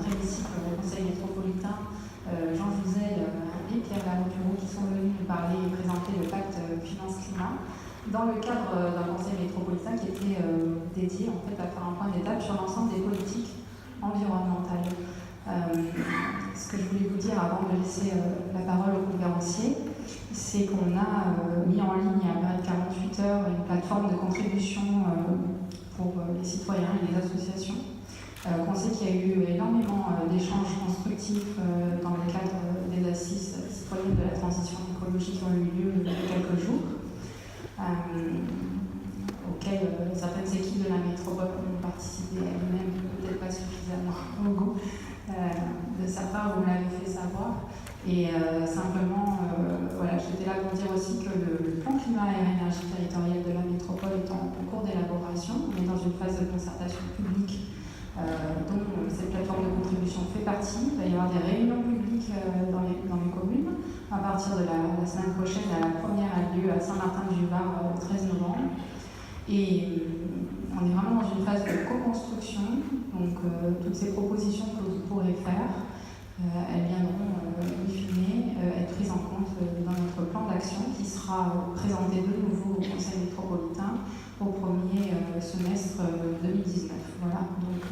rencontré ici au Conseil métropolitain Jean Jouzel et Pierre Larouturou qui sont venus nous parler et présenter le pacte finance-climat dans le cadre d'un Conseil métropolitain qui était dédié en fait à faire un point d'étape sur l'ensemble des politiques environnementales. Ce que je voulais vous dire avant de laisser la parole aux conférenciers, c'est qu'on a mis en ligne à près de 48 heures une plateforme de contribution pour les citoyens et les associations. On sait qu'il y a eu énormément d'échanges constructifs dans le cadre des assises citoyennes de la transition écologique qui ont eu lieu il y a quelques jours, auxquelles certaines équipes de la métropole ont participé elles-mêmes, peut-être pas suffisamment au goût de sa part, vous me l'avez fait savoir. Et simplement, voilà, j'étais là pour dire aussi que le plan climat et énergie territoriale de la métropole est en cours d'élaboration. On est dans une phase de concertation publique dont cette plateforme de contribution fait partie. Il va y avoir des réunions publiques dans les communes. À partir de la semaine prochaine, la première a lieu à Saint-Martin-du-Var le 13 novembre. Et on est vraiment dans une phase de co-construction. Donc toutes ces propositions que vous pourrez faire, elles viendront in fine être prises en compte dans notre plan d'action qui sera présenté de nouveau au Conseil métropolitain au premier semestre 2019. Voilà, donc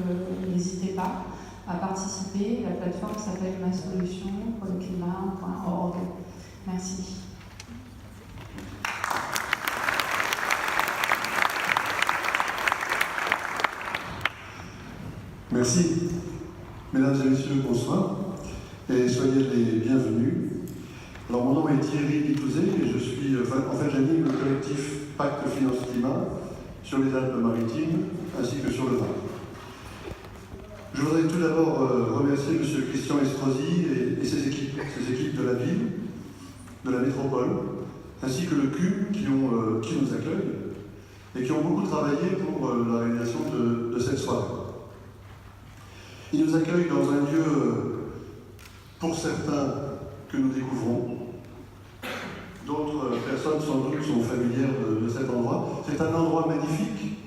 n'hésitez pas à participer. La plateforme s'appelle masolution-pour-le-climat.org. Merci. Merci. Mesdames et messieurs, bonsoir. Et soyez les bienvenus. Alors, mon nom est Thierry Bitouzé et je suis, j'anime le collectif Pacte Finance-Climat sur les Alpes-Maritimes ainsi que sur le Var. Je voudrais tout d'abord remercier M. Christian Estrosi et ses équipes de la ville, de la métropole, ainsi que le CUM qui nous accueillent et qui ont beaucoup travaillé pour la réalisation de cette soirée. Ils nous accueillent dans un lieu, pour certains, que nous découvrons. D'autres personnes, sans doute, sont familières de cet endroit. C'est un endroit magnifique.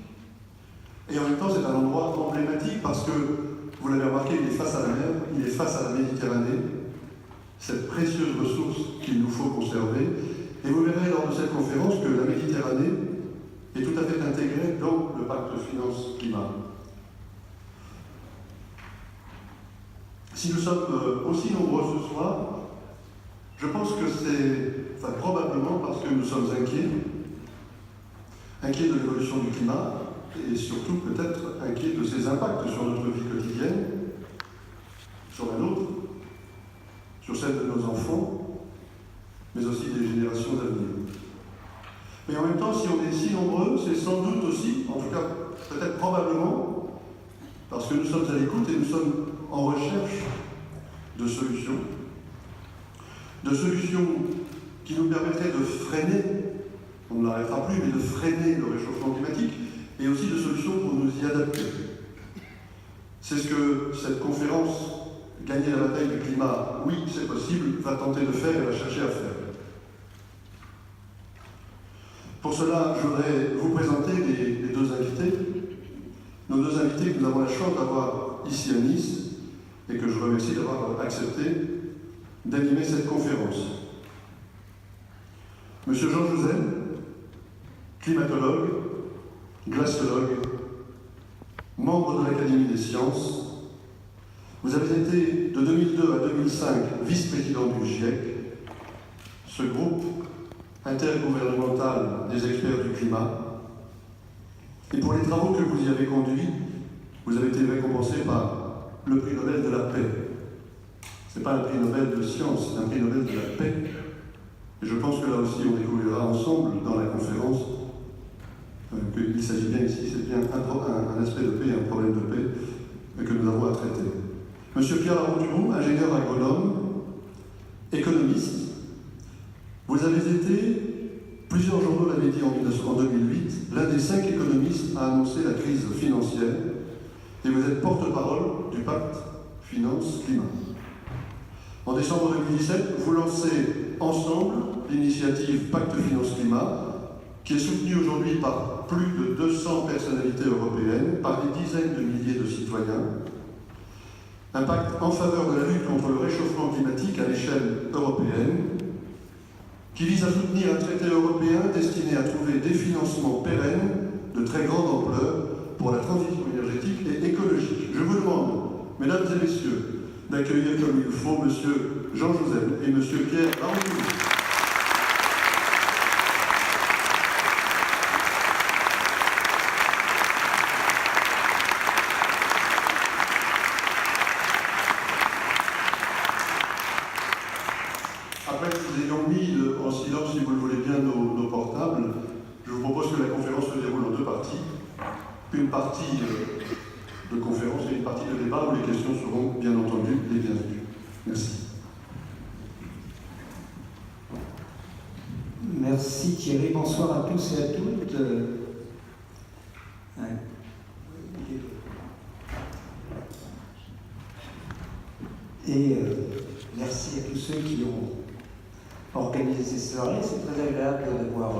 Et en même temps, c'est un endroit emblématique parce que, vous l'avez remarqué, il est face à la mer, il est face à la Méditerranée, cette précieuse ressource qu'il nous faut conserver. Et vous verrez lors de cette conférence que la Méditerranée est tout à fait intégrée dans le pacte finance-climat. Si nous sommes aussi nombreux ce soir, je pense que c'est probablement parce que nous sommes inquiets de l'évolution du climat et surtout peut-être inquiets de ses impacts sur notre vie quotidienne, sur la nôtre, sur celle de nos enfants, mais aussi des générations à venir. Mais en même temps, si on est si nombreux, c'est sans doute aussi, en tout cas peut-être probablement, parce que nous sommes à l'écoute et nous sommes en recherche de solutions qui nous permettraient de freiner, on ne l'arrêtera plus, mais de freiner le réchauffement climatique, et aussi de solutions pour nous y adapter. C'est ce que cette conférence « Gagner la bataille du climat, oui, c'est possible » va tenter de faire et va chercher à faire. Pour cela, je voudrais vous présenter les deux invités. Nos deux invités que nous avons la chance d'avoir ici à Nice et que je remercie d'avoir accepté d'animer cette conférence. Monsieur Jean Jouzel, climatologue, glaciologue, membre de l'Académie des sciences. Vous avez été de 2002 à 2005 vice-président du GIEC, ce groupe intergouvernemental des experts du climat. Et pour les travaux que vous y avez conduits, vous avez été récompensé par le prix Nobel de la paix. Ce n'est pas un prix Nobel de science, c'est un prix Nobel de la paix. Et je pense que là aussi, on découvrira ensemble dans la conférence qu'il s'agit bien ici, c'est bien un aspect de paix, un problème de paix que nous avons à traiter. Monsieur Pierre Larouturou, ingénieur agronome, économiste, vous avez été, plusieurs journaux l'avaient dit en 2008, l'un des 5 économistes à annoncer la crise financière, et vous êtes porte-parole du pacte finance-climat. En décembre 2017, vous lancez ensemble l'initiative Pacte Finance-Climat, qui est soutenue aujourd'hui par plus de 200 personnalités européennes, par des dizaines de milliers de citoyens, Un pacte en faveur de la lutte contre le réchauffement climatique à l'échelle européenne, qui vise à soutenir un traité européen destiné à trouver des financements pérennes de très grande ampleur pour la transition énergétique et écologique. Je vous demande, mesdames et messieurs, d'accueillir comme il faut M. Jean Jouzel et M. Pierre Baroutou. Après que nous ayons mis en silence, si vous le voulez bien, nos portables, je vous propose que la conférence se déroule en deux parties. Une partie de conférence et une partie de débat où les questions seront bien entendu les bienvenues. Merci. Merci Thierry, bonsoir à tous et à toutes. Merci à tous ceux qui ont organisé ces soirées. C'est très agréable d'avoir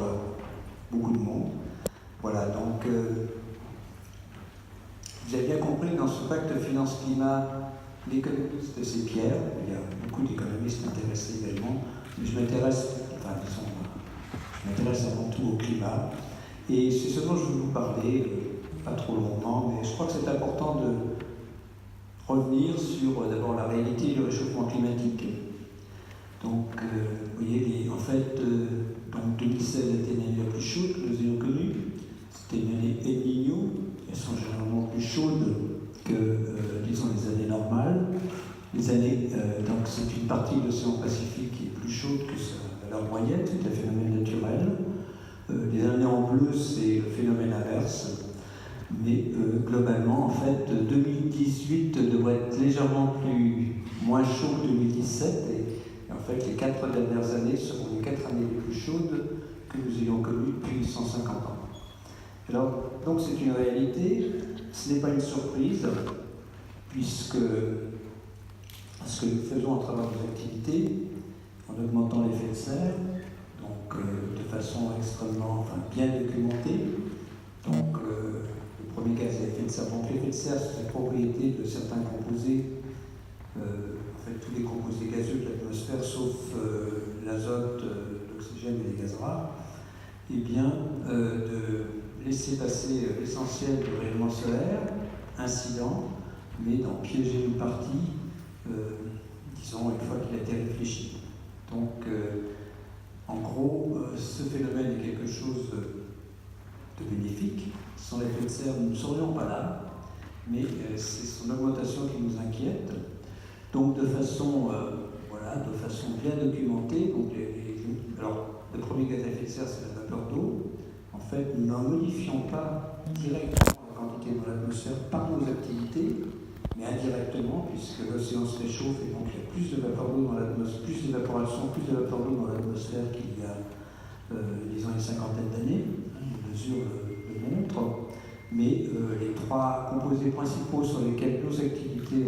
beaucoup de monde. Voilà, donc vous avez bien compris, dans ce pacte finance-climat, l'économiste c'est Pierre. Il y a beaucoup d'économistes intéressés également, mais je m'intéresse avant tout au climat. Et c'est ce dont je veux vous parler, pas trop longtemps, mais je crois que c'est important de revenir sur d'abord la réalité du réchauffement climatique. Donc, vous voyez, en fait, donc 2016 était l'année la plus chaude que nous ayons connue. C'était une année El Niño. Elles sont généralement plus chaudes que, disons, les années normales. Les années, donc c'est une partie de l'océan Pacifique qui est plus chaude que sa valeur moyenne, c'est un phénomène naturel. Les années en bleu, c'est le phénomène inverse. Mais globalement, en fait, 2018 devrait être légèrement moins chaud que 2017. Et en fait, les 4 dernières années seront les 4 années les plus chaudes que nous ayons connues depuis 150 ans. Alors, donc c'est une réalité, ce n'est pas une surprise, puisque ce que nous faisons à travers nos activités, en augmentant l'effet de serre, donc de façon extrêmement bien documentée, donc le premier gaz à effet de serre. Donc l'effet de serre, c'est la propriété de certains composés, en fait tous les composés gazeux de l'atmosphère, sauf l'azote, l'oxygène et les gaz rares, et bien de laisser passer l'essentiel du rayonnement solaire, incident, mais d'en piéger une partie, disons, une fois qu'il a été réfléchi. Donc, en gros, ce phénomène est quelque chose de bénéfique. Sans l'effet de serre, nous ne serions pas là, mais c'est son augmentation qui nous inquiète. Donc, de façon bien documentée, donc alors, le premier gaz à effet de serre, c'est la vapeur d'eau. En fait, nous n'en modifions pas directement la quantité dans l'atmosphère par nos activités, mais indirectement, puisque l'océan se réchauffe et donc il y a plus de vapeur d'eau dans l'atmosphère, plus d'évaporation, plus de vapeur d'eau dans l'atmosphère qu'il y a, disons, une cinquantaine d'années. Les mesures le montrent. Mais les 3 composés principaux sur lesquels nos activités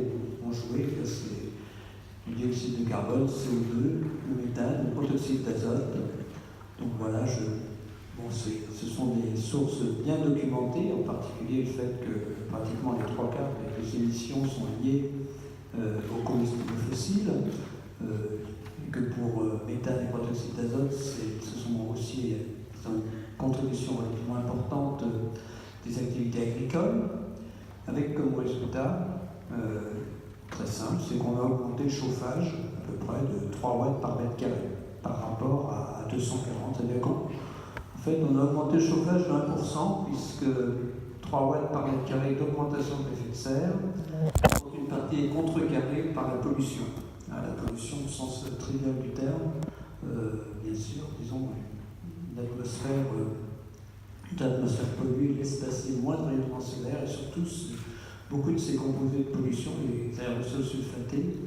ont joué, c'est le dioxyde de carbone, CO2, le méthane, le protoxyde d'azote. Donc voilà, ce sont des sources bien documentées, en particulier le fait que pratiquement les 3 quarts des émissions sont liées aux combustibles fossiles, et que pour méthane et protoxyde d'azote, ce sont aussi une contribution relativement importante des activités agricoles, avec comme résultat très simple, c'est qu'on a augmenté le chauffage à peu près de 3 watts par mètre carré par rapport à 240. C'est-à-dire qu'en fait, on a augmenté le chauffage de 1%, puisque 3 watts par mètre carré d'augmentation de l'effet de serre, une partie est contrecarrée par la pollution. La pollution au sens trivial du terme, bien sûr, disons, une atmosphère polluée laisse passer moins de rayonnement solaire et surtout beaucoup de ces composés de pollution, les aérosols sulfatés,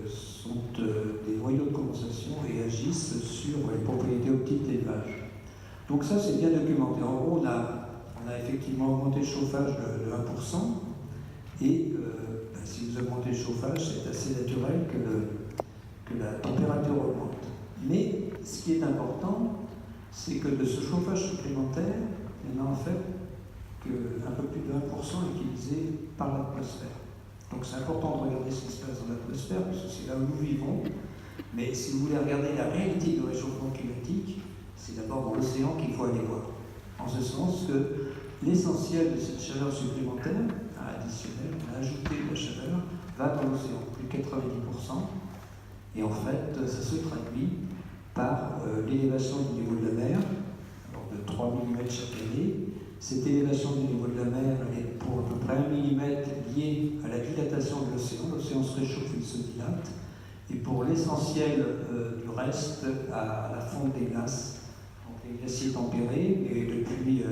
sont des noyaux de condensation et agissent sur les propriétés optiques de l'élevage. Donc ça, c'est bien documenté. En gros, on a effectivement augmenté le chauffage de 1%, et si vous augmentez le chauffage, c'est assez naturel que la température augmente. Mais ce qui est important, c'est que de ce chauffage supplémentaire, il y en a en fait qu'un peu plus de 1% utilisé par l'atmosphère. Donc c'est important de regarder ce qui se passe dans l'atmosphère, parce que c'est là où nous vivons. Mais si vous voulez regarder la réalité du réchauffement climatique, c'est d'abord dans l'océan qu'il faut aller voir. En ce sens que l'essentiel de cette chaleur supplémentaire, additionnelle, on a ajouté de la chaleur, va dans l'océan, plus de 90%. Et en fait, ça se traduit par l'élévation du niveau de la mer, alors de 3 mm chaque année. Cette élévation du niveau de la mer est pour à peu près 1 mm liée à la dilatation de l'océan. L'océan se réchauffe, il se dilate. Et pour l'essentiel du reste, à la fonte des glaces, donc les glaciers tempérés, et depuis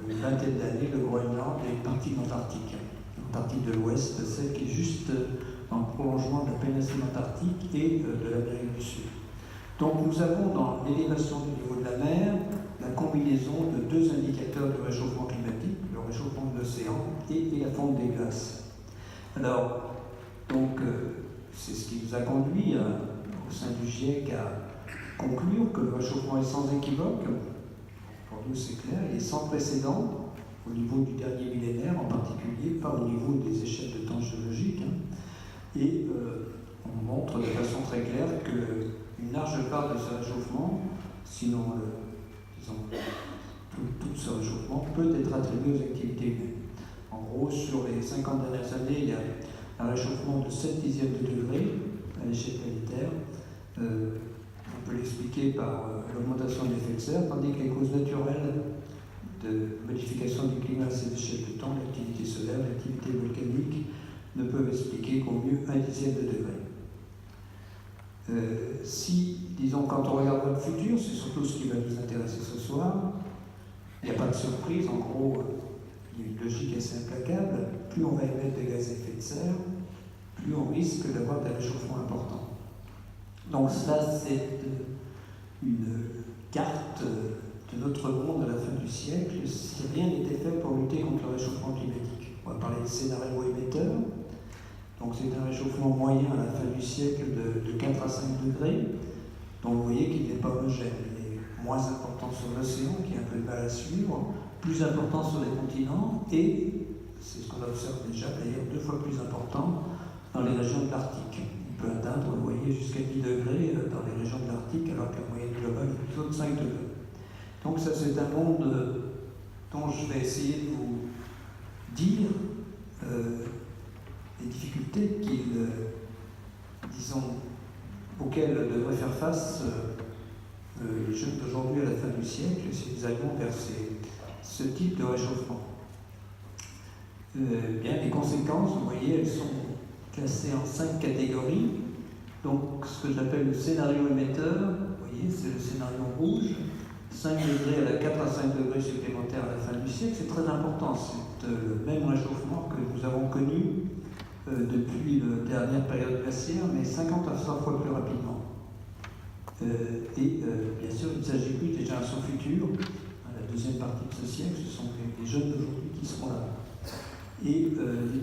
une vingtaine d'années, le Groenland et une partie de l'Antarctique. L'Antarctique de l'Ouest, celle qui est juste dans le prolongement de la péninsule antarctique et de l'Amérique du Sud. Donc nous avons dans l'élévation du niveau de la mer la combinaison de deux indicateurs du réchauffement climatique, le réchauffement de l'océan et la fonte des glaces. Alors, donc, c'est ce qui nous a conduit au sein du GIEC à conclure que le réchauffement est sans équivoque. Pour nous, c'est clair, il est sans précédent au niveau du dernier millénaire, en particulier, pas au niveau des échelles de temps géologiques. Et on montre de façon très claire qu'une large part de ce réchauffement, sinon tout ce réchauffement, peut être attribué aux activités humaines. En gros, sur les 50 dernières années, il y a un réchauffement de 7 dixièmes de degré à l'échelle planétaire. On peut l'expliquer par l'augmentation de l'effet de serre, tandis que les causes naturelles de modification du climat à cette échelle de temps, l'activité solaire, l'activité volcanique, ne peuvent expliquer qu'au mieux 1 dixième de degré. Si, disons, quand on regarde le futur, c'est surtout ce qui va nous intéresser ce soir, il n'y a pas de surprise, en gros, il y a une logique assez implacable, plus on va émettre des gaz à effet de serre, plus on risque d'avoir des réchauffements importants. Donc ça, c'est une carte de notre monde à la fin du siècle, si rien n'était fait pour lutter contre le réchauffement climatique. On va parler de scénario émetteur. Donc c'est un réchauffement moyen à la fin du siècle de 4 à 5 degrés. Donc vous voyez qu'il n'est pas homogène. Il est moins important sur l'océan, qui a un peu de mal à suivre, plus important sur les continents, et, c'est ce qu'on observe déjà d'ailleurs, 2 fois plus important dans les régions de l'Arctique. Il peut atteindre, vous voyez, jusqu'à 10 degrés dans les régions de l'Arctique, alors que la moyenne globale est plutôt de 5 degrés. Donc ça, c'est un monde dont je vais essayer de vous dire les difficultés auxquelles devraient faire face les jeunes d'aujourd'hui à la fin du siècle, si nous allions vers ce type de réchauffement. Bien, les conséquences, vous voyez, elles sont classées en 5 catégories. Donc, ce que j'appelle le scénario émetteur, vous voyez, c'est le scénario rouge. 5 degrés à la 4 à 5 degrés supplémentaires à la fin du siècle, c'est très important. C'est le même réchauffement que nous avons connu depuis la dernière période glaciaire, mais 50 à 100 fois plus rapidement. Bien sûr, il ne s'agit plus des générations futures. La deuxième partie de ce siècle, ce sont les jeunes d'aujourd'hui qui seront là. Et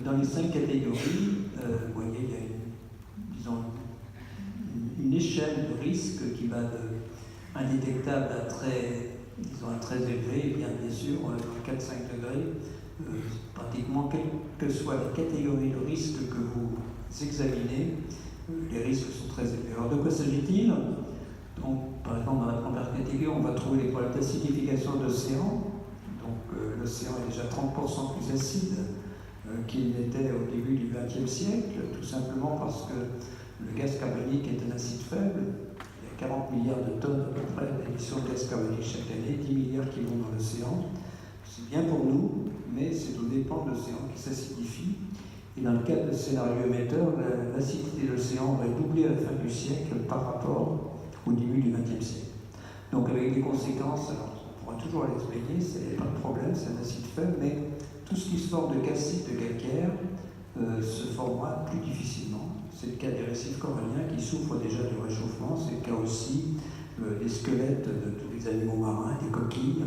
dans les 5 catégories, vous voyez, il y a une échelle de risque qui va de indétectable à très élevé, et bien sûr, 4-5 degrés, pratiquement quelle que soit la catégorie de risque que vous examinez, les risques sont très élevés. Alors de quoi s'agit-il? Donc, par exemple, dans la première catégorie, on va trouver les problèmes d'acidification de l'océan. Donc l'océan est déjà 30% plus acide qu'il n'était au début du XXe siècle, tout simplement parce que le gaz carbonique est un acide faible. 40 milliards de tonnes à peu près d'émissions de gaz carbonique chaque année, 10 milliards qui vont dans l'océan. C'est bien pour nous, mais c'est au dépend de l'océan qui s'acidifie. Et dans le cadre de scénario émetteur, l'acidité de l'océan aurait doublé à la fin du siècle par rapport au début du XXe siècle. Donc avec des conséquences, alors on pourra toujours l'expliquer, c'est pas de problème, c'est un acide faible, mais tout ce qui se forme de calcite, de calcaire, se formera plus difficilement. C'est le cas des récifs coralliens qui souffrent déjà du réchauffement, c'est le cas aussi des squelettes de tous les animaux marins, des coquilles.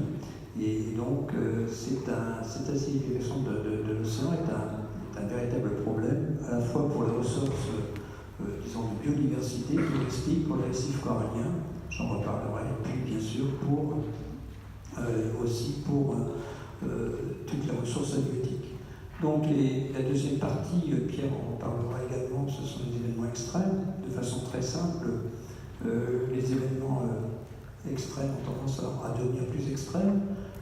Et donc, cette acidification de l'océan est un véritable problème, à la fois pour les ressources, disons, de biodiversité touristique, pour les récifs coralliens, j'en reparlerai, et puis bien sûr aussi pour toute la ressource halieutique. Donc la deuxième partie, Pierre en parlera également, ce sont les événements extrêmes. De façon très simple, les événements extrêmes ont tendance à devenir plus extrêmes,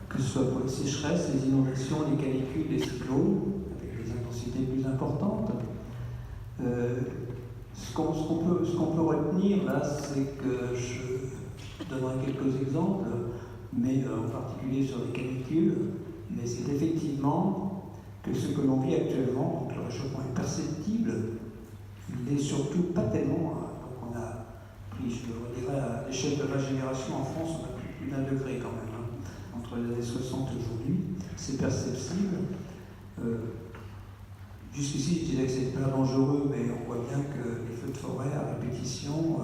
que ce soit pour les sécheresses, les inondations, les canicules, les cyclones, avec des intensités plus importantes. Ce qu'on peut retenir là, c'est que je donnerai quelques exemples, mais en particulier sur les canicules, mais c'est effectivement que ce que l'on vit actuellement, donc le réchauffement est perceptible, il n'est surtout pas tellement. Donc on a pris, je le redirai, à l'échelle de la génération en France, on a plus d'1 degré quand même, entre les années 60 et aujourd'hui, c'est perceptible. Jusqu'ici, je disais que c'était pas dangereux, mais on voit bien que les feux de forêt à répétition,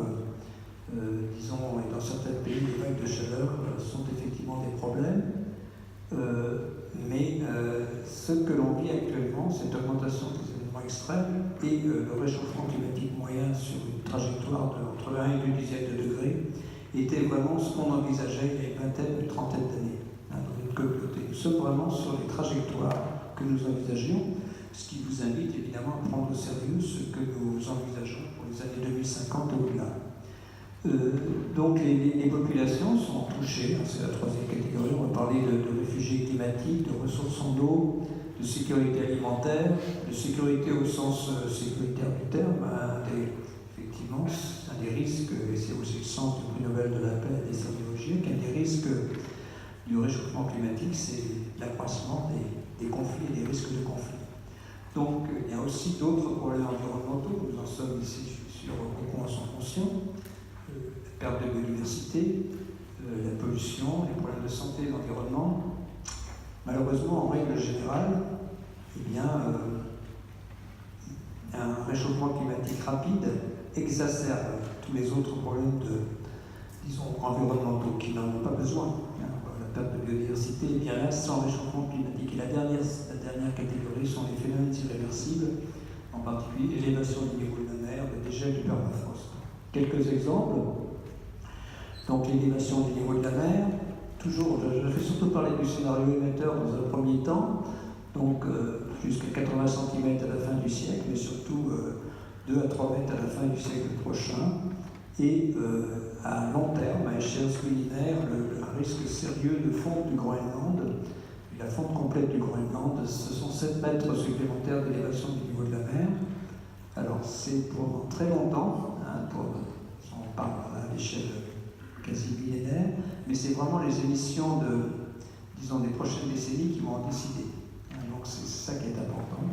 disons, et dans certains pays, les vagues de chaleur sont effectivement des problèmes. Mais ce que l'on vit actuellement, cette augmentation des événements extrêmes et le réchauffement climatique moyen sur une trajectoire entre 1 et 2 dixièmes de degrés, était vraiment ce qu'on envisageait il y a une vingtaine, une trentaine d'années dans notre communauté. Nous sommes vraiment sur les trajectoires que nous envisagions, ce qui vous invite évidemment à prendre au sérieux ce que nous envisageons pour les années 2050 et au-delà. Donc les populations sont touchées, c'est la troisième catégorie, on va parler de réfugiés climatiques, de ressources en eau, de sécurité alimentaire, de sécurité au sens sécuritaire du terme, effectivement, un des risques, et c'est aussi le sens du prix Nobel de la paix et des sciences, qu'un des risques du réchauffement climatique, c'est l'accroissement des conflits et des risques de conflits. Donc il y a aussi d'autres problèmes environnementaux, nous en sommes ici sur beaucoup en sont conscients. La perte de biodiversité, la pollution, les problèmes de santé et d'environnement. Malheureusement, en règle générale, eh bien, un réchauffement climatique rapide exacerbe tous les autres problèmes disons, environnementaux qui n'en ont pas besoin. La perte de biodiversité, eh bien là, sans réchauffement climatique. Et la dernière catégorie sont les phénomènes irréversibles, en particulier l'élévation du niveau de la mer, le dégel du permafrost. Quelques exemples. Donc l'élévation du niveau de la mer, toujours, je vais surtout parler du scénario émetteur dans un premier temps, donc jusqu'à 80 cm à la fin du siècle, mais surtout 2 à 3 mètres à la fin du siècle prochain, et à long terme, à échéance millénaire, un risque sérieux de fonte du Groenland. La fonte complète du Groenland, ce sont 7 mètres supplémentaires d'élévation du niveau de la mer. Alors c'est pour très longtemps, on parle à l'échelle quasi millénaire, mais c'est vraiment les émissions disons, des prochaines décennies qui vont en décider. Donc c'est ça qui est important.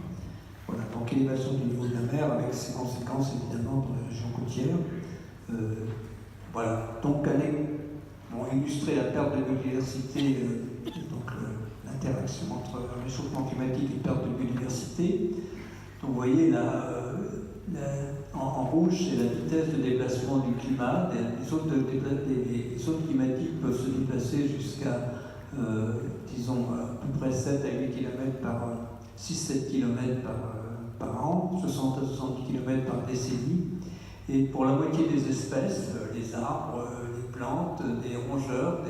Voilà, donc élévation du niveau de la mer avec ses conséquences évidemment dans les régions côtières. Voilà, donc illustrer la perte de biodiversité, donc l'interaction entre réchauffement climatique et perte de biodiversité. Donc vous voyez là, en rouge, c'est la vitesse de déplacement du climat. Les zones climatiques peuvent se déplacer jusqu'à, disons, à peu près 7 à 8 km par 6-7 km par an, 60 à 70 km par décennie. Et pour la moitié des espèces, les arbres, les plantes, des rongeurs,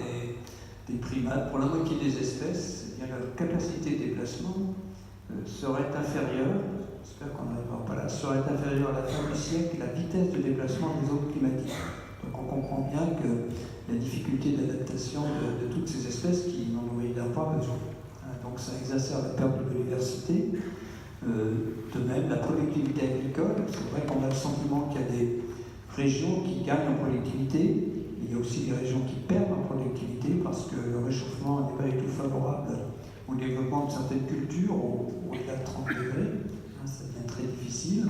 des primates, pour la moitié des espèces, eh bien, leur capacité de déplacement serait inférieure, j'espère qu'on n'arrivera pas là, serait inférieure à la fin du siècle la vitesse de déplacement des zones climatiques. Donc on comprend bien que la difficulté d'adaptation de toutes ces espèces qui n'en ont évidemment pas besoin. Donc ça exacerbe la perte de biodiversité. De même, la productivité agricole, c'est vrai qu'on a le sentiment qu'il y a des régions qui gagnent en productivité, il y a aussi des régions qui perdent en productivité parce que le réchauffement n'est pas du tout favorable au développement de certaines cultures au-delà de 30 degrés. Ça devient très difficile.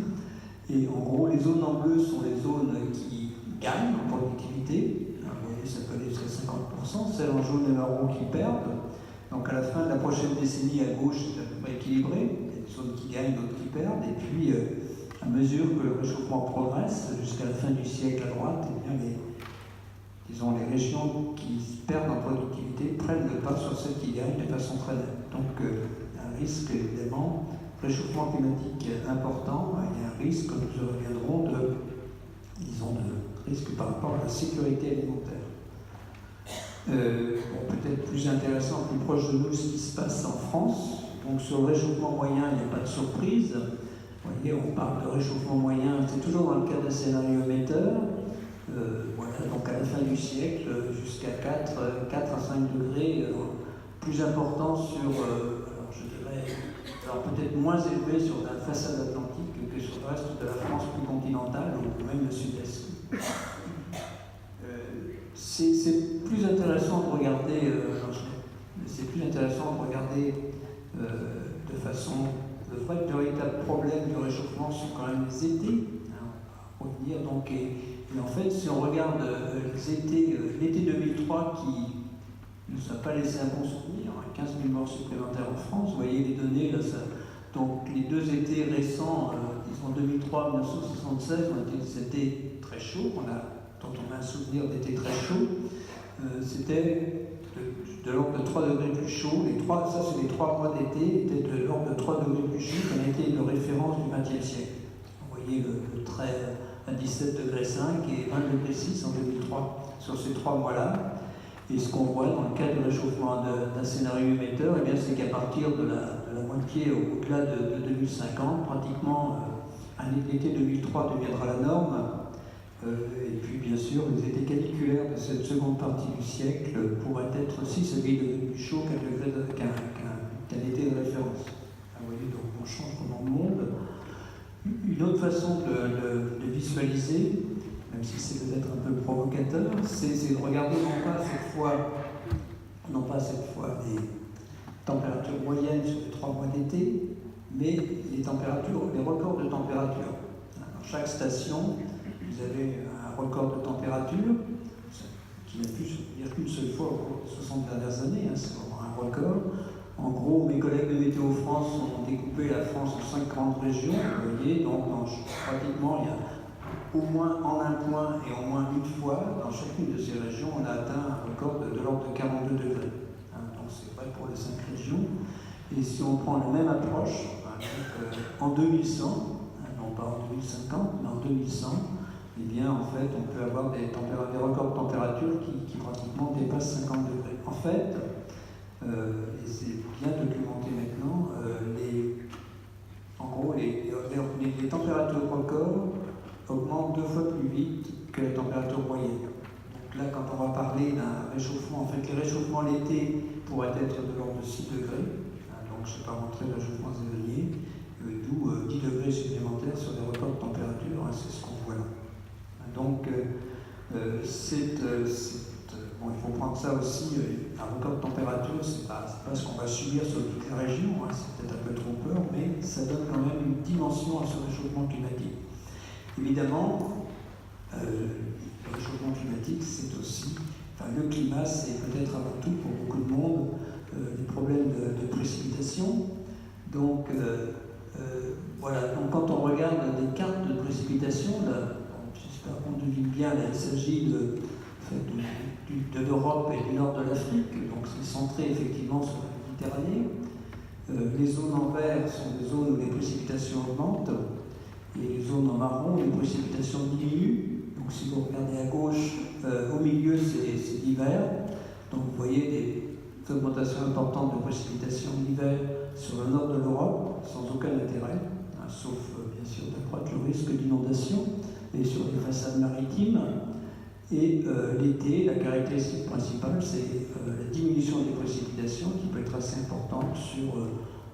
Et en gros, les zones en bleu sont les zones qui gagnent en productivité. Vous voyez, ça peut aller jusqu'à 50%. Celles en jaune et marron qui perdent. Donc à la fin de la prochaine décennie, à gauche, c'est à peu près équilibré. Il y a des zones qui gagnent, d'autres qui perdent. Et puis, à mesure que le réchauffement progresse, jusqu'à la fin du siècle à droite, eh bien, les régions qui perdent en productivité prennent le pas sur celles qui gagnent de façon très nette. Donc, un risque, évidemment, réchauffement climatique important, il y a un risque, nous reviendrons, de risque par rapport à la sécurité alimentaire. Peut-être plus intéressant, plus proche de nous, ce qui se passe en France. Donc sur le réchauffement moyen, il n'y a pas de surprise. Vous voyez, on parle de réchauffement moyen, c'est toujours dans le cas d'un scénario émetteur. Voilà, donc à la fin du siècle, jusqu'à 4 à 5 degrés, plus important sur, alors je dirais, alors peut-être moins élevé sur la façade atlantique que sur le reste de la France plus continentale, ou même le sud-est. C'est plus intéressant de regarder, de façon, le véritable problème du réchauffement sont quand même les étés. On va revenir donc, et en fait, si on regarde l'été 2003 qui ne nous a pas laissé un bon souvenir, 15 000 morts supplémentaires en France, vous voyez les données là, donc les deux étés récents, disons 2003 1976, ont été des étés très chauds, dont on a un souvenir d'été très chaud. C'était de l'ordre de 3 degrés plus chaud. Ça, c'est les 3 mois d'été, étaient de l'ordre de 3 degrés plus chaud qu'un été de référence du XXe siècle. Vous voyez le trait à 17,5 degrés et 20,6 degrés en 2003 sur ces 3 mois-là. Et ce qu'on voit dans le cas du réchauffement d'un scénario émetteur, eh c'est qu'à partir de la moitié au-delà de 2050, pratiquement l'été 2003 deviendra la norme. Et puis bien sûr, les étés caniculaires de cette seconde partie du siècle pourraient être aussi 6 degrés plus chaud qu'un été de référence. Vous voyez, donc on change comment le monde. Une autre façon de visualiser, même si c'est peut-être un peu provocateur, c'est de regarder non pas cette fois les températures moyennes sur les 3 mois d'été, mais les records de température. Dans chaque station, vous avez un record de température qui n'a pu se dire qu'une seule fois au cours des 60 dernières années, c'est vraiment un record. En gros, mes collègues de Météo France ont découpé la France en 5 grandes régions, vous voyez, donc pratiquement il y a au moins en un point et au moins une fois, dans chacune de ces régions, on a atteint un record de l'ordre de 42 degrés. Donc c'est vrai pour les 5 régions. Et si on prend la même approche, en 2100, non pas en 2050, mais en 2100, eh bien en fait on peut avoir des records de température qui pratiquement dépassent 50 degrés. En fait, et c'est bien documenté maintenant, en gros les températures records augmentent 2 fois plus vite que la température moyenne. Donc là, quand on va parler d'un réchauffement, en fait, les réchauffements l'été pourraient être de l'ordre de 6 degrés, donc je ne vais pas rentrer dans le réchauffement saisonnier, d'où 10 degrés supplémentaires sur les records de température, c'est ce qu'on voit là. Donc, bon, il faut prendre ça aussi, un record de température, c'est pas ce qu'on va subir sur toutes les régions, c'est peut-être un peu trompeur, mais ça donne quand même une dimension à ce réchauffement climatique. Évidemment, le réchauffement climatique, c'est aussi, le climat, c'est peut-être avant tout pour beaucoup de monde des problèmes de précipitation. Donc, voilà, donc quand on regarde des cartes de précipitation, j'espère qu'on devine bien, là, il s'agit de l'Europe et du nord de l'Afrique, donc c'est centré effectivement sur la Méditerranée. Les zones en vert sont des zones où les précipitations augmentent. Et les zones en marron, les précipitations diminuent. Donc si vous regardez à gauche, au milieu c'est l'hiver. Donc vous voyez des augmentations importantes de précipitations l'hiver sur le nord de l'Europe, sans aucun intérêt, sauf bien sûr d'accroître le risque d'inondation, et sur les façades maritimes. Et l'été, la caractéristique principale, c'est la diminution des précipitations qui peut être assez importante sur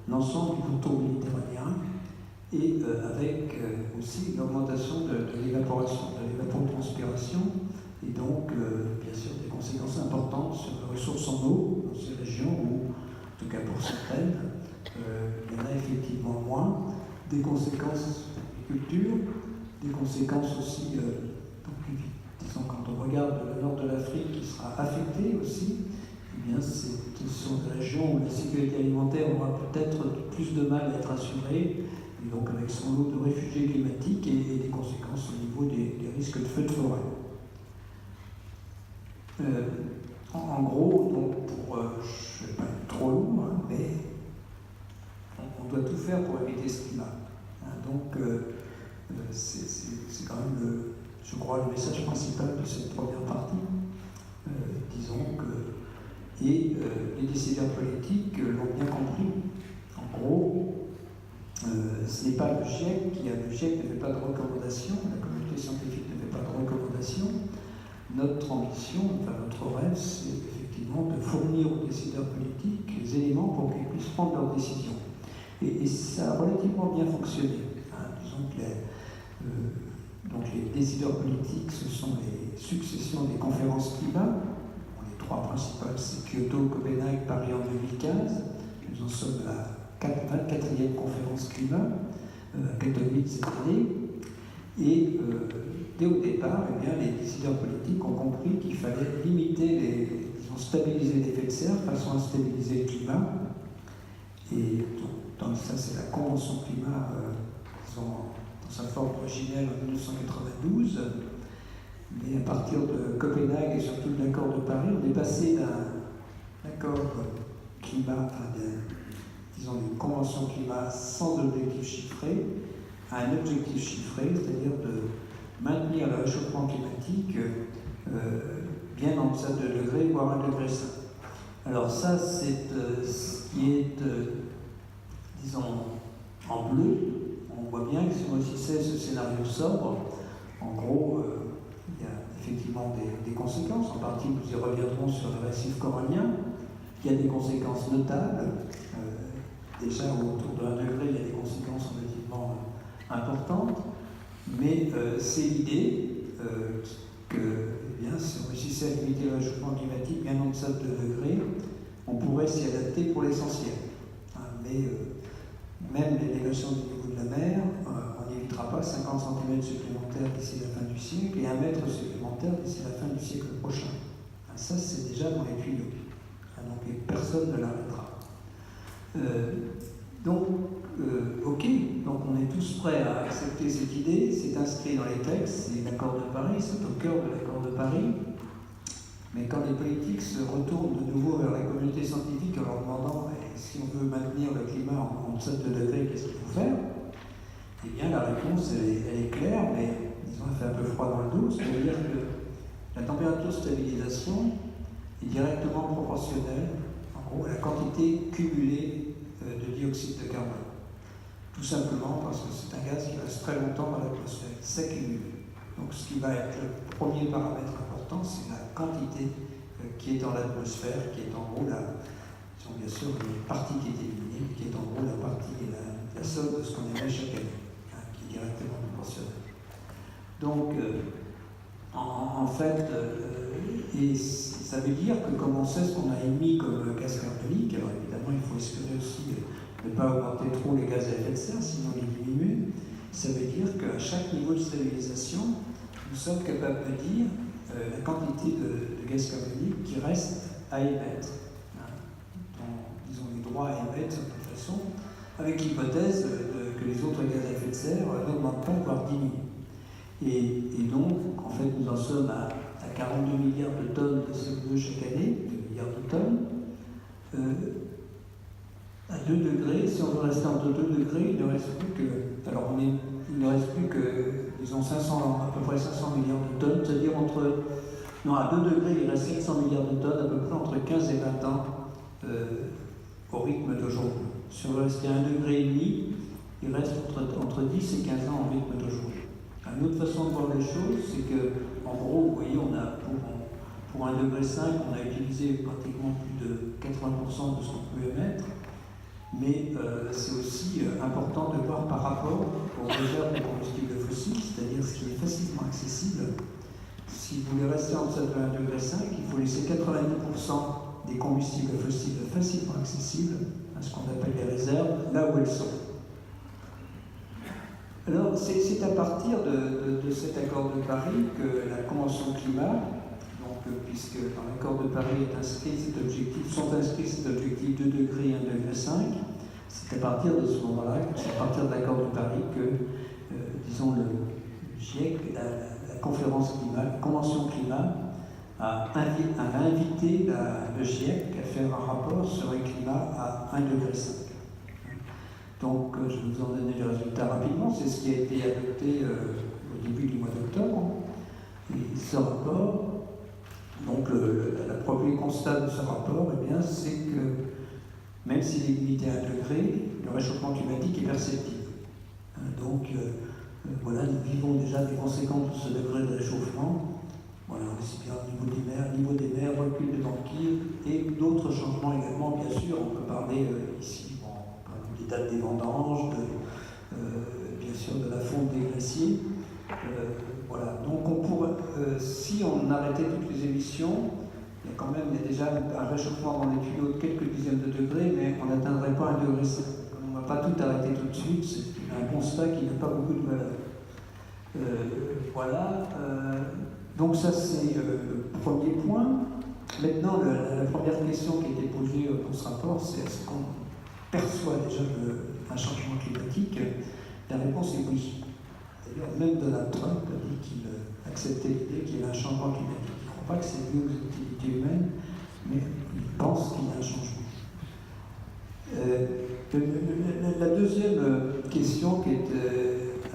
l'ensemble du pourtour méditerranéen. Et avec aussi l'augmentation de l'évaporation, de l'évapotranspiration, et donc bien sûr des conséquences importantes sur les ressources en eau dans ces régions où, en tout cas pour certaines, il y en a effectivement moins, des conséquences de culture, des conséquences aussi, disons quand on regarde le nord de l'Afrique qui sera affecté aussi, eh bien ce sont des régions où la sécurité alimentaire aura peut-être plus de mal à être assurée, et donc avec son lot de réfugiés climatiques et des conséquences au niveau des risques de feux de forêt. En gros, donc je ne vais pas être trop long, mais on doit tout faire pour éviter ce climat. Donc c'est quand même, je crois, le message principal de cette première partie. Disons que, et les décideurs politiques l'ont bien compris. En gros, ce n'est pas le GIEC le GIEC ne fait pas de recommandations, la communauté scientifique ne fait pas de recommandations. Notre ambition, enfin notre rêve, c'est effectivement de fournir aux décideurs politiques les éléments pour qu'ils puissent prendre leurs décisions. Et ça a relativement bien fonctionné. Disons que les décideurs politiques, ce sont les successions des conférences climat. Les trois principales, c'est Kyoto, Copenhague, Paris en 2015. Nous en sommes à la 24e conférence climat, à Katowice cette année. Et dès au départ, les décideurs politiques ont compris qu'il fallait limiter stabiliser l'effet de serre, façon à stabiliser le climat. Et donc, ça, c'est la Convention climat dans sa forme originelle en 1992. Mais à partir de Copenhague et surtout de l'accord de Paris, on est passé d'un accord climat, disons une convention climat sans objectif chiffré, à un objectif chiffré, c'est-à-dire de maintenir le réchauffement climatique bien en deçà de 2 degrés, voire 1,5 degré. Alors ça, c'est ce qui est, disons, en bleu. On voit bien que si on réussissait ce scénario sobre, en gros, il y a effectivement des conséquences. En partie, nous y reviendrons sur le récif corallien. Il y a des conséquences notables. Déjà, autour de 1 degré, il y a des conséquences relativement importantes. Mais c'est l'idée que, si on réussissait à limiter le réchauffement climatique bien en deçà de 2 degrés, on pourrait s'y adapter pour l'essentiel. Mais même l'élévation du niveau de la mer, on n'évitera pas 50 cm supplémentaires d'ici la fin du siècle et 1 mètre supplémentaire d'ici la fin du siècle prochain. Ça, c'est déjà dans les tuyaux. Donc personne ne l'arrêtera. Ok, donc on est tous prêts à accepter cette idée, c'est inscrit dans les textes, c'est l'accord de Paris, c'est au cœur de l'accord de Paris. Mais quand les politiques se retournent de nouveau vers la communauté scientifique en leur demandant si on veut maintenir le climat en deçà de 2 degrés, qu'est-ce qu'il faut faire? Eh bien, la réponse, elle est claire, mais disons, elle fait un peu froid dans le dos, c'est-à-dire que la température stabilisation est directement proportionnelle, en gros, à la quantité cumulée de dioxyde de carbone. Tout simplement parce que c'est un gaz qui reste très longtemps dans l'atmosphère, il s'accumule. Donc ce qui va être le premier paramètre important, c'est la quantité qui est dans l'atmosphère, qui est en gros bien sûr une partie qui est éliminée, mais qui est en gros la partie, la somme de ce qu'on émet chaque année, qui est directement proportionnelle. Donc en fait, et ça veut dire que comme on sait ce qu'on a émis comme gaz carbonique, alors évidemment il faut espérer aussi ne pas augmenter trop les gaz à effet de serre, sinon les diminuer. Ça veut dire qu'à chaque niveau de stabilisation, nous sommes capables de dire la quantité de gaz carbonique qui reste à émettre, disons les droits à émettre de toute façon, avec l'hypothèse que les autres gaz à effet de serre n'augmentent pas, voire diminuent. Et donc, en fait, nous en sommes à 42 milliards de tonnes de CO2 chaque année, 2 milliards de tonnes. À 2 degrés, si on veut rester entre 2 degrés, il ne reste plus que, disons, à peu près 500 milliards de tonnes, c'est-à-dire à 2 degrés, il reste 700 milliards de tonnes, à peu près entre 15 et 20 ans au rythme d'aujourd'hui. Si on veut rester à 1,5 degré, il reste entre 10 et 15 ans au rythme d'aujourd'hui. Une autre façon de voir les choses, c'est que, en gros, vous voyez, on a pour 1,5 degré, on a utilisé pratiquement plus de 80% de ce qu'on peut émettre. Mais c'est aussi important de voir par rapport aux réserves de combustibles fossiles, c'est-à-dire ce qui est facilement accessible. Si vous voulez rester en deçà de 1,5 degré, il faut laisser 90% des combustibles fossiles facilement accessibles à ce qu'on appelle les réserves, là où elles sont. Alors, c'est à partir de cet accord de Paris que la Convention climat, puisque dans l'accord de Paris sont inscrits cet objectif 2 degrés et 1,5 degré, c'est à partir de ce moment-là, c'est à partir de l'accord de Paris que, disons, le GIEC, la conférence climat, la Convention climat, a invité le GIEC à faire un rapport sur un climat à 1,5 degré. Donc, je vais vous en donner les résultats rapidement. C'est ce qui a été adopté au début du mois d'octobre. Et ce rapport, donc le premier constat de ce rapport, c'est que même s'il est limité à 1 degré, le réchauffement climatique est perceptible. Donc, voilà, nous vivons déjà des conséquences de ce degré de réchauffement. Voilà, aussi bien au niveau des mers, recul de banquise et d'autres changements également, bien sûr. On peut parler ici des dates des vendanges, bien sûr de la fonte des glaciers. Voilà, donc on pourrait, si on arrêtait toutes les émissions, il y a déjà un réchauffement dans les tuyaux de quelques dizaines de degrés, mais on n'atteindrait pas 1,5 degré. On ne va pas tout arrêter tout de suite, c'est un constat qui n'a pas beaucoup de valeur. Voilà, donc ça c'est le premier point. Maintenant, la première question qui a été posée dans ce rapport, c'est est-ce qu'on perçoit déjà un changement climatique? La réponse est oui. D'ailleurs, même Donald Trump a dit qu'il acceptait l'idée qu'il y ait un changement climatique. Il ne croit pas que c'est lié aux activités humaines, mais il pense qu'il y a un changement. La deuxième question qui est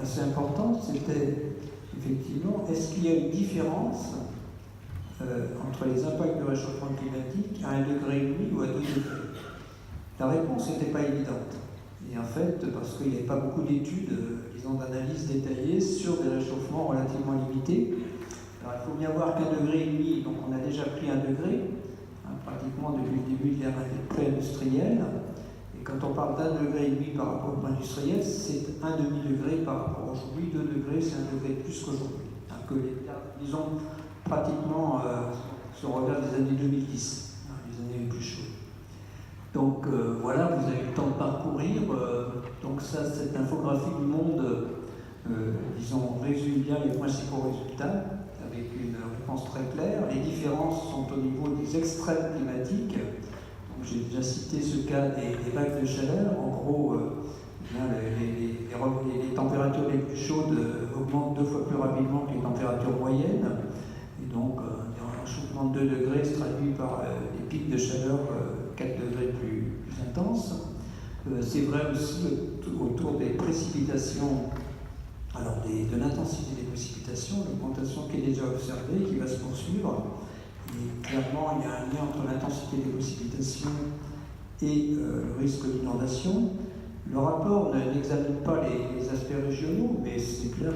assez importante, c'était effectivement, est-ce qu'il y a une différence entre les impacts du réchauffement climatique à 1,5 degré ou à 2 degrés? La réponse n'était pas évidente. Et en fait, parce qu'il n'y avait pas beaucoup d'études, disons, d'analyse détaillée sur des réchauffements relativement limités. Alors il faut bien voir qu'1,5 degré, donc on a déjà pris 1 degré, pratiquement depuis le début de l'ère pré-industrielle. Et quand on parle d'1,5 degré par rapport au industriel, c'est 1 demi-degré par rapport à aujourd'hui. 2 degrés, c'est 1 degré de plus qu'aujourd'hui. Disons, pratiquement se revers des années 2010, les années les plus chaudes. Donc voilà, vous avez eu le temps de parcourir. Donc ça, cette infographie du monde, disons, résume bien les principaux résultats, avec une réponse très claire. Les différences sont au niveau des extrêmes climatiques. J'ai déjà cité ce cas des vagues de chaleur. En gros, les températures les plus chaudes augmentent 2 fois plus rapidement que les températures moyennes. Et donc, un réchauffement de 2 degrés se traduit par des pics de chaleur 4 degrés plus intenses. C'est vrai aussi autour des précipitations, alors de l'intensité des précipitations, l'augmentation qui est déjà observée, qui va se poursuivre. Et clairement, il y a un lien entre l'intensité des précipitations et le risque d'inondation. Le rapport n'examine pas les aspects régionaux, mais c'est clair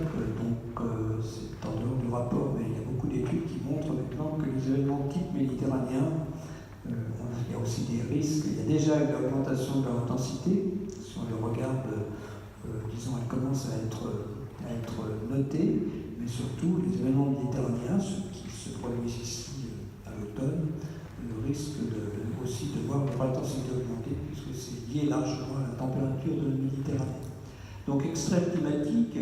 que c'est en dehors du rapport, mais il y a beaucoup d'études qui montrent maintenant que les événements type méditerranéens, il y a aussi des risques. Il y a déjà une augmentation de leur intensité. Si on le regarde, disons, elle commence à être notée, mais surtout les événements méditerranéens, ceux qui se produisent ici à l'automne, risquent aussi de voir leur intensité augmenter, puisque c'est lié largement à la température de la Méditerranée. Donc, extrême climatique,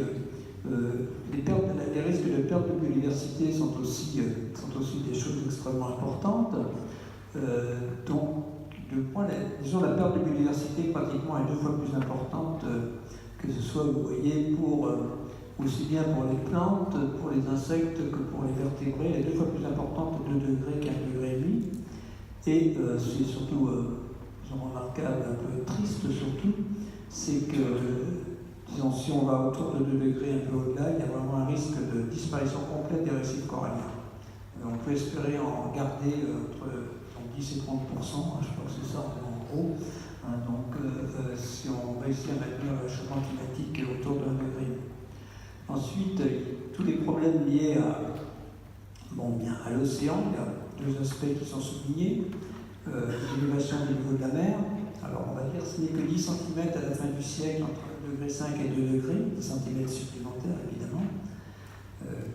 les risques de perte de biodiversité sont aussi des choses extrêmement importantes. Donc, disons, la perte de biodiversité pratiquement est 2 fois plus importante que ce soit, vous voyez, aussi bien pour les plantes, pour les insectes que pour les vertébrés. Elle est 2 fois plus importante à 2 degrés qu'1,5 degré. Et c'est surtout remarquable, un peu triste surtout, c'est que disons, si on va autour de 2 degrés, un peu au-delà, il y a vraiment un risque de disparition complète des récifs coralliens. On peut espérer en garder entre 10 et 30%, je crois que c'est ça en gros. Donc si on réussit à maintenir le réchauffement climatique autour de 1 degré. Ensuite, tous les problèmes liés à l'océan, il y a 2 aspects qui sont soulignés. L'élévation du niveau de la mer. Alors on va dire que ce n'est que 10 cm à la fin du siècle, entre 1,5 degré et 2 degrés, 10 cm supplémentaires évidemment,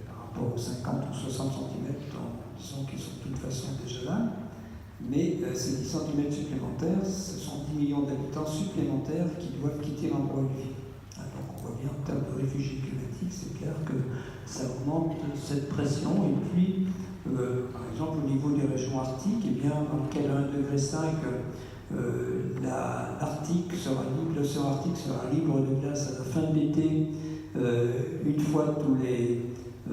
par rapport aux 50 ou 60 cm, disons qu'ils sont de toute façon déjà là. Mais ces 10 cm supplémentaires, ce sont 10 millions d'habitants supplémentaires qui doivent quitter l'endroit où ils vivent. Donc on voit bien en termes de réfugiés climatiques, c'est clair que ça augmente cette pression. Et puis, par exemple, au niveau des régions arctiques, eh bien, dans le cas de 1,5 degré, l'océan Arctique sera libre de glace à la fin de l'été, une fois tous les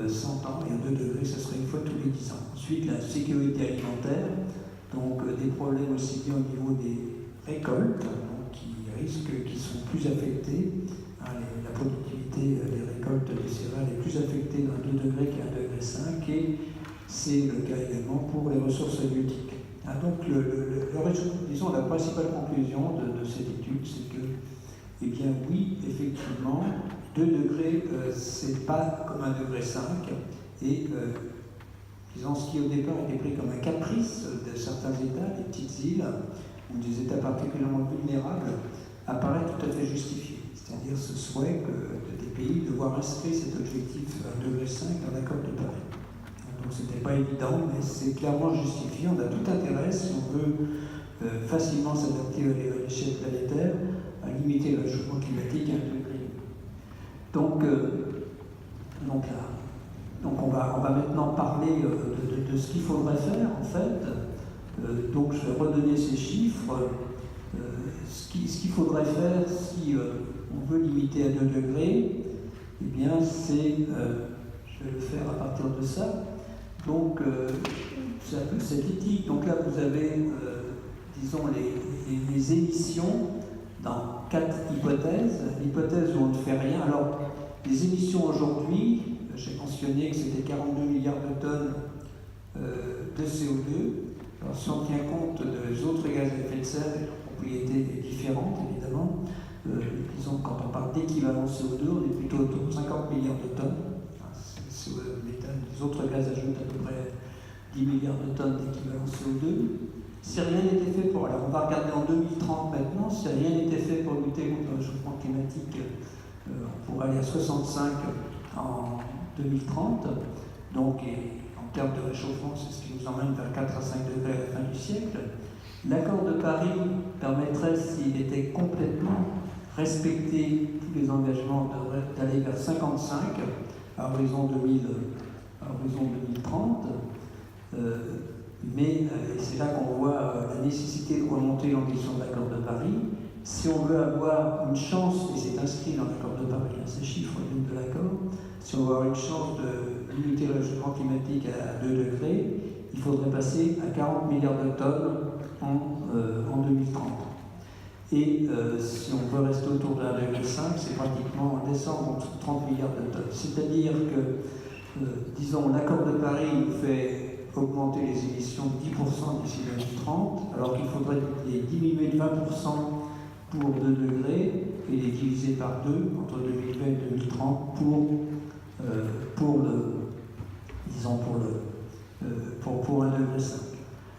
100 ans, et à 2 degrés, ce serait une fois tous les 10 ans. Ensuite, la sécurité alimentaire, donc des problèmes aussi bien au niveau des récoltes, donc, qui sont plus affectées. La productivité des récoltes des céréales est plus affectée dans 2 degrés qu'à 1,5 degré, et c'est le cas également pour les ressources halieutiques. Donc, disons, la principale conclusion de cette étude, c'est que, eh bien, oui, effectivement, 2 degrés, c'est pas comme 1,5 degré, et disons, ce qui au départ était pris comme un caprice de certains États, des petites îles, ou des États particulièrement vulnérables, apparaît tout à fait justifié. C'est-à-dire ce souhait des pays de voir inscrit cet objectif 1,5 degré dans l'accord de Paris. Donc ce n'était pas évident, mais c'est clairement justifié. On a tout intérêt, si on veut facilement s'adapter à l'échelle planétaire, à limiter le réchauffement climatique à 1 degré. Donc on va maintenant parler de ce qu'il faudrait faire, en fait. Donc je vais redonner ces chiffres. Ce qu'il faudrait faire si on veut limiter à 2 degrés, eh bien c'est, je vais le faire à partir de ça. Donc c'est un peu cette éthique. Donc là vous avez, disons, les émissions dans 4 hypothèses. L'hypothèse où on ne fait rien. Alors les émissions aujourd'hui, j'ai mentionné que c'était 42 milliards de tonnes de CO2. Alors si on tient compte des autres gaz à effet de serre, les propriétés différentes évidemment, disons quand on parle d'équivalent CO2, on est plutôt autour de 50 milliards de tonnes. Les autres gaz ajoutent à peu près 10 milliards de tonnes d'équivalent CO2. Si rien n'était fait pour... Alors on va regarder en 2030 maintenant, si rien n'était fait pour lutter contre le réchauffement climatique, on pourrait aller à 65 en 2030. Donc, en termes de réchauffement, c'est ce qui nous emmène vers 4 à 5 degrés à la fin du siècle. L'accord de Paris permettrait, s'il était complètement respecté, tous les engagements d'aller vers 55 à horizon 2030. Mais c'est là qu'on voit la nécessité de remonter l'ambition de l'accord de Paris. Si on veut avoir une chance, et c'est inscrit dans l'accord de Paris, ces chiffres viennent de l'accord, si on veut avoir une chance de limiter le réchauffement climatique à 2 degrés, il faudrait passer à 40 milliards de tonnes en 2030. Et si on veut rester autour de 1,5 degré, c'est pratiquement descendre en 30 milliards de tonnes. C'est-à-dire que, disons, l'accord de Paris nous fait augmenter les émissions de 10% d'ici 2030, alors qu'il faudrait les diminuer de 20% pour 2 degrés et les diviser par 2 entre 2020 et 2030 pour 1,5 degré.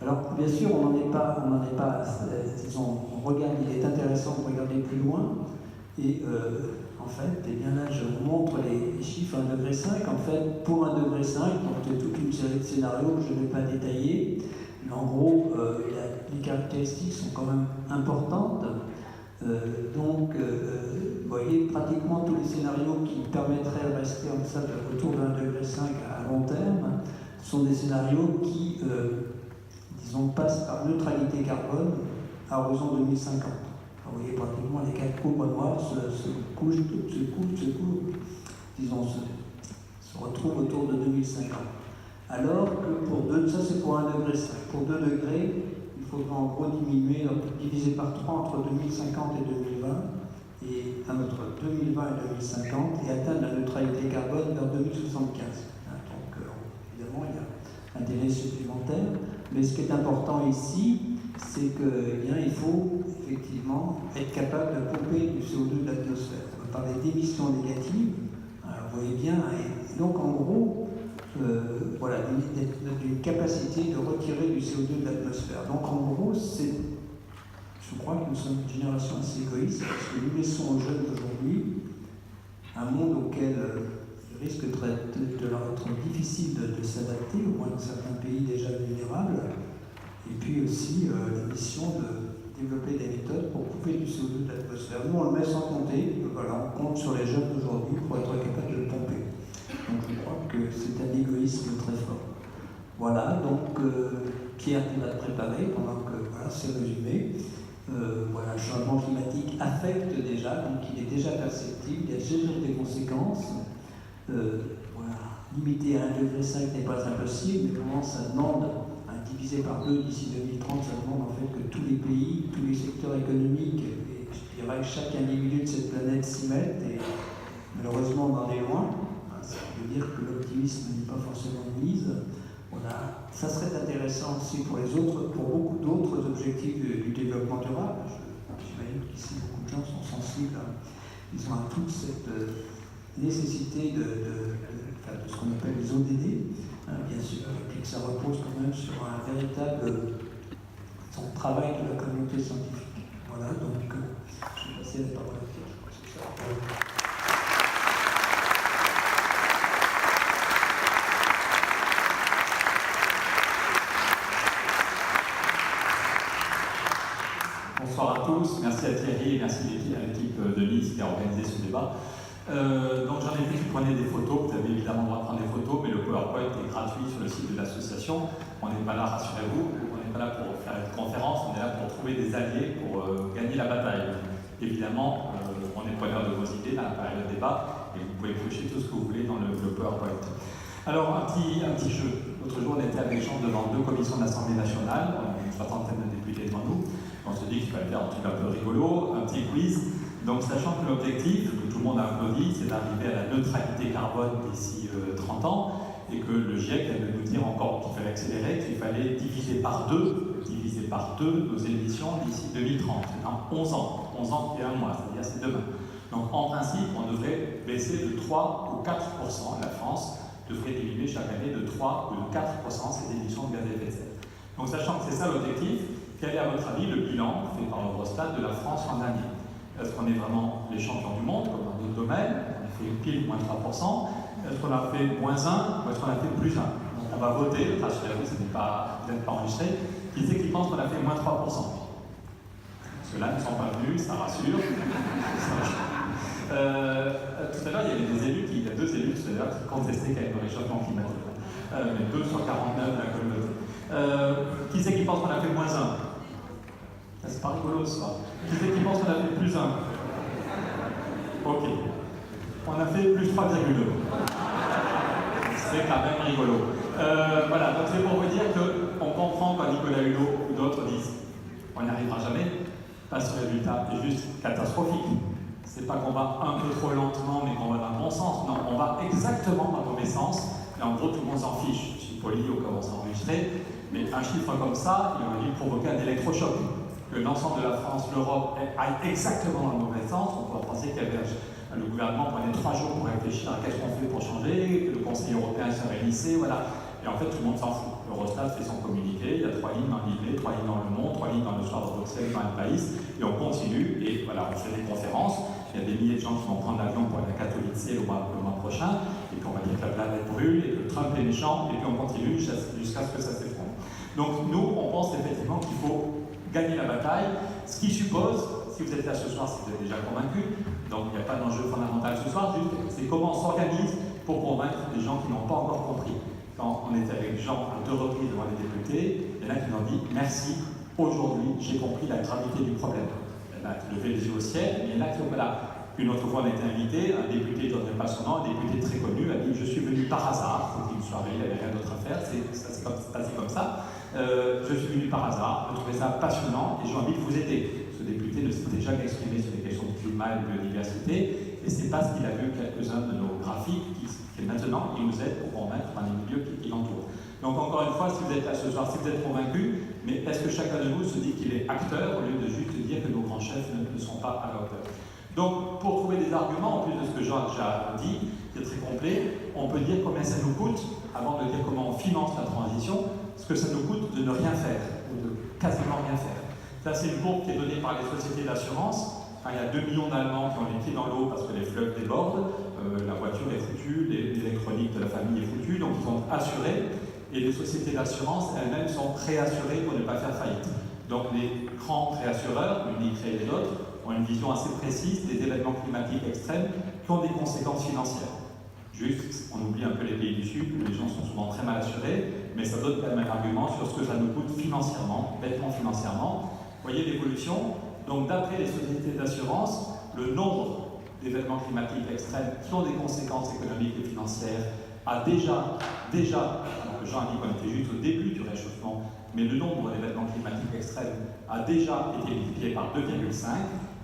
Alors, bien sûr, on n'en est pas, disons, on regarde, il est intéressant de regarder plus loin, et en fait, eh bien là, je vous montre les chiffres 1,5 degré. En fait, pour 1,5 degré, donc il y a toute une série de scénarios que je ne vais pas détailler, mais en gros, les caractéristiques sont quand même importantes. Donc, vous voyez, pratiquement tous les scénarios qui permettraient de rester en deçà de autour de 1,5 degré à long terme sont des scénarios qui, disons, passent par neutralité carbone à horizon 2050. Vous voyez, pratiquement les 4 courbes noires se retrouvent autour de 2050. Alors que ça c'est pour 1,5 degré. Pour 2 degrés, il faudra en gros diminuer, diviser par 3 entre 2050 et 2020, et entre 2020 et 2050, et atteindre la neutralité carbone vers 2075. Donc évidemment, il y a un délai supplémentaire, mais ce qui est important ici, c'est qu'il faut effectivement être capable de pomper du CO2 de l'atmosphère. On va parler d'émissions négatives, alors, vous voyez bien, et donc en gros, voilà, d'une capacité de retirer du CO2 de l'atmosphère. Donc en gros, je crois que nous sommes une génération assez égoïste, parce que nous laissons aux jeunes d'aujourd'hui un monde auquel il risque de leur être difficile de s'adapter, au moins dans certains pays déjà vulnérables. Et puis aussi la mission de développer des méthodes pour couper du CO2 de l'atmosphère. Nous, on le met sans compter, voilà, on compte sur les jeunes d'aujourd'hui pour être capable de le pomper. Donc je crois que c'est un égoïsme très fort. Voilà, donc Pierre nous l'a préparé pendant que voilà, c'est résumé. Voilà, le changement climatique affecte déjà, donc il est déjà perceptible, il y a déjà des conséquences. Voilà, limiter à 1,5 degré n'est pas impossible, mais comment ça demande divisé par 2 d'ici 2030, ça demande en fait que tous les pays, tous les secteurs économiques, et je dirais que chaque individu de cette planète s'y mette, et malheureusement on en est loin. Ça veut dire que l'optimisme n'est pas forcément de mise. Voilà. Ça serait intéressant aussi pour beaucoup d'autres objectifs du développement durable. J'imagine qu'ici beaucoup de gens sont sensibles, ils ont à toute cette nécessité de ce qu'on appelle les ODD, bien sûr, et puis que ça repose quand même sur un véritable travail de la communauté scientifique. Voilà, donc je vais passer la parole à Pierre. Bonsoir à tous, merci à Thierry et merci à l'équipe de Nice qui a organisé ce débat. Donc j'en ai vu qui prenaient des photos, vous avez évidemment le droit de prendre des photos, mais le PowerPoint est gratuit sur le site de l'association. On n'est pas là, rassurez-vous, on n'est pas là pour faire une conférence, on est là pour trouver des alliés pour gagner la bataille. Évidemment, on est preneur de vos idées dans la période de débat et vous pouvez piocher tout ce que vous voulez dans le PowerPoint. Alors un petit jeu. L'autre jour on était avec les gens devant 2 commissions de l'Assemblée nationale, on a une soixantaine de députés devant nous. On se dit qu'il fallait faire un truc un peu rigolo, un petit quiz. Donc, sachant que l'objectif, que tout le monde a applaudi, c'est d'arriver à la neutralité carbone d'ici 30 ans, et que le GIEC vient de nous dire encore qu'il fallait accélérer, qu'il fallait diviser par deux nos émissions d'ici 2030. C'est dans 11 ans et 1 mois, c'est-à-dire c'est demain. Donc, en principe, on devrait baisser de 3 ou 4%. La France devrait diminuer chaque année de 3 ou de 4% ses émissions de gaz à effet de serre. Donc, sachant que c'est ça l'objectif, quel est à votre avis le bilan fait par l'Eurostat de la France en année? Est-ce qu'on est vraiment les champions du monde, comme dans d'autres domaines? On a fait pile moins 3%. Est-ce qu'on a fait moins 1 ou est-ce qu'on a fait plus 1? Donc on va voter, rassurez-vous, vous n'êtes pas enregistré. Qui c'est qui pense qu'on a fait moins 3%? Ceux-là ne sont pas venus, ça rassure. Tout à l'heure, il y a 2 élus tout à l'heure qui contestaient qu'il y avait un réchauffement climatique. Mais 2 sur 49 de la communauté. Qui c'est qui pense qu'on a fait moins 1? C'est pas rigolo ce soir. Qui c'est qui pense qu'on a fait plus 1? Ok. On a fait plus 3,2. C'est quand même rigolo. Voilà, donc c'est pour vous dire qu'on comprend quand Nicolas Hulot ou d'autres disent on n'y arrivera jamais, parce que le résultat est juste catastrophique. C'est pas qu'on va un peu trop lentement, mais qu'on va dans le bon sens. Non, on va exactement dans le mauvais sens. Et en gros, tout le monde s'en fiche. Je suis poli au cas où on s'enregistrer. Mais un chiffre comme ça, il aurait dû provoquer un électrochoc. Que l'ensemble de la France, l'Europe aille exactement dans le mauvais sens. On pourrait penser que le gouvernement prenait 3 jours pour réfléchir à qu'est-ce qu'on fait pour changer, que le Conseil européen se réunissait, voilà. Et en fait, tout le monde s'en fout. Eurostat fait son communiqué, il y a 3 lignes dans l'IV, 3 lignes dans Le Monde, 3 lignes dans le soir de Bruxelles, dans le pays, et on continue, et voilà, on fait des conférences. Il y a des milliers de gens qui vont prendre l'avion pour aller à Katowice le mois prochain, et puis on va dire que la planète brûle, et que Trump est méchant, et puis on continue jusqu'à ce que ça s'effondre. Donc nous, on pense effectivement qu'il faut gagner la bataille, ce qui suppose, si vous êtes là ce soir, si vous êtes déjà convaincu, donc il n'y a pas d'enjeu fondamental ce soir, juste c'est comment on s'organise pour convaincre les gens qui n'ont pas encore compris. Quand on était avec Jean à 2 reprises devant les députés, il y en a qui nous ont dit merci, aujourd'hui j'ai compris la gravité du problème. Il y en a qui levaient les yeux au ciel, mais il y en a qui ont voilà. Une autre fois, on a été invité, un député, je ne donnerai pas son nom, un député très connu, a dit je suis venu par hasard, c'était une soirée, il n'y avait rien d'autre à faire, ça s'est passé comme ça. Je suis venu par hasard, je trouvais ça passionnant et j'ai envie de vous aider. Ce député ne s'était jamais exprimé sur les questions de climat et de biodiversité, et c'est parce qu'il a vu quelques-uns de nos graphiques qui maintenant il nous aide pour convaincre dans les milieux qui l'entourent. Donc encore une fois, si vous êtes là ce soir, si vous êtes convaincu, mais est-ce que chacun de vous se dit qu'il est acteur au lieu de juste dire que nos grands chefs ne sont pas à la hauteur? Donc, pour trouver des arguments, en plus de ce que Jean a déjà dit, qui est très complet, on peut dire combien ça nous coûte, avant de dire comment on finance la transition, ce que ça nous coûte de ne rien faire, ou de quasiment rien faire. Ça, c'est une courbe qui est donnée par les sociétés d'assurance. Enfin, il y a 2 millions d'Allemands qui ont les pieds dans l'eau parce que les fleuves débordent, la voiture est foutue, l'électronique de la famille est foutue, donc ils sont assurés, et les sociétés d'assurance elles-mêmes sont réassurées pour ne pas faire faillite. Donc les grands réassureurs, Unicredit et les autres, ont une vision assez précise des événements climatiques extrêmes qui ont des conséquences financières. Juste, on oublie un peu les pays du Sud, où les gens sont souvent très mal assurés, mais ça donne quand même un argument sur ce que ça nous coûte financièrement, bêtement financièrement. Vous voyez l'évolution? Donc d'après les sociétés d'assurance, le nombre d'événements climatiques extrêmes qui ont des conséquences économiques et financières a déjà, alors que Jean a dit qu'on était juste au début du réchauffement, mais le nombre d'événements climatiques extrêmes a déjà été multiplié par 2,5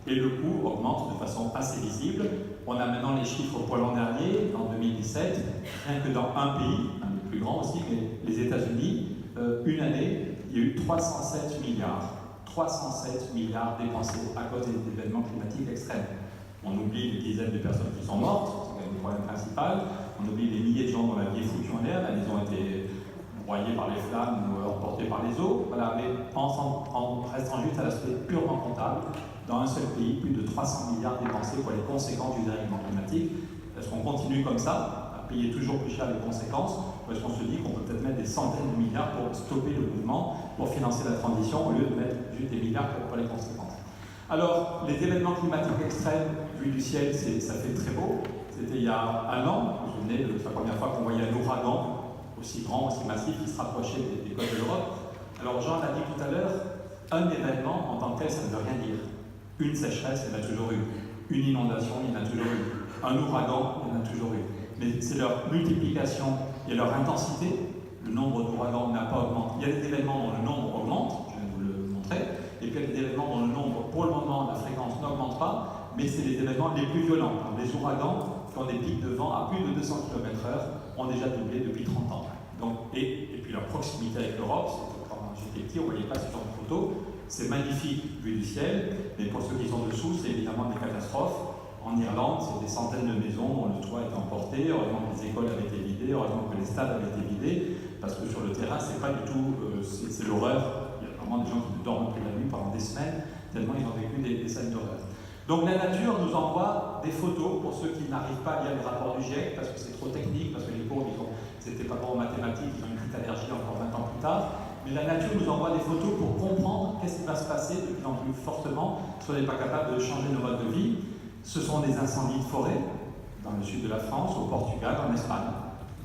et le coût augmente de façon assez visible. On a maintenant les chiffres pour l'an dernier, en 2017, rien que dans un pays, un des plus grand aussi, mais les États-Unis, une année, il y a eu 307 milliards dépensés à cause des événements climatiques extrêmes. On oublie les dizaines de personnes qui sont mortes, c'est quand même le problème principal. On oublie les milliers de gens dont la vie est foutue en l'air, ils ont été broyés par les flammes ou emportés par les eaux. Voilà, mais en restant juste à l'aspect purement comptable, dans un seul pays, plus de 300 milliards dépensés pour les conséquences du dérèglement climatique. Est-ce qu'on continue comme ça, à payer toujours plus cher les conséquences, ou est-ce qu'on se dit qu'on peut peut-être mettre des centaines de milliards pour stopper le mouvement, pour financer la transition, au lieu de mettre juste des milliards pour les conséquences? Alors, les événements climatiques extrêmes, vus du ciel, ça fait très beau. C'était il y a un an, vous vous souvenez de la première fois qu'on voyait un ouragan aussi grand, aussi massif, qui se rapprochait des côtes de l'Europe. Alors, Jean l'a dit tout à l'heure, un événement en tant que tel, ça ne veut rien dire. Une sécheresse, il y en a toujours eu. Une inondation, il y en a toujours eu. Un ouragan, il y en a toujours eu. Mais c'est leur multiplication et leur intensité. Le nombre d'ouragans n'a pas augmenté. Il y a des événements dont le nombre augmente, je vais vous le montrer, et puis il y a des événements dont le nombre, pour le moment, la fréquence n'augmente pas, mais c'est les événements les plus violents. Donc, les ouragans, qui ont des pics de vent à plus de 200 km/h, ont déjà doublé depuis 30 ans. Donc, et puis leur proximité avec l'Europe, quand j'étais petit, on ne voyait pas ce genre de photos. C'est magnifique vu du ciel, mais pour ceux qui sont dessous, c'est évidemment des catastrophes. En Irlande, c'est des centaines de maisons dont le toit est emporté. Heureusement que les écoles avaient été vidées, heureusement que les stades avaient été vidés, parce que sur le terrain, c'est pas du tout, c'est l'horreur. Il y a vraiment des gens qui ne dorment plus la nuit pendant des semaines, tellement ils ont vécu des scènes d'horreur. Donc la nature nous envoie des photos pour ceux qui n'arrivent pas à lire les rapports du GIEC, parce que c'est trop technique, parce que les courbes, c'était pas bon en mathématiques, ils ont une petite allergie encore 20 ans plus tard. Mais la nature nous envoie des photos pour comprendre qu'est-ce qui va se passer de plus en plus fortement si on n'est pas capable de changer nos modes de vie. Ce sont des incendies de forêt dans le sud de la France, au Portugal, en Espagne.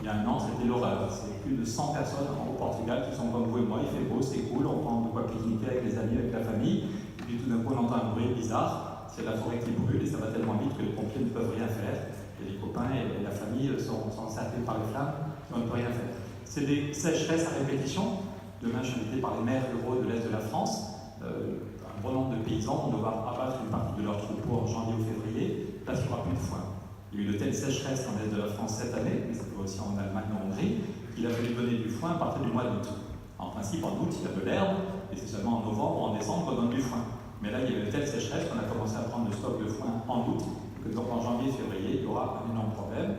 Il y a un an, c'était l'horreur. C'est plus de 100 personnes au Portugal qui sont comme vous et moi. Il fait beau, c'est cool, on prend de quoi pique-niquer avec les amis, avec la famille. Et puis tout d'un coup, on entend un bruit bizarre. C'est la forêt qui brûle et ça va tellement vite que les pompiers ne peuvent rien faire. Et les copains et la famille sont encerclés par les flammes et on ne peut rien faire. C'est des sécheresses à répétition. Demain, je suis invité par les maires ruraux de l'Est de la France. Un bon nombre de paysans vont devoir abattre une partie de leurs troupeaux en janvier ou février parce qu'il n'y aura plus de foin. Il y a eu de telles sécheresses dans l'Est de la France cette année, mais c'était aussi en Allemagne et en Hongrie, qu'il a fallu donner du foin à partir du mois d'août. En principe, en août, il y a de l'herbe, et c'est seulement en novembre ou en décembre qu'on donne du foin. Mais là, il y a eu de telles sécheresses qu'on a commencé à prendre le stock de foin en août, que donc en janvier et février, il y aura un énorme problème.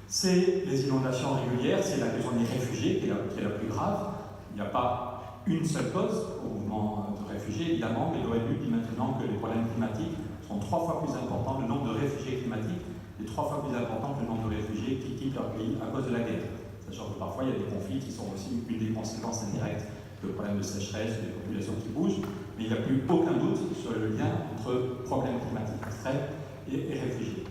C'est les inondations régulières, c'est la question des réfugiés qui est la plus grave. Il n'y a pas une seule cause au mouvement de réfugiés, évidemment, mais l'ONU dit maintenant que les problèmes climatiques sont 3 fois plus importants, le nombre de réfugiés climatiques est 3 fois plus important que le nombre de réfugiés qui quittent leur pays à cause de la guerre. Sachant que parfois il y a des conflits qui sont aussi une des conséquences indirectes, le problème de sécheresse, des populations qui bougent, mais il n'y a plus aucun doute sur le lien entre problèmes climatiques extrêmes et réfugiés.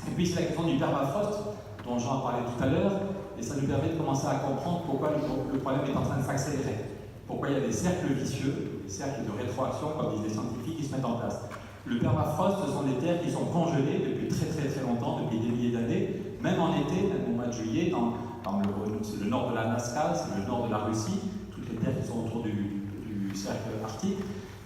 Et puis c'est la question du permafrost, dont Jean a parlé tout à l'heure, et ça nous permet de commencer à comprendre pourquoi le problème est en train de s'accélérer. Pourquoi il y a des cercles vicieux, des cercles de rétroaction, comme disent les scientifiques, qui se mettent en place. Le permafrost, ce sont des terres qui sont congelées depuis très longtemps, depuis des milliers d'années, même en été, même au mois de juillet, c'est le nord de l'Alaska, c'est le nord de la Russie, toutes les terres qui sont autour du cercle arctique,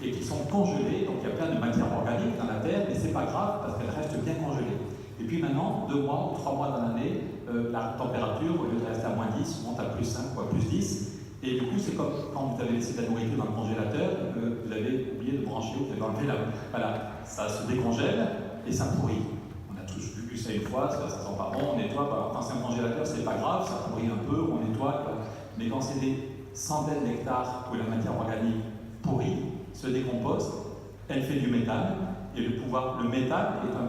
et qui sont congelées, donc il y a plein de matière organique dans la terre, mais c'est pas grave parce qu'elle reste bien congelée. Et puis maintenant, 2 mois ou 3 mois dans l'année, la température, au lieu de rester à -10, monte à +5 ou à +10. Et du coup, c'est comme quand vous avez laissé de la nourriture dans le congélateur, vous avez oublié de brancher, vous avez enlevé voilà, ça se décongèle et ça pourrit. On a tous vu ça une fois, ça sent pas bon, on nettoie. Quand c'est un congélateur, c'est pas grave, ça pourrit un peu, on nettoie. Mais quand c'est des centaines d'hectares où la matière organique pourrit, se décompose, elle fait du méthane. Et le méthane est un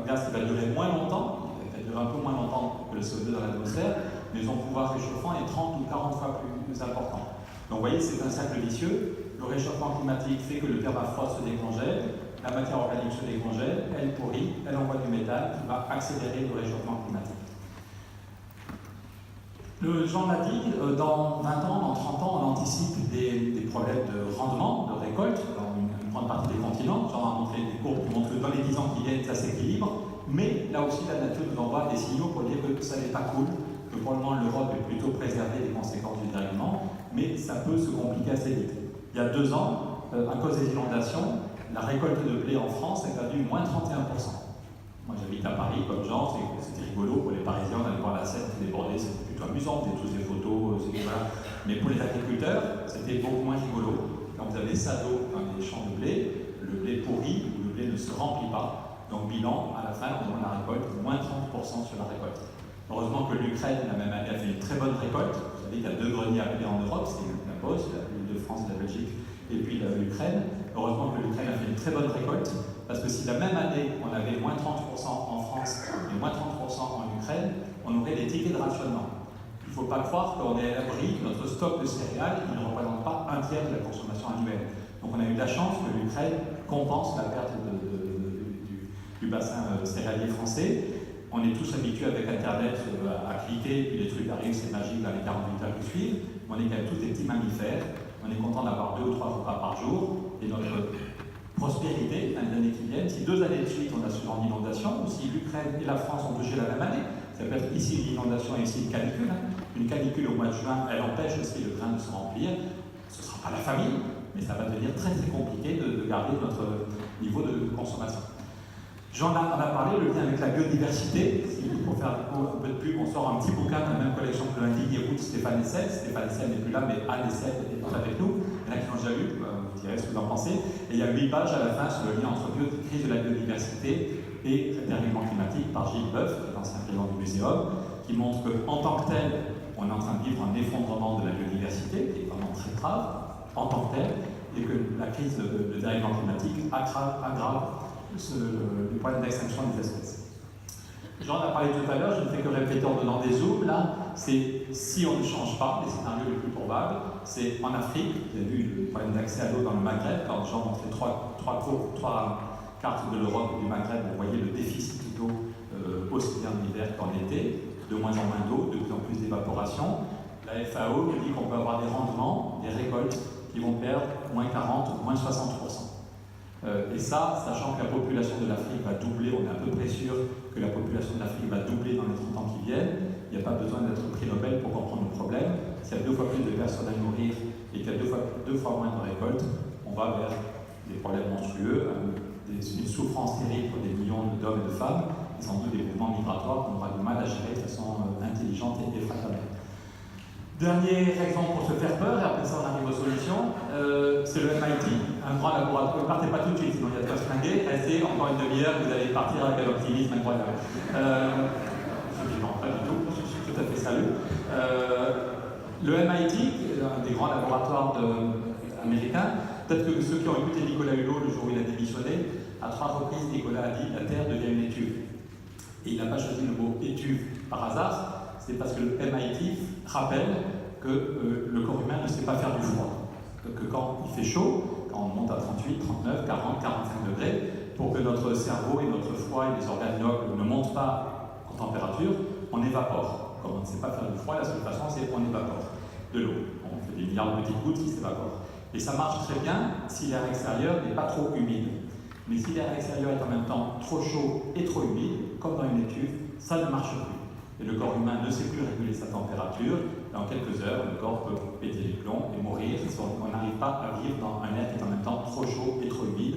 gaz qui va durer moins longtemps, il va durer un peu moins longtemps que le CO2 dans l'atmosphère, mais son pouvoir réchauffant est 30 ou 40 fois plus important. Donc vous voyez, c'est un cercle vicieux. Le réchauffement climatique fait que le permafrost se décongèle, la matière organique se décongèle, elle pourrit, elle envoie du méthane qui va accélérer le réchauffement climatique. Jean l'a dit, dans 20 ans, dans 30 ans, on anticipe des problèmes de rendement, de récolte dans une grande partie des continents. Jean a montré des courbes qui montrent que dans les 10 ans qui viennent, ça s'équilibre. Mais là aussi, la nature nous envoie des signaux pour dire que ça n'est pas cool, que pour le moment, l'Europe est plutôt préservée des conséquences du dérèglement, mais ça peut se compliquer assez vite. Il y a 2 ans, à cause des inondations, la récolte de blé en France a perdu moins 31%. Moi, j'habite à Paris, comme Jean, c'était rigolo pour les Parisiens d'aller voir la Seine qui débordait, c'était plutôt amusant. amusant, vous avez tous des photos, voilà. Mais pour les agriculteurs, c'était beaucoup moins rigolo. Quand vous avez ça d'eau dans les champs de blé, le blé pourrit ou le blé ne se remplit pas. Donc bilan, à la fin, on demande la récolte, moins 30% sur la récolte. Heureusement que l'Ukraine, la même année, a fait une très bonne récolte. Vous savez qu'il y a 2 greniers à blé en Europe, c'est la Beauce, l'île de France, la Belgique, et puis l'Ukraine. Heureusement que l'Ukraine a fait une très bonne récolte, parce que si la même année, on avait moins 30% en France et moins 30% en Ukraine, on aurait des tickets de rationnement. Il ne faut pas croire qu'on est à l'abri, que notre stock de céréales il ne représente pas un tiers de la consommation annuelle. Donc on a eu de la chance que l'Ukraine compense la perte du bassin céréalier français. On est tous habitués avec Internet à cliquer, puis les trucs arrivent, c'est magique dans les 48 heures qui suivent. On est quand même tous des petits mammifères. On est content d'avoir 2 ou 3 repas par jour. Et notre prospérité, dans les années qui viennent, si 2 années de suite on a ce genre d'inondation, ou si l'Ukraine et la France ont touché la même année, ça peut être ici une inondation et ici une canicule. Une canicule au mois de juin, elle empêche aussi le grain de se remplir. Ce ne sera pas la famine, mais ça va devenir très très compliqué de garder notre niveau de consommation. J'en a parlé, le lien avec la biodiversité. Pour faire un peu de pub, on sort un petit bouquin dans la même collection que l'indigne route Stéphane Hessel. Stéphane Hessel n'est plus là, mais Anne Hessel est avec nous. Il y en a qui l'ont déjà lu, vous direz ce que vous en pensez. Et il y a 8 pages à la fin sur le lien entre crise de la biodiversité et dérèglement climatique par Gilles Boeuf, qui est l'ancien président du Muséum, qui montre qu'en tant que tel, on est en train de vivre un effondrement de la biodiversité, qui est vraiment très grave, en tant que tel, et que la crise de dérèglement climatique aggrave le problème d'extinction des espèces. J'en ai parlé tout à l'heure, je ne fais que répéter en donnant des zooms. Là, c'est si on ne change pas, les scénarios les plus probables, c'est en Afrique. Vous avez vu le problème d'accès à l'eau dans le Maghreb. Quand Jean montrait trois cartes de l'Europe et du Maghreb, vous voyez le déficit d'eau aussi bien en hiver qu'en été, de moins en moins d'eau, de plus en plus d'évaporation. La FAO nous dit qu'on peut avoir des rendements, des récoltes qui vont perdre moins 40, moins 60%. Et ça, sachant que la population de l'Afrique va doubler, on est à peu près sûr que la population de l'Afrique va doubler dans les 30 ans qui viennent, il n'y a pas besoin d'être prix Nobel pour comprendre le problème. S'il y a 2 fois plus de personnes à nourrir et qu'il y a 2 fois moins de récoltes, on va vers des problèmes monstrueux, une souffrance terrible pour des millions d'hommes et de femmes, et sans doute des mouvements migratoires qu'on aura du mal à gérer de façon intelligente et fraternelle. Dernier exemple pour se faire peur, et après ça on arrive aux solutions, c'est le MIT, un grand laboratoire. Ne partez pas tout de suite, sinon il y a de quoi se flinguer. Restez encore une demi-heure, vous allez partir avec un optimisme incroyable. Non, pas du tout, je suis tout à fait sérieux. Le MIT, un des grands laboratoires américains, peut-être que ceux qui ont écouté Nicolas Hulot le jour où il a démissionné, à 3 reprises, Nicolas a dit la Terre devient une étuve. Et il n'a pas choisi le mot étuve par hasard. C'est parce que le MIT rappelle que le corps humain ne sait pas faire du froid. Que quand il fait chaud, quand on monte à 38, 39, 40, 45 degrés, pour que notre cerveau et notre foie et les organes nobles ne montent pas en température, on évapore. Comme on ne sait pas faire du froid, la seule façon c'est qu'on évapore de l'eau. On fait des milliards de petites gouttes qui s'évaporent. Et ça marche très bien si l'air extérieur n'est pas trop humide. Mais si l'air extérieur est en même temps trop chaud et trop humide, comme dans une étuve, ça ne marche plus. Et le corps humain ne sait plus réguler sa température. Dans quelques heures, le corps peut péter les plombs et mourir si on n'arrive pas à vivre dans un air qui est en même temps trop chaud et trop humide.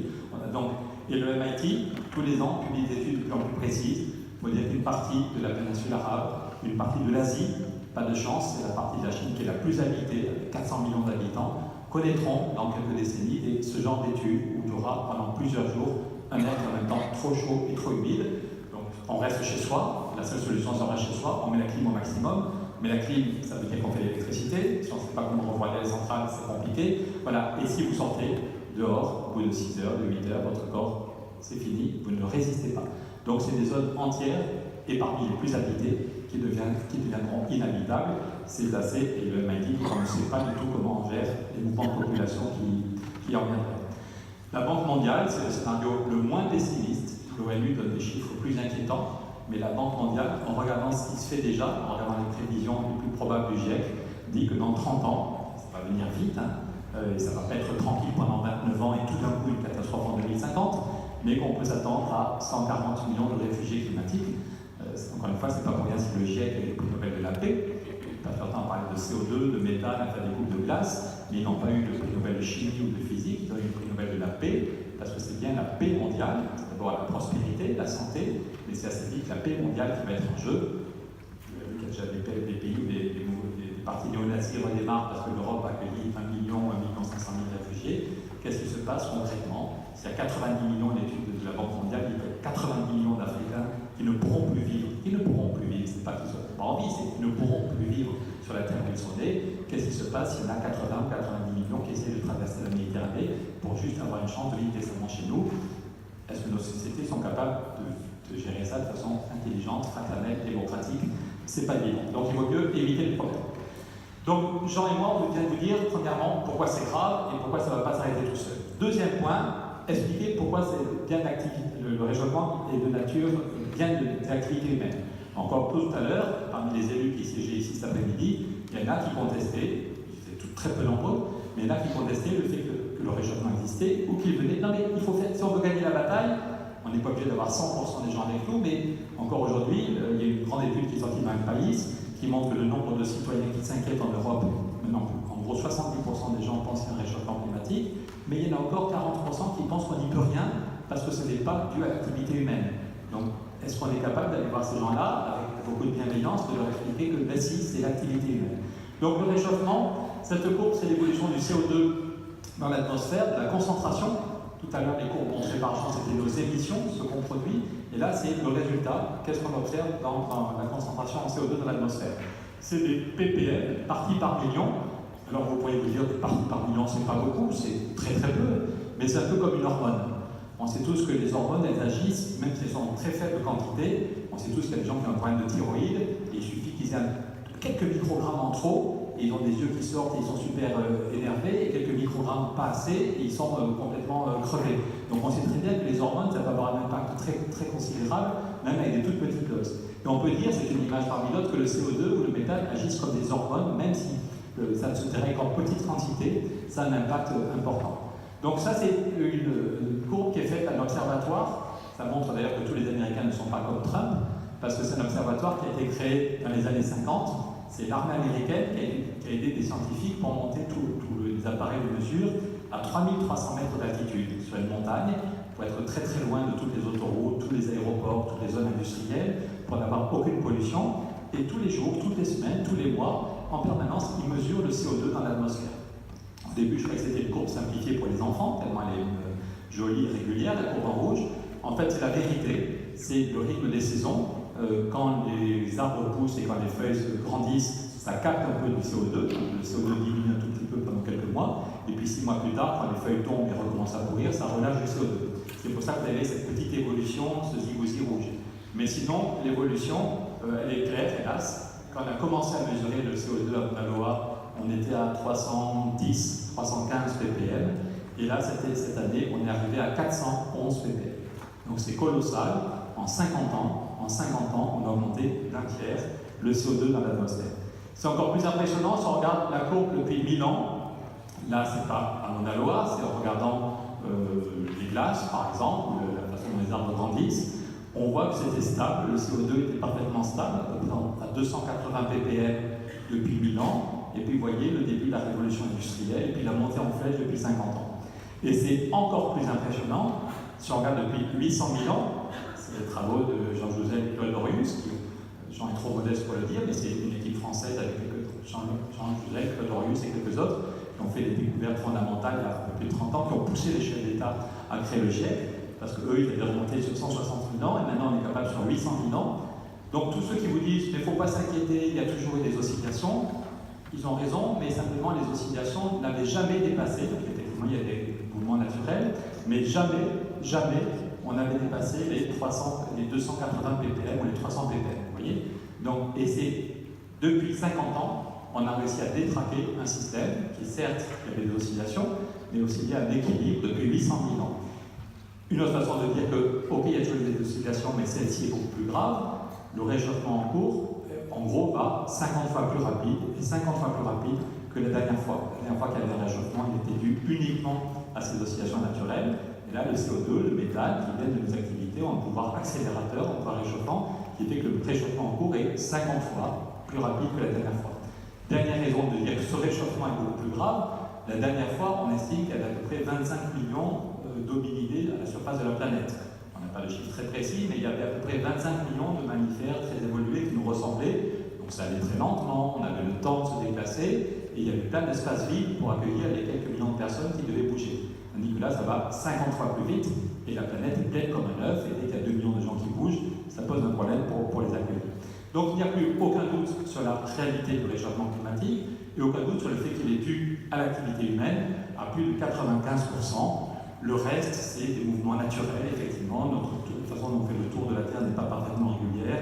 Et le MIT, tous les ans, publie des études de plus en plus précises. Il faut dire qu'une partie de la péninsule arabe, une partie de l'Asie, pas de chance, c'est la partie de la Chine qui est la plus habitée, avec 400 millions d'habitants, connaîtront dans quelques décennies ce genre d'études où il y aura pendant plusieurs jours un air qui est en même temps trop chaud et trop humide. On reste chez soi, la seule solution c'est on reste chez soi, on met la clim au maximum, mais la clim, ça veut dire qu'on fait l'électricité, si on ne sait pas comment refroidir les centrales, c'est compliqué. Voilà, et si vous sortez dehors, au bout de 6 heures, de 8 heures, votre corps, c'est fini, vous ne résistez pas. Donc c'est des zones entières, et parmi les plus habitées, qui deviendront inhabitables. C'est assez, et le MIT, on ne sait pas du tout comment on gère les mouvements de population qui en viendraient. La Banque mondiale, c'est le scénario le moins pessimiste. L'ONU donne des chiffres plus inquiétants, mais la Banque mondiale, en regardant ce qui se fait déjà, en regardant les prévisions les plus probables du GIEC, dit que dans 30 ans, ça va venir vite, et ça ne va pas être tranquille pendant 29 ans et tout d'un coup une catastrophe en 2050, mais qu'on peut s'attendre à 140 millions de réfugiés climatiques. Encore une fois, ce n'est pas pour rien si le GIEC a eu le prix Nobel de la paix. Pas certains parlent de CO2, de méthane, à faire des coupes de glace, mais ils n'ont pas eu le prix Nobel de chimie ou de physique, ils ont eu le prix Nobel de la paix, parce que c'est bien la paix mondiale, c'est d'abord la prospérité, la santé, mais c'est assez vite la paix mondiale qui va être en jeu. Vous avez vu qu'il y a déjà des pays ou des parti néo-nazi redémarre parce que l'Europe a accueilli 1 million, 1 500 000 réfugiés. Qu'est-ce qui se passe concrètement? S'il y a 90 millions d'études de la Banque mondiale, il y a 90 millions d'Africains qui ne pourront plus vivre. Ils ne pourront plus vivre, c'est pas qu'ils n'ont pas envie, c'est qu'ils ne pourront plus vivre sur la terre où ils sont nés. Qu'est-ce qui se passe? Il y en a 80 ou 90 millions qui essaient de traverser la Méditerranée pour juste avoir une chance de vivre décemment chez nous. Est-ce que nos sociétés sont capables de gérer ça de façon intelligente, fraternelle, démocratique? C'est pas évident. Donc il vaut mieux éviter le problème. Donc Jean et moi, on vient de vous dire, premièrement, pourquoi c'est grave et pourquoi ça ne va pas s'arrêter tout seul. Deuxième point, expliquer pourquoi c'est bien le réchauffement est de nature bien des activités humaines. Encore tout à l'heure, parmi les élus qui siégeaient ici cet après-midi, il y en a qui contestaient, c'était très peu nombreux, mais il y en a qui contestaient le fait que le réchauffement existait ou qu'il venait. Non mais il faut faire, si on veut gagner la bataille, on n'est pas obligé d'avoir 100% des gens avec nous, mais encore aujourd'hui, il y a une grande étude qui est sortie dans le pays qui montre que le nombre de citoyens qui s'inquiètent en Europe, maintenant, en gros 70% des gens pensent qu'il y a un réchauffement climatique, mais il y en a encore 40% qui pensent qu'on n'y peut rien parce que ce n'est pas dû à l'activité humaine. Donc, est-ce qu'on est capable d'aller voir ces gens-là avec beaucoup de bienveillance, de leur expliquer que ben si, c'est l'activité humaine. Donc le réchauffement, cette courbe, c'est l'évolution du CO2 dans l'atmosphère, de la concentration. Tout à l'heure, les courbes montrées par Jean, c'était nos émissions, ce qu'on produit. Et là, c'est le résultat. Qu'est-ce qu'on observe dans la concentration en CO2 dans l'atmosphère? C'est des ppm, parties par million. Alors vous pourriez vous dire que parties par million, c'est pas beaucoup, c'est très très peu, mais c'est un peu comme une hormone. On sait tous que les hormones, elles agissent, même si elles sont en très faible quantité. On sait tous qu'il y a des gens qui ont un problème de thyroïde, et il suffit qu'ils aient quelques microgrammes en trop, et ils ont des yeux qui sortent, et ils sont super énervés, et quelques microgrammes pas assez, et ils sont complètement crevés. Donc on sait très bien que les hormones, ça va avoir un impact très, très considérable, même avec des toutes petites doses. Et on peut dire, c'est une image parmi d'autres, que le CO2 ou le méthane agissent comme des hormones, même si ça ne se dérègle en petite quantité, ça a un impact important. Donc ça, c'est une courbe qui est faite à l'observatoire. Ça montre d'ailleurs que tous les Américains ne sont pas comme Trump, parce que c'est un observatoire qui a été créé dans les années 50. C'est l'armée américaine qui a aidé des scientifiques pour monter tous les appareils de mesure à 3300 mètres d'altitude sur une montagne, pour être très très loin de toutes les autoroutes, tous les aéroports, toutes les zones industrielles, pour n'avoir aucune pollution. Et tous les jours, toutes les semaines, tous les mois, en permanence, ils mesurent le CO2 dans l'atmosphère. Au début, je croyais que c'était une courbe simplifiée pour les enfants, tellement elle est jolie et régulière, la courbe en rouge. En fait, c'est la vérité, c'est le rythme des saisons. Quand les arbres poussent et quand les feuilles grandissent, ça capte un peu du CO2. Le CO2 diminue un tout petit peu pendant quelques mois. Et puis 6 mois plus tard, quand les feuilles tombent et recommencent à pourrir, ça relâche du CO2. C'est pour ça que vous avez cette petite évolution, ce zigouzi rouge. Mais sinon, l'évolution, elle est claire, hélas. Quand on a commencé à mesurer le CO2 à Punaloa, on était à 310, 315 ppm. Et là, cette année, on est arrivé à 411 ppm. Donc c'est colossal. En 50 ans, on a augmenté d'un tiers le CO2 dans l'atmosphère. C'est encore plus impressionnant si on regarde la courbe depuis 1000 ans. Là, c'est pas à Mauna Loa, c'est en regardant les glaces, par exemple, ou la façon dont les arbres grandissent. On voit que c'était stable, le CO2 était parfaitement stable, à 280 ppm depuis 1000 ans. Et puis, vous voyez le début de la révolution industrielle, et puis la montée en flèche depuis 50 ans. Et c'est encore plus impressionnant si on regarde depuis 800 000 ans. C'est les travaux de Jean Jouzel et Claude Lorius, qui, Jean est trop modeste pour le dire, mais c'est une équipe française avec Jean Jouzel, Claude Lorius et quelques autres, qui ont fait des découvertes fondamentales il y a un peu plus de 30 ans, qui ont poussé les chefs d'État à créer le GIEC, parce qu'eux, ils avaient remonté sur 160 000 ans, et maintenant on est capable sur 800 000 ans. Donc tous ceux qui vous disent « il ne faut pas s'inquiéter, il y a toujours eu des oscillations », ils ont raison, mais simplement les oscillations n'avaient jamais dépassé, donc effectivement il y a des mouvements naturels, mais jamais on avait dépassé les 280 ppm ou les 300 ppm, vous voyez. Donc, et c'est depuis 50 ans, on a réussi à détraquer un système qui, certes, il y avait des oscillations, mais aussi bien un équilibre depuis 800 000 ans. Une autre façon de dire que, ok, il y a toujours des oscillations, mais celle-ci est beaucoup plus grave. Le réchauffement en cours, en gros, va 50 fois plus rapide, et 50 fois plus rapide que la dernière fois. La dernière fois qu'il y avait un réchauffement, il était dû uniquement à ces oscillations naturelles. Et là, le CO2, le méthane, qui viennent de nos activités, ont un pouvoir accélérateur, un pouvoir réchauffant, qui fait que le réchauffement en cours est 50 fois plus rapide que la dernière fois. Dernière raison de dire que ce réchauffement est beaucoup plus grave, la dernière fois, on estime qu'il y avait à peu près 25 millions d'hominidés à la surface de la planète. On n'a pas de chiffre très précis, mais il y avait à peu près 25 millions de mammifères très évolués qui nous ressemblaient. donc ça allait très lentement, on avait le temps de se déplacer, et il y avait plein d'espaces vides pour accueillir les quelques millions de personnes qui devaient bouger. Tandis que là, ça va 50 fois plus vite, et la planète est pleine comme un œuf, et dès qu'il y a 2 millions de gens qui bougent, ça pose un problème pour les accueillir. Donc il n'y a plus aucun doute sur la réalité du réchauffement climatique, et aucun doute sur le fait qu'il est dû à l'activité humaine, à plus de 95%. Le reste, c'est des mouvements naturels, effectivement. De toute façon, on fait le tour de la Terre n'est pas parfaitement régulière,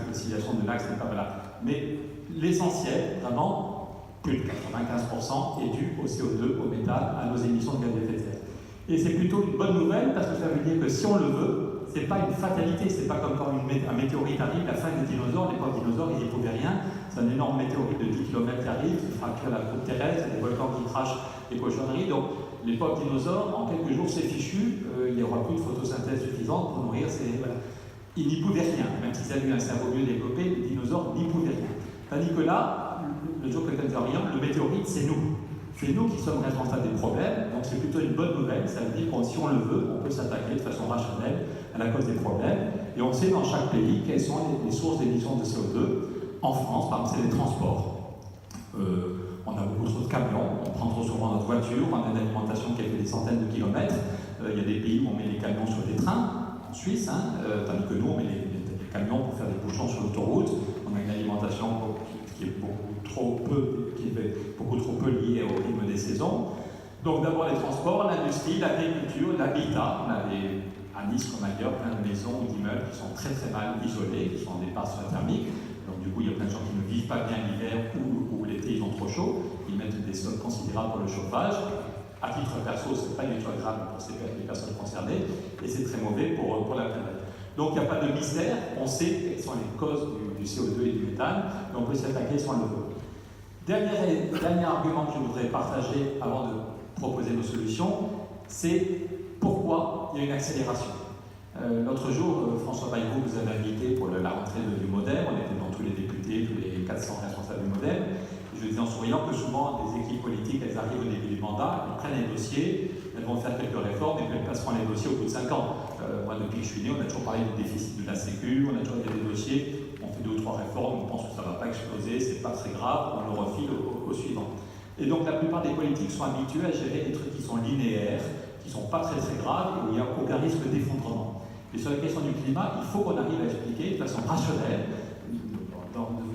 l'oscillation de l'axe n'est pas là. Mais l'essentiel, vraiment, plus de 95% est dû au CO2, au méthane, à nos émissions de gaz à effet de serre. Et c'est plutôt une bonne nouvelle parce que ça veut dire que si on le veut, c'est pas une fatalité, c'est pas comme quand un météorite arrive, la fin des dinosaures, les pauvres dinosaures, ils n'y pouvaient rien. C'est un énorme météorite de 10 km qui arrive, qui fracture la croûte terrestre, des volcans qui crachent des cochonneries. Donc, les pauvres dinosaures, en quelques jours, c'est fichu, il n'y aura plus de photosynthèse suffisante pour nourrir ces... Voilà. Ils n'y pouvaient rien, même s'ils avaient eu un cerveau mieux développé, les dinosaures n'y pouvaient rien. Tandis que là, le jour que quelqu'un dit rien, le météorite, c'est nous. C'est nous qui sommes responsables des problèmes, donc c'est plutôt une bonne nouvelle. Ça veut dire que si on le veut, on peut s'attaquer de façon rationnelle à la cause des problèmes. Et on sait dans chaque pays quelles sont les sources d'émissions de CO2. En France, par exemple, c'est les transports. On a beaucoup trop de camions, on prend trop souvent notre voiture, on a une alimentation qui a fait des centaines de kilomètres. Il y a des pays où on met les camions sur des trains, en Suisse, tandis que nous, on met les camions pour faire des bouchons sur l'autoroute. On a une alimentation qui est beaucoup trop peu liée au rythme des saisons. Donc d'abord les transports, l'industrie, l'agriculture, l'habitat. On a à Nice comme ailleurs plein de maisons ou d'immeubles qui sont très très mal isolés, qui sont des passoires thermiques. Donc du coup, il y a plein de gens qui ne vivent pas bien l'hiver ou l'été, ils ont trop chaud. Ils mettent des sommes considérables pour le chauffage. À titre perso, ce n'est pas du tout agréable pour les personnes concernées et c'est très mauvais pour la planète. Donc il n'y a pas de mystère, on sait quelles sont les causes du CO2 et du méthane, et on peut s'y attaquer si on le veut. Dernier argument que je voudrais partager avant de proposer nos solutions, c'est pourquoi il y a une accélération. L'autre jour, François Bayrou vous avait invité pour la rentrée du MoDem, on était dans tous les députés, tous les 400 responsables du MoDem. Je disais en souriant que souvent les équipes politiques, elles arrivent au début du mandat, elles prennent les dossiers, elles vont faire quelques réformes et puis elles passeront les dossiers au bout de 5 ans. Moi, depuis que je suis né, on a toujours parlé du déficit de la Sécu, on a toujours des dossiers, on fait 2 ou 3 réformes, on pense que ça ne va pas exploser, c'est pas très grave, on le refile au suivant. Et donc la plupart des politiques sont habitués à gérer des trucs qui sont linéaires, qui ne sont pas très très graves et où il n'y a aucun risque d'effondrement. Et sur la question du climat, il faut qu'on arrive à expliquer de façon rationnelle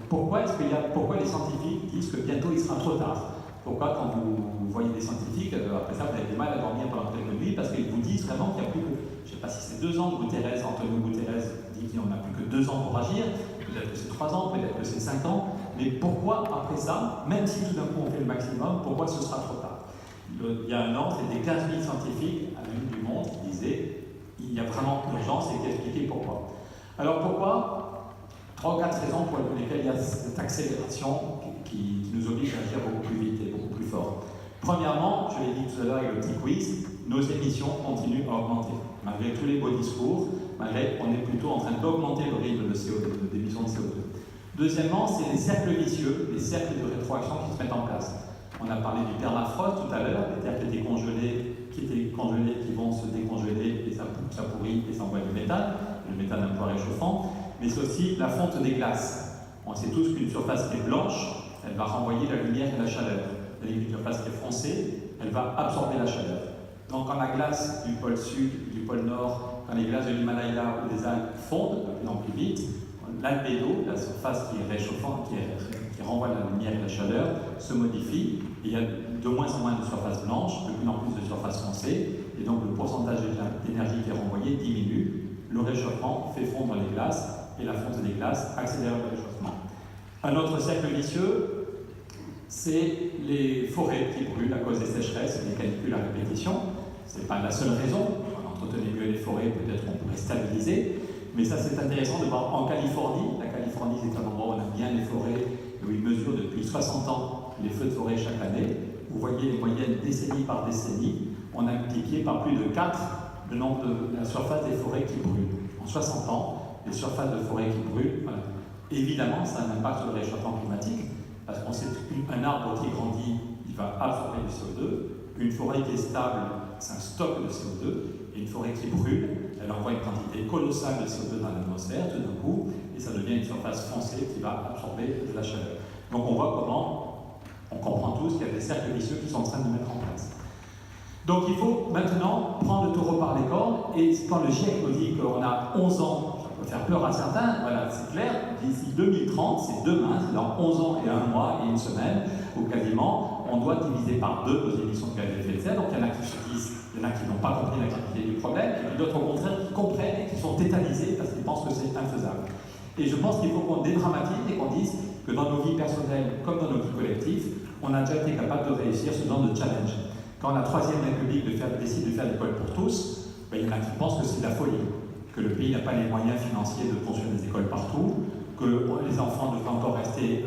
pourquoi les scientifiques disent que bientôt il sera trop tard. Pourquoi quand vous voyez des scientifiques, après ça vous avez du mal à dormir pendant quelques nuits parce qu'ils vous disent vraiment qu'il n'y a plus que, je ne sais pas si c'est 2 ans, Antonio Guterres dit qu'il n'y en a plus que 2 ans pour agir, peut-être que c'est 3 ans, peut-être que c'est 5 ans, mais pourquoi après ça, même si tout d'un coup on fait le maximum, pourquoi ce sera trop tard? Il y a 1 an, c'était 15 000 scientifiques à l'une du monde qui disaient il y a vraiment urgence et qui expliquaient pourquoi. Alors pourquoi? 3 ou 4 raisons pour lesquelles il y a cette accélération qui nous oblige à agir beaucoup plus vite et beaucoup plus fort. Premièrement, je l'ai dit tout à l'heure avec le petit quiz, nos émissions continuent à augmenter. Malgré tous les beaux discours, malgré on est plutôt en train d'augmenter le rythme d'émissions de CO2. Deuxièmement, c'est les cercles vicieux, les cercles de rétroaction qui se mettent en place. On a parlé du permafrost tout à l'heure, les terres qui étaient congelées, qui vont se décongeler et ça pourrit et ça envoie du méthane, le méthane un peu réchauffant, mais c'est aussi la fonte des glaces. On sait tous qu'une surface qui est blanche, elle va renvoyer la lumière et la chaleur. Une surface qui est foncée, elle va absorber la chaleur. Donc quand la glace du pôle sud, du pôle nord, quand les glaces de l'Himalaya ou des Alpes fondent de plus en plus vite, l'albédo, la surface qui est réchauffante, qui renvoie la lumière et la chaleur, se modifie. Et il y a de moins en moins de surfaces blanches, de plus en plus de surfaces foncées, et donc le pourcentage d'énergie qui est renvoyé diminue. Le réchauffement fait fondre les glaces, et la fonte des glaces accélère le réchauffement. Un autre cercle vicieux, c'est les forêts qui brûlent à cause des sécheresses et des canicules à répétition. Ce n'est pas la seule raison. On entretenait mieux les forêts, peut-être on pourrait stabiliser. Mais ça, c'est intéressant de voir en Californie. La Californie, c'est un endroit où on a bien les forêts, où ils mesurent depuis 60 ans les feux de forêt chaque année. Vous voyez les moyennes décennie par décennie. On a multiplié par plus de 4 le nombre de la surface des forêts qui brûlent. En 60 ans, les surfaces de forêt qui brûlent, voilà. Évidemment, ça a un impact sur le réchauffement climatique, parce qu'on sait qu'un arbre qui grandit, il va absorber du CO2. Une forêt qui est stable, c'est un stock de CO2. Et une forêt qui brûle, elle envoie une quantité colossale de CO2 dans l'atmosphère, tout d'un coup. et ça devient une surface foncée qui va absorber de la chaleur. Donc on voit comment, on comprend tous qu'il y a des cercles vicieux qui sont en train de mettre en place. Donc il faut maintenant prendre le taureau par les cornes, et quand le GIEC nous dit qu'on a 11 ans, ça peut faire peur à certains, voilà, c'est clair, d'ici 2030, c'est demain, c'est dans 11 ans et 1 mois et 1 semaine, ou quasiment, on doit diviser par 2 nos émissions de gaz à effet de serre. Donc il y en a qui se disent, il y en a qui n'ont pas compris la gravité du problème, et puis d'autres au contraire qui comprennent et qui sont tétanisés parce qu'ils pensent que c'est infaisable. Et je pense qu'il faut qu'on dédramatise et qu'on dise que dans nos vies personnelles comme dans nos vies collectives, on a déjà été capable de réussir ce genre de challenge. Quand la Troisième République décide de faire l'école pour tous, ben, il y en a qui pensent que c'est de la folie, que le pays n'a pas les moyens financiers de construire des écoles partout, que les enfants devraient encore rester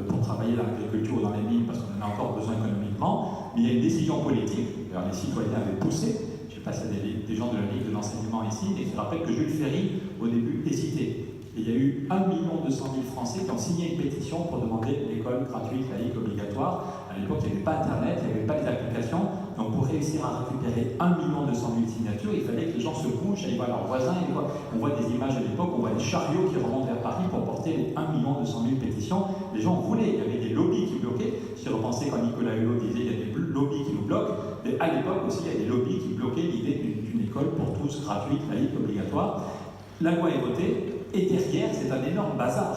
pour travailler dans l'agriculture ou dans les mines parce qu'on en a encore besoin économiquement, mais il y a une décision politique, alors les citoyens avaient poussé, je ne sais pas s'il y a des gens de la Ligue de l'enseignement ici, et je rappelle que Jules Ferry, au début, hésitait. Et il y a eu 1 200 000 Français qui ont signé une pétition pour demander l'école gratuite, laïque, obligatoire. À l'époque, il n'y avait pas Internet, il n'y avait pas les applications. Donc pour réussir à récupérer 1 200 000 signatures, il fallait que les gens se bougent, aillent voir leurs voisins. On voit des images à l'époque, on voit des chariots qui remontent vers Paris pour porter les 1 200 000 pétitions. Les gens voulaient, il y avait des lobbies qui bloquaient. Si vous repensez quand Nicolas Hulot disait qu'il y a des lobbies qui nous bloquent, mais à l'époque aussi, il y a des lobbies qui bloquaient l'idée d'une école pour tous, gratuite, laïque, obligatoire. La loi est votée. Et derrière, c'est un énorme bazar.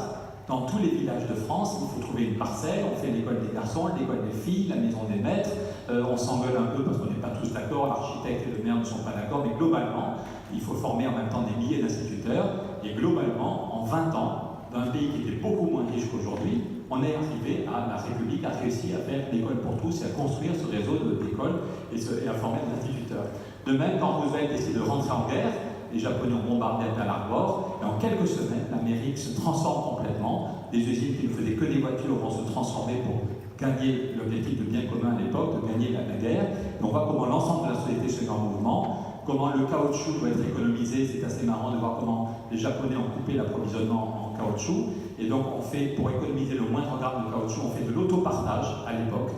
Dans tous les villages de France, il faut trouver une parcelle, on fait l'école des garçons, l'école des filles, la maison des maîtres, on s'engueule un peu parce qu'on n'est pas tous d'accord, l'architecte et le maire ne sont pas d'accord, mais globalement, il faut former en même temps des milliers d'instituteurs, et globalement, en 20 ans, dans un pays qui était beaucoup moins riche qu'aujourd'hui, on est arrivé à la République, à réussir à faire l'école pour tous et à construire ce réseau d'écoles et à former des instituteurs. De même, quand Roosevelt décide de rentrer en guerre, les Japonais ont bombardé Pearl Harbor, et en quelques semaines, l'Amérique se transforme complètement. Des usines qui ne faisaient que des voitures vont se transformer pour gagner l'objectif de bien commun à l'époque, de gagner la guerre. Et on voit comment l'ensemble de la société se met en mouvement, comment le caoutchouc doit être économisé. C'est assez marrant de voir comment les Japonais ont coupé l'approvisionnement en caoutchouc. Et donc, on fait, pour économiser le moindre gramme de caoutchouc, on fait de l'autopartage à l'époque.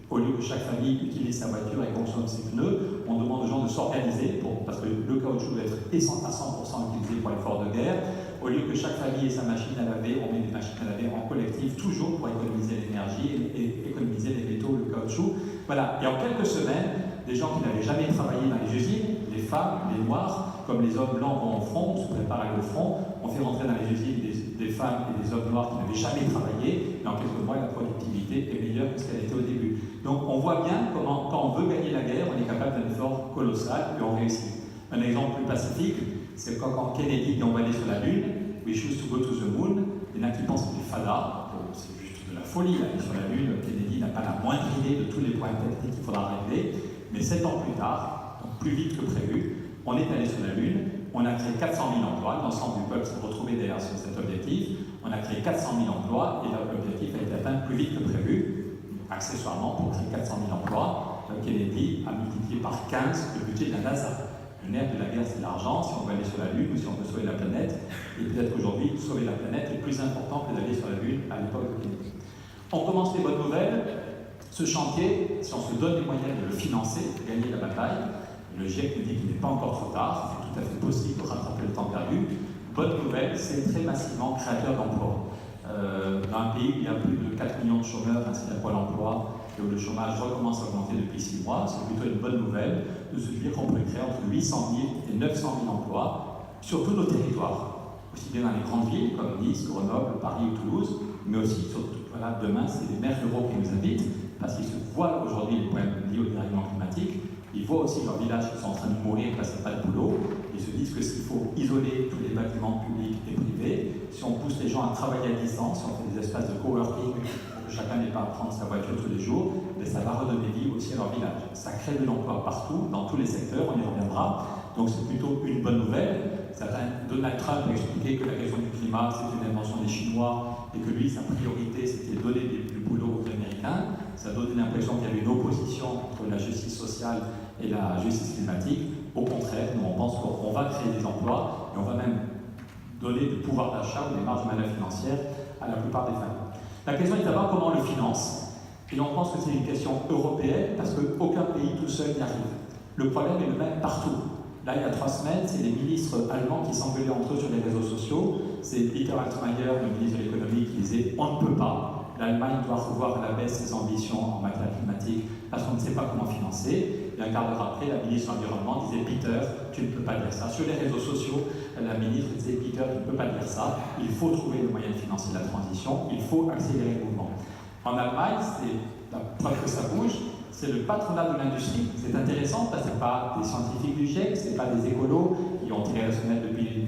Au lieu que chaque famille utilise sa voiture et consomme ses pneus, on demande aux gens de s'organiser, parce que le caoutchouc doit être à 100% utilisé pour l'effort de guerre. Au lieu que chaque famille ait sa machine à laver, on met des machines à laver en collectif, toujours pour économiser l'énergie et économiser les métaux, le caoutchouc. Voilà. Et en quelques semaines, des gens qui n'avaient jamais travaillé dans les usines, les femmes, les noirs, comme les hommes blancs vont au front, se préparent au front, on fait rentrer dans les usines des femmes et des hommes noirs qui n'avaient jamais travaillé, et en quelques mois, la productivité est meilleure que ce qu'elle était au début. Donc on voit bien comment, quand on veut gagner la guerre, on est capable d'un effort colossal et on réussit. Un exemple plus pacifique, c'est quand Kennedy est envoyé sur la Lune, we choose to go to the moon, il y en a qui pensent que c'est fada, c'est juste de la folie, aller sur la Lune, Kennedy n'a pas la moindre idée de tous les points techniques qu'il faudra régler, mais 7 ans plus tard, donc plus vite que prévu, on est allé sur la Lune, on a créé 400 000 emplois, l'ensemble du peuple s'est retrouvé derrière cet objectif, on a créé 400 000 emplois et l'objectif a été atteint plus vite que prévu, accessoirement pour créer 400 000 emplois, Kennedy a multiplié par 15 le budget de la NASA. Le nerf de la guerre, c'est l'argent, si on veut aller sur la Lune ou si on veut sauver la planète, et peut-être qu'aujourd'hui, sauver la planète est plus important que d'aller sur la Lune à l'époque de Kennedy. On commence les bonnes nouvelles. Ce chantier, si on se donne les moyens de le financer, de gagner la bataille, le GIEC nous dit qu'il n'est pas encore trop tard, c'est tout à fait possible de rattraper le temps perdu. Bonne nouvelle, c'est très massivement créateur d'emplois. Dans un pays où il y a plus de 4 millions de chômeurs ainsi à Pôle emploi et où le chômage recommence à augmenter depuis 6 mois, c'est plutôt une bonne nouvelle de se dire qu'on peut créer entre 800 000 et 900 000 emplois sur tous nos territoires, aussi bien dans les grandes villes comme Nice, Grenoble, Paris ou Toulouse, mais aussi surtout, voilà, demain c'est les maires ruraux qui nous invitent parce qu'ils se voient aujourd'hui les problèmes liés au dérèglement climatique. Ils voient aussi leurs villages qui sont en train de mourir parce qu'il n'y a pas de boulot. Ils se disent que s'il faut isoler tous les bâtiments publics et privés, si on pousse les gens à travailler à distance, si on fait des espaces de coworking, pour que chacun n'ait pas à prendre sa voiture tous les jours, mais ça va redonner vie aussi à leur village. Ça crée de l'emploi partout, dans tous les secteurs, on y reviendra. Donc c'est plutôt une bonne nouvelle. Donald Trump a expliqué que la question du climat, c'est une invention des Chinois et que lui, sa priorité, c'était de donner du boulot aux Américains. Ça a donné l'impression qu'il y avait une opposition entre la justice sociale et la justice climatique. Au contraire, nous on pense qu'on va créer des emplois et on va même donner du pouvoir d'achat ou des marges de manœuvre financières à la plupart des familles. La question est de savoir comment on le finance. Et on pense que c'est une question européenne parce qu'aucun pays tout seul n'y arrive. Le problème est le même partout. Là, il y a 3 semaines, c'est les ministres allemands qui s'engueulaient entre eux sur les réseaux sociaux. C'est Peter Altmaier, le ministre de l'économie, qui disait « on ne peut pas, l'Allemagne doit revoir à la baisse ses ambitions en matière climatique parce qu'on ne sait pas comment financer ». Et un quart d'heure après, la ministre de l'Environnement disait « Peter, tu ne peux pas dire ça ». Sur les réseaux sociaux, la ministre disait « Peter, tu ne peux pas dire ça, il faut trouver le moyen de financer la transition, il faut accélérer le mouvement ». En Allemagne, c'est la preuve que ça bouge, c'est le patronat de l'industrie. C'est intéressant parce que ce n'est pas des scientifiques du GIEC, ce n'est pas des écolos qui ont tiré la sonnette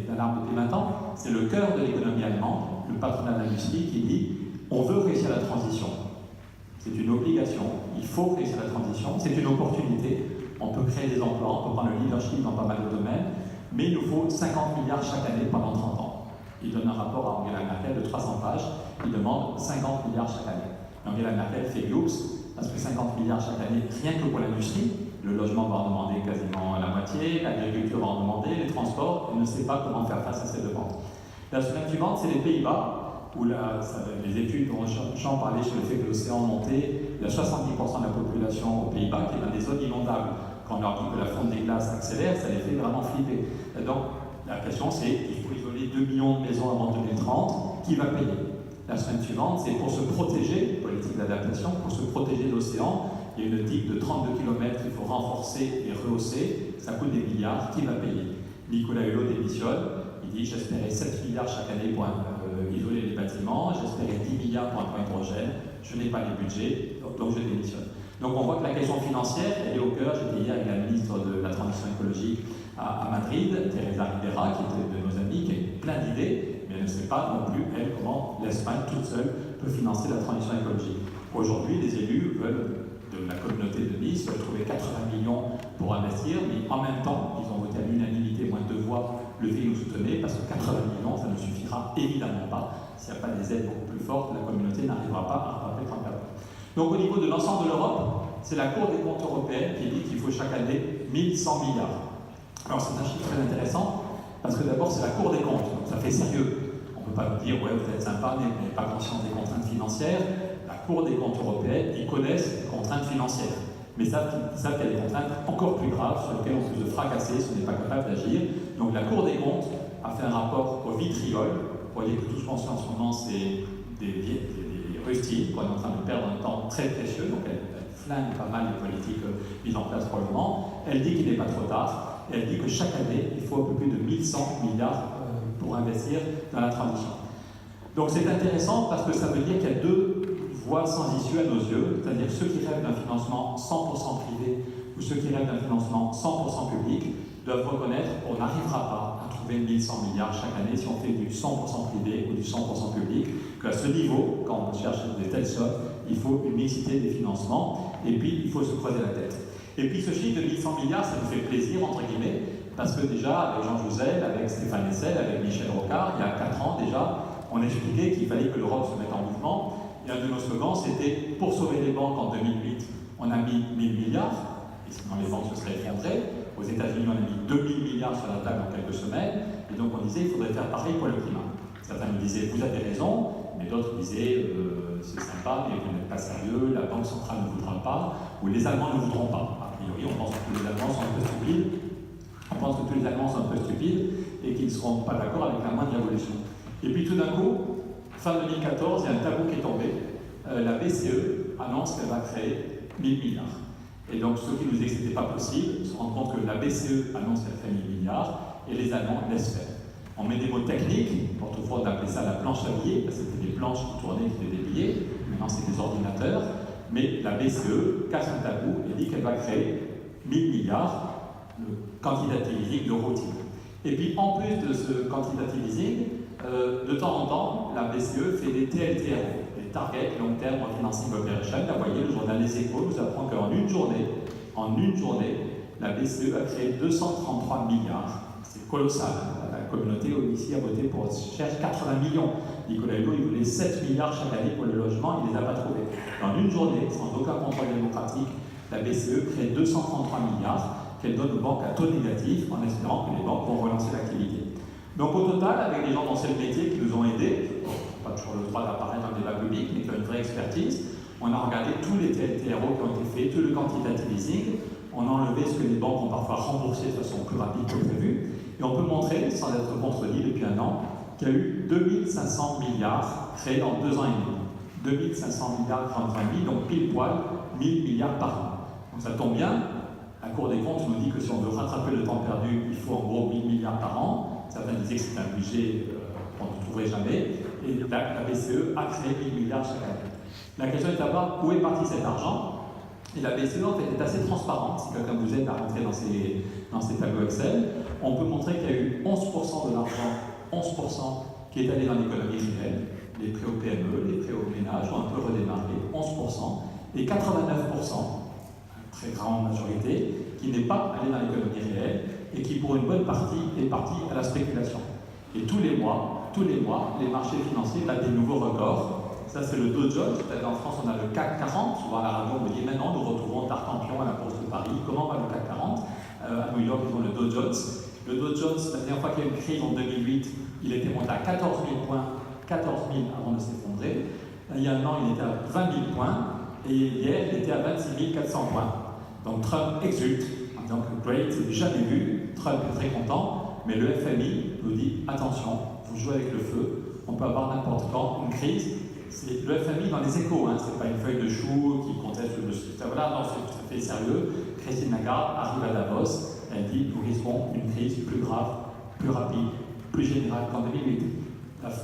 d'alarme depuis 20 ans, c'est le cœur de l'économie allemande, le patronat de l'industrie qui dit on veut réussir la transition. C'est une obligation, il faut réussir la transition, c'est une opportunité, on peut créer des emplois, on peut prendre le leadership dans pas mal de domaines, mais il nous faut 50 milliards chaque année pendant 30 ans. Il donne un rapport à Angela Merkel de 300 pages, il demande 50 milliards chaque année. Angela Merkel fait youps, parce que 50 milliards chaque année, rien que pour l'industrie, le logement va en demander quasiment la moitié, l'agriculture va en demander, les transports, on ne sait pas comment faire face à ces demandes. La semaine suivante, c'est les Pays-Bas, où les études dont Jean parlait sur le fait que l'océan montait, il y a 70% de la population aux Pays-Bas qui est dans des zones inondables. Quand on leur dit que la fonte des glaces accélère, ça les fait vraiment flipper. Et donc, la question c'est, il faut isoler 2 millions de maisons avant 2030, qui va payer? La semaine suivante, c'est pour se protéger, politique d'adaptation, pour se protéger de l'océan, il y a une digue de 32 km qu'il faut renforcer et rehausser, ça coûte des milliards, qui va payer? Nicolas Hulot démissionne, il dit j'espérais 7 milliards chaque année pour isoler les bâtiments, j'espérais 10 milliards pour un point hydrogène, je n'ai pas les budgets, donc je démissionne. Donc on voit que la question financière, elle est au cœur. J'étais hier avec la ministre de la Transition écologique à Madrid, Teresa Ribera, qui était de nos amis, qui a plein d'idées, mais elle ne sait pas non plus, elle, comment l'Espagne toute seule peut financer la transition écologique. Aujourd'hui, les élus veulent, de la communauté de Nice, trouver 80 millions pour investir, mais en même temps, ils ont voté à l'unanimité, moins de 2 voix, levez ou soutenez, parce que 80 millions, ça ne suffira évidemment pas. S'il n'y a pas des aides beaucoup plus fortes, la communauté n'arrivera pas à rattraper 34 points. Donc au niveau de l'ensemble de l'Europe, c'est la Cour des comptes européenne qui dit qu'il faut chaque année 1100 milliards. Alors c'est un chiffre très intéressant, parce que d'abord c'est la Cour des comptes, donc ça fait sérieux. On ne peut pas nous dire, ouais, vous êtes sympa, mais vous n'êtes pas conscient des contraintes financières. La Cour des comptes européenne, ils connaissent les contraintes financières, mais ils savent qu'il y a des contraintes encore plus graves sur lesquelles on peut se fracasser si on n'est pas capable d'agir. Donc la Cour des comptes a fait un rapport au vitriol. Vous voyez que tout ce qu'on sait en ce moment, c'est des rustines qu'on est en train de perdre un temps très précieux, donc elle flingue pas mal les politiques mises en place pour le moment. Elle dit qu'il n'est pas trop tard, et elle dit que chaque année, il faut un peu plus de 1100 milliards pour investir dans la transition. Donc c'est intéressant parce que ça veut dire qu'il y a 2 voies sans issue à nos yeux, c'est-à-dire ceux qui rêvent d'un financement 100% privé ou ceux qui rêvent d'un financement 100% public doivent reconnaître qu'on n'arrivera pas à trouver 1100 milliards chaque année si on fait du 100% privé ou du 100% public, qu'à ce niveau, quand on cherche de telles sommes, il faut une mixité des financements, et puis il faut se creuser la tête. Et puis ce chiffre de 1100 milliards, ça nous fait plaisir, entre guillemets, parce que déjà, avec Jean Jouzel, avec Stéphane Hessel, avec Michel Rocard, il y a 4 ans déjà, on expliquait qu'il fallait que l'Europe se mette en mouvement, et un de nos slogans, c'était « Pour sauver les banques en 2008, on a mis 1000 milliards, et sinon les banques se seraient effondrées. Aux États-Unis, on a mis 2000 milliards sur la table en quelques semaines, et donc on disait qu'il faudrait faire pareil pour le climat. Certains nous disaient vous avez raison, mais d'autres disaient c'est sympa, mais vous n'êtes pas sérieux, la Banque centrale ne voudra pas, ou les Allemands ne voudront pas. A priori, on pense que tous les Allemands sont un peu stupides, et qu'ils ne seront pas d'accord avec la moindre révolution. Et puis tout d'un coup, fin 2014, il y a un tabou qui est tombé. La BCE annonce qu'elle va créer 1000 milliards. Et donc ceux qui nous disaient que ce n'était pas possible se rendent compte que la BCE annonce qu'elle fait 1000 milliards et les Allemands laissent faire. On met des mots techniques, autrefois on appelait ça la planche à billets, parce que c'était des planches qui tournaient, qui étaient des billets, maintenant c'est des ordinateurs, mais la BCE casse un tabou et dit qu'elle va créer 1000 milliards, le quantitative easing, le routine. Et puis en plus de ce quantitative easing, de temps en temps, la BCE fait des TLTRO, des Target Long Term Refinancing Operation. Vous voyez, le journal Les Échos nous apprend qu'en une journée, la BCE a créé 233 milliards. C'est colossal. La communauté ici a voté pour cherche 80 millions. Nicolas Hulot, il voulait 7 milliards chaque année pour le logement, il ne les a pas trouvés. En une journée, sans aucun contrôle démocratique, la BCE crée 233 milliards qu'elle donne aux banques à taux négatif en espérant que les banques vont relancer l'activité. Donc au total, avec des gens dans ce métier qui nous ont aidés, pas toujours le droit d'apparaître dans le débat public, mais qui ont une vraie expertise, on a regardé tous les TLTRO qui ont été faits, tout le quantitative easing, on a enlevé ce que les banques ont parfois remboursé de façon plus rapide que prévu, et on peut montrer, sans être contredit depuis un an, qu'il y a eu 2500 milliards créés en 2 ans et demi. 2500 milliards en 2 ans et demi, donc pile poil 1000 milliards par an. Donc ça tombe bien, la Cour des comptes nous dit que si on veut rattraper le temps perdu, il faut en gros 1000 milliards par an. Certains disaient que c'est un budget qu'on ne trouverait jamais, et la BCE a créé 1000 milliards chaque année. La question est de savoir où est parti cet argent. Et la BCE en fait est assez transparente, si quelqu'un vous aide à rentrer dans ces tableaux Excel. On peut montrer qu'il y a eu 11% de l'argent, 11% qui est allé dans l'économie réelle. Les prêts aux PME, les prêts aux ménages ont un peu redémarré, 11%, et 89%, une très grande majorité, qui n'est pas allé dans l'économie réelle et qui pour une bonne partie est parti à la spéculation. Et tous les mois, les marchés financiers battent des nouveaux records. Ça, c'est le Dow Jones. En France, on a le CAC 40. Souvent, à la radio, on me dit maintenant, nous retrouvons Tartampion à la Bourse de Paris. Comment va le CAC 40 À New York, ils ont le Dow Jones. Le Dow Jones, la dernière fois qu'il y a eu une crise en 2008, il était monté à 14 000 points, 14 000 avant de s'effondrer. Il y a un an, il était à 20 000 points. Et hier, il était à 26 400 points. Donc Trump exulte en disant que great, c'est jamais vu. Trump est très content. Mais le FMI nous dit attention, vous jouez avec le feu. On peut avoir n'importe quand une crise. C'est le FMI dans les échos, hein, c'est pas une feuille de chou qui conteste le système. Voilà, non, c'est tout à fait sérieux. Christine Lagarde arrive à Davos, elle dit nous risquons une crise plus grave, plus rapide, plus générale qu'en 2008.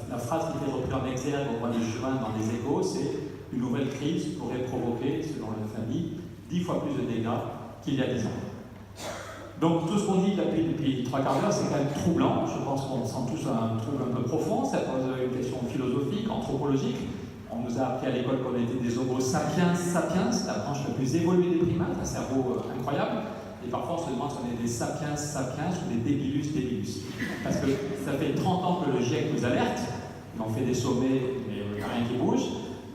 La phrase qui était reprise en exergue au mois de juin dans les échos, c'est une nouvelle crise pourrait provoquer, selon le FMI, 10 fois plus de dégâts qu'il y a 10 ans. Donc tout ce qu'on dit depuis 3 quarts d'heure, c'est quand même troublant. Je pense qu'on sent tous un trouble un peu profond. Ça pose une question philosophique, anthropologique. On nous a appris à l'école qu'on était des Homo sapiens sapiens, la branche la plus évoluée des primates, un cerveau incroyable. Et parfois on se demande si on est des sapiens sapiens ou des débilus débilus. Parce que ça fait 30 ans que le GIEC nous alerte, on fait des sommets, mais il n'y a rien qui bouge.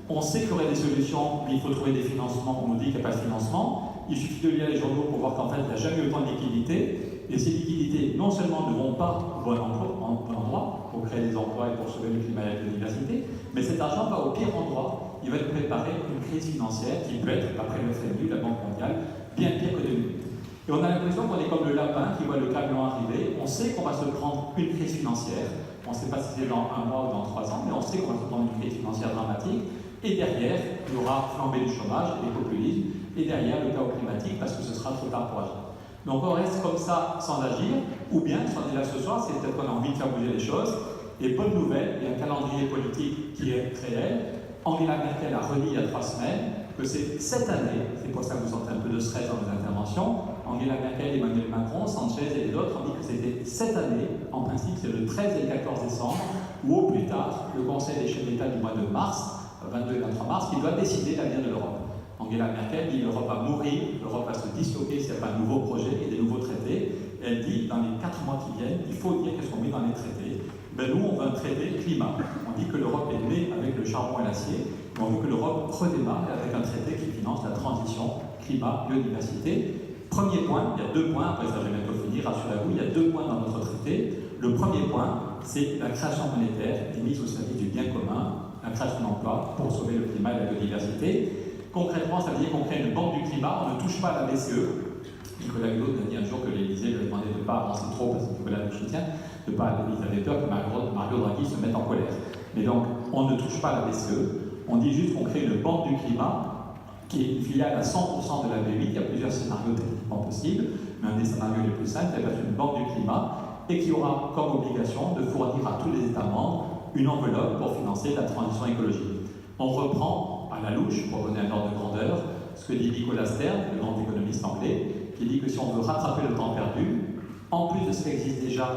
On sait qu'il y aurait des solutions, mais il faut trouver des financements. On nous dit qu'il n'y a pas de financement. Il suffit de lire les journaux pour voir qu'en fait, il n'y a jamais eu autant de liquidités. Et ces liquidités, non seulement ne vont pas au bon endroit, pour créer des emplois et pour sauver le climat et la biodiversité, mais cet argent va au pire endroit. Il va nous préparer une crise financière qui peut être, après le FMI, la Banque mondiale, bien pire que 2008. Et on a l'impression qu'on est comme le lapin qui voit le camion arriver. On sait qu'on va se prendre une crise financière. On ne sait pas si c'est dans 1 mois ou dans 3 ans, mais on sait qu'on va se prendre une crise financière dramatique. Et derrière, il y aura flambée du chômage et des populismes. Et derrière, le chaos climatique, parce que ce sera trop tard pour agir. Donc on reste comme ça sans agir, ou bien, si on est là ce soir, c'est peut-être qu'on a envie de faire bouger les choses. Et bonne nouvelle, il y a un calendrier politique qui est réel. Angela Merkel a redit il y a 3 semaines que c'est cette année, c'est pour ça que vous sentez un peu de stress dans vos interventions, Angela Merkel, Emmanuel Macron, Sanchez et les autres ont dit que c'était cette année, en principe c'est le 13 et le 14 décembre, ou au plus tard, le Conseil des chefs d'État du mois de mars, 22 et 23 mars, qui doit décider l'avenir de l'Europe. Angela Merkel dit l'Europe va mourir, l'Europe va se disloquer s'il n'y a pas de nouveaux projets et des nouveaux traités. Et elle dit, dans les 4 mois qui viennent, il faut dire qu'est-ce qu'on met dans les traités. Ben nous, on veut un traité climat. On dit que l'Europe est née avec le charbon et l'acier, mais on veut que l'Europe redémarre avec un traité qui finance la transition climat-biodiversité. Premier point, il y a 2 points, après ça je vais bientôt finir, rassurez-vous, il y a 2 points dans notre traité. Le premier point, c'est la création monétaire et mise au service du bien commun, la création d'emplois pour sauver le climat et la biodiversité. Concrètement, ça veut dire qu'on crée une banque du climat, on ne touche pas à la BCE. Nicolas Hulot a dit un jour que l'Élysée lui a demandé de ne pas avancer trop, parce que Nicolas le soutient, de ne pas, ils avaient peur que Mario Draghi se mette en colère. Mais donc, on ne touche pas à la BCE, on dit juste qu'on crée une banque du climat, qui est une filiale à 100% de la BEI. Il y a plusieurs scénarios techniquement possibles, mais un des scénarios les plus simples, c'est d'être une banque du climat, et qui aura comme obligation de fournir à tous les États membres une enveloppe pour financer la transition écologique. On reprend à la louche, pour donner un ordre de grandeur, ce que dit Nicolas Stern, le grand économiste anglais, qui dit que si on veut rattraper le temps perdu, en plus de ce qui existe déjà,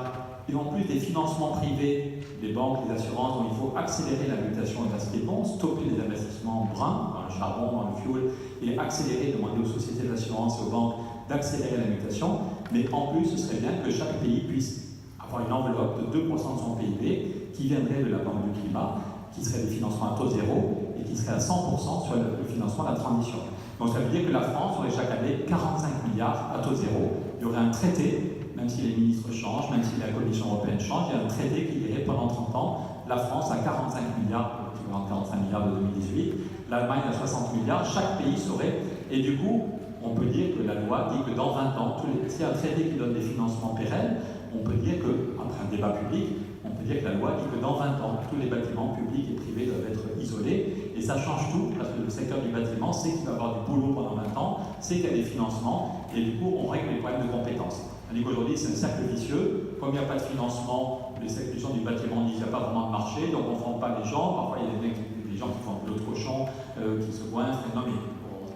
et en plus des financements privés, des banques, des assurances, dont il faut accélérer la mutation de l'aspect bon, stopper les investissements bruns dans le charbon, dans le fuel, et accélérer, demander aux sociétés d'assurance et aux banques d'accélérer la mutation, mais en plus, ce serait bien que chaque pays puisse avoir une enveloppe de 2% de son PIB qui viendrait de la Banque du climat, qui serait des financements à taux zéro et qui serait à 100% sur le financement de la transition. Donc ça veut dire que la France aurait chaque année 45 milliards à taux zéro. Il y aurait un traité, même si les ministres changent, même si la Commission européenne change, il y a un traité qui dirait pendant 30 ans, la France a 45 milliards, l'équivalent de 45 milliards de 2018, l'Allemagne a 60 milliards, chaque pays saurait, et du coup, on peut dire que la loi dit que dans 20 ans, s'il y a un traité qui donne des financements pérennes, on peut dire que, après un débat public, on peut dire que la loi dit que dans 20 ans, tous les bâtiments publics et privés doivent être isolés, et ça change tout, parce que le secteur du bâtiment sait qu'il va avoir du boulot pendant 20 ans, sait qu'il y a des financements, et du coup, on règle les problèmes de compétences. Tandis qu'aujourd'hui, c'est un cercle vicieux. Comme il n'y a pas de financement, les institutions du bâtiment disent qu'il n'y a pas vraiment de marché, donc on ne forme pas les gens. Parfois, il y a des gens qui font de l'autre cochon, qui se goinfrent. Non, mais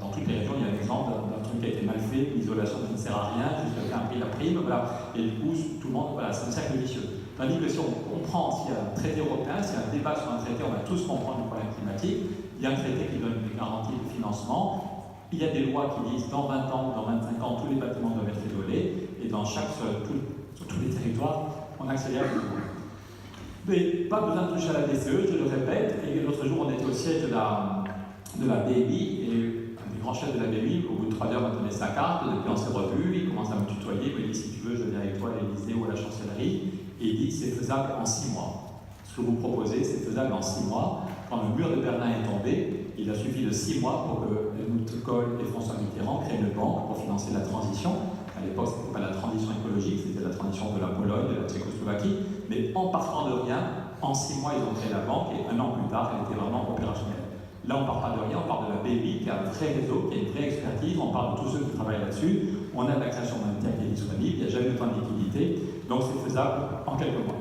dans toutes les régions, il y a un exemple d'un truc qui a été mal fait, l'isolation qui ne sert à rien, juste quelqu'un a pris la prime, voilà. Et du coup, tout le monde, voilà, c'est un cercle vicieux. Tandis que si on comprend, s'il y a un traité européen, s'il y a un débat sur un traité, on va tous comprendre le problème climatique. Il y a un traité qui donne des garanties de financement. Il y a des lois qui disent dans 20 ans, dans 25 ans, tous les bâtiments doivent être isolés, et sur tous les territoires, on accélère le niveau. Mais pas besoin de toucher à la DCE, je le répète, et l'autre jour on était au siège de la BMI, et un des grands chefs de la BMI, au bout de 3 heures, m'a donné sa carte, depuis on s'est revus, il commence à me tutoyer, il me dit si tu veux, je viens avec toi à l'Élysée ou à la chancellerie, et il dit c'est faisable en 6 mois. Ce que vous proposez, c'est faisable en 6 mois. Quand le mur de Berlin est tombé, il a suffi de 6 mois pour que Helmut Kohl et François Mitterrand créent une banque pour financer la transition. À l'époque, ce n'était pas la transition écologique, c'était la transition de la Pologne, de la Tchécoslovaquie. Mais en partant de rien, en 6 mois, ils ont créé la banque et 1 an plus tard, elle était vraiment opérationnelle. Là, on ne part pas de rien, on parle de la BMI qui a un vrai réseau, qui a une vraie expertise, on parle de tous ceux qui travaillent là-dessus, on a de la création monétaire qui est disponible, il n'y a jamais autant de liquidité, donc c'est faisable en quelques mois.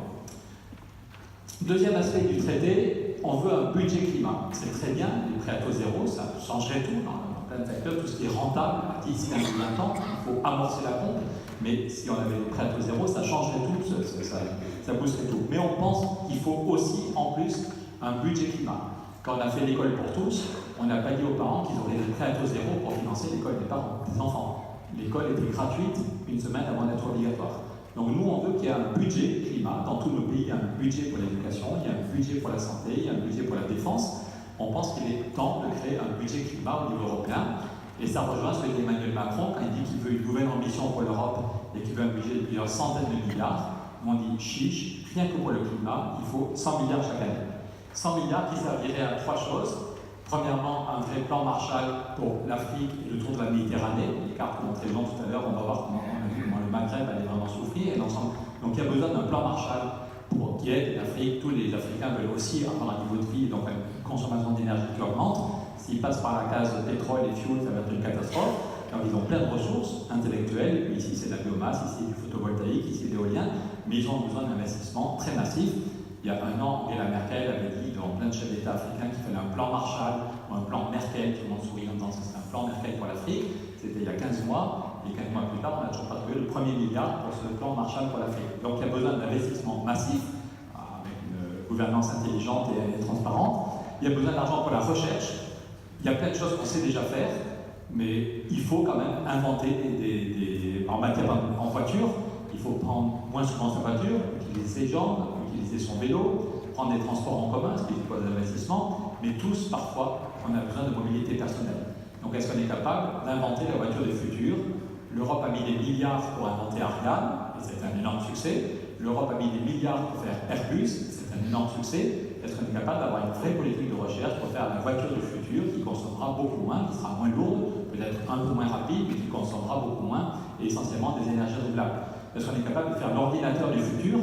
Deuxième aspect du traité, on veut un budget climat. C'est très bien, les prêts à taux zéro, ça changerait tout dans plein de secteurs, tout ce qui est rentable, d'ici 15 ou 20 ans, il faut amorcer la pompe, mais si on avait des prêts à taux zéro, ça changerait tout, ça boosterait tout. Mais on pense qu'il faut aussi, en plus, un budget climat. Quand on a fait l'école pour tous, on n'a pas dit aux parents qu'ils auraient des prêts à taux zéro pour financer l'école des parents, des enfants. L'école était gratuite une semaine avant d'être obligatoire. Donc nous, on veut qu'il y ait un budget climat. Dans tous nos pays, il y a un budget pour l'éducation, il y a un budget pour la santé, il y a un budget pour la défense. On pense qu'il est temps de créer un budget climat au niveau européen. Et ça rejoint ce que dit Emmanuel Macron quand il dit qu'il veut une nouvelle ambition pour l'Europe et qu'il veut un budget de plusieurs centaines de milliards. On dit chiche, rien que pour le climat, il faut 100 milliards chaque année. 100 milliards qui serviraient à 3 choses. Premièrement, un vrai plan Marshall pour l'Afrique et le tour de la Méditerranée. Les cartes que montrait Jean tout à l'heure, on va voir comment le Maghreb allait vraiment souffrir. Et l'ensemble. Donc il y a besoin d'un plan Marshall pour qui aide l'Afrique. Tous les Africains veulent aussi avoir un niveau de vie, donc une consommation d'énergie qui augmente. S'ils passent par la case pétrole et fuel, ça va être une catastrophe. Alors ils ont plein de ressources intellectuelles, et puis ici c'est de la biomasse, ici du photovoltaïque, ici de l'éolien, mais ils ont besoin d'investissements très massifs. Il y a 1 an, Angela Merkel avait dit devant plein de chefs d'État africains qu'il fallait un plan Marshall ou un plan Merkel, tout le monde sourit en disant que c'est un plan Merkel pour l'Afrique. C'était il y a 15 mois, et 15 mois plus tard, on n'a toujours pas trouvé le premier milliard pour ce plan Marshall pour l'Afrique. Donc il y a besoin d'investissements massifs, avec une gouvernance intelligente et transparente. Il y a besoin d'argent pour la recherche. Il y a plein de choses qu'on sait déjà faire, mais il faut quand même inventer en matière en voiture. Il faut prendre moins souvent sa voiture, utiliser ses jambes, utiliser son vélo, prendre des transports en commun, ce qui est des investissements, mais tous, parfois, on a besoin de mobilité personnelle. Donc est-ce qu'on est capable d'inventer la voiture du futur? L'Europe a mis des milliards pour inventer Ariane, et c'est un énorme succès. L'Europe a mis des milliards pour faire Airbus, c'est un énorme succès. Est-ce qu'on est capable d'avoir une vraie politique de recherche pour faire la voiture du futur qui consommera beaucoup moins, qui sera moins lourde, peut-être un peu moins rapide, mais qui consommera beaucoup moins, et essentiellement des énergies renouvelables? Est-ce qu'on est capable de faire l'ordinateur du futur?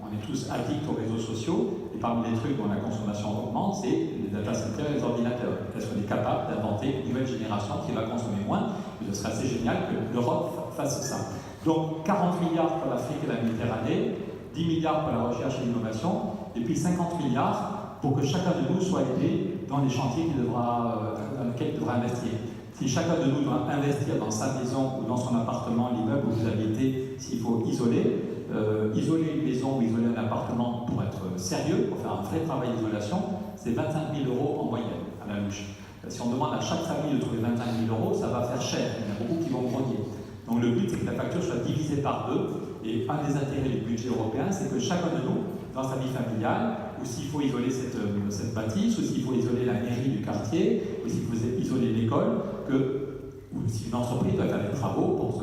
On est tous addicts aux réseaux sociaux, et parmi les trucs dont la consommation augmente, c'est les data centers et les ordinateurs. Est-ce qu'on est capable d'inventer une nouvelle génération qui va consommer moins? Et ce serait assez génial que l'Europe fasse ça. Donc 40 milliards pour l'Afrique et la Méditerranée, 10 milliards pour la recherche et l'innovation, et puis 50 milliards pour que chacun de nous soit aidé dans les chantiers dans lesquels il devra investir. Si chacun de nous doit investir dans sa maison ou dans son appartement, l'immeuble où vous habitez, s'il faut isoler une maison ou isoler un appartement pour être sérieux, pour faire un vrai travail d'isolation, c'est 25 000 € en moyenne à la louche. Si on demande à chaque famille de trouver 25 000 € ça va faire cher, il y en a beaucoup qui vont grogner. Donc le but, c'est que la facture soit divisée par 2, et un des intérêts du budget européen, c'est que chacun de nous, dans sa vie familiale, ou s'il faut isoler cette bâtisse, ou s'il faut isoler la mairie du quartier, ou s'il faut isoler l'école, ou si une entreprise doit faire des travaux pour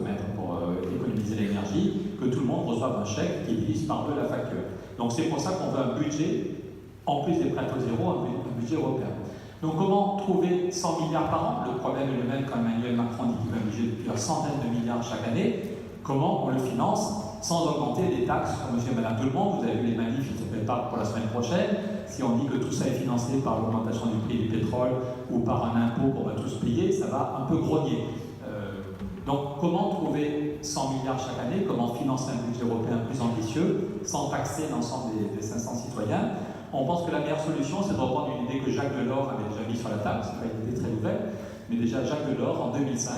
économiser l'énergie, que tout le monde reçoive un chèque qui divise par 2 la facture. Donc c'est pour ça qu'on veut un budget, en plus des prêts à taux zéro, un budget européen. Donc comment trouver 100 milliards par an? Le problème est le même quand Emmanuel Macron dit qu'il va bouger plusieurs centaines de milliards chaque année. Comment on le finance sans augmenter les taxes pour monsieur et madame tout le monde? Vous avez vu les manifs, je ne sais pas pour la semaine prochaine. Si on dit que tout ça est financé par l'augmentation du prix du pétrole ou par un impôt qu'on va tous payer, ça va un peu grogner. Donc comment trouver 100 milliards chaque année? Comment financer un budget européen plus ambitieux sans taxer l'ensemble des 500 citoyens? On pense que la meilleure solution, c'est de reprendre une idée que Jacques Delors avait déjà mise sur la table. Ce n'est pas une idée très nouvelle, mais déjà Jacques Delors, en 2005,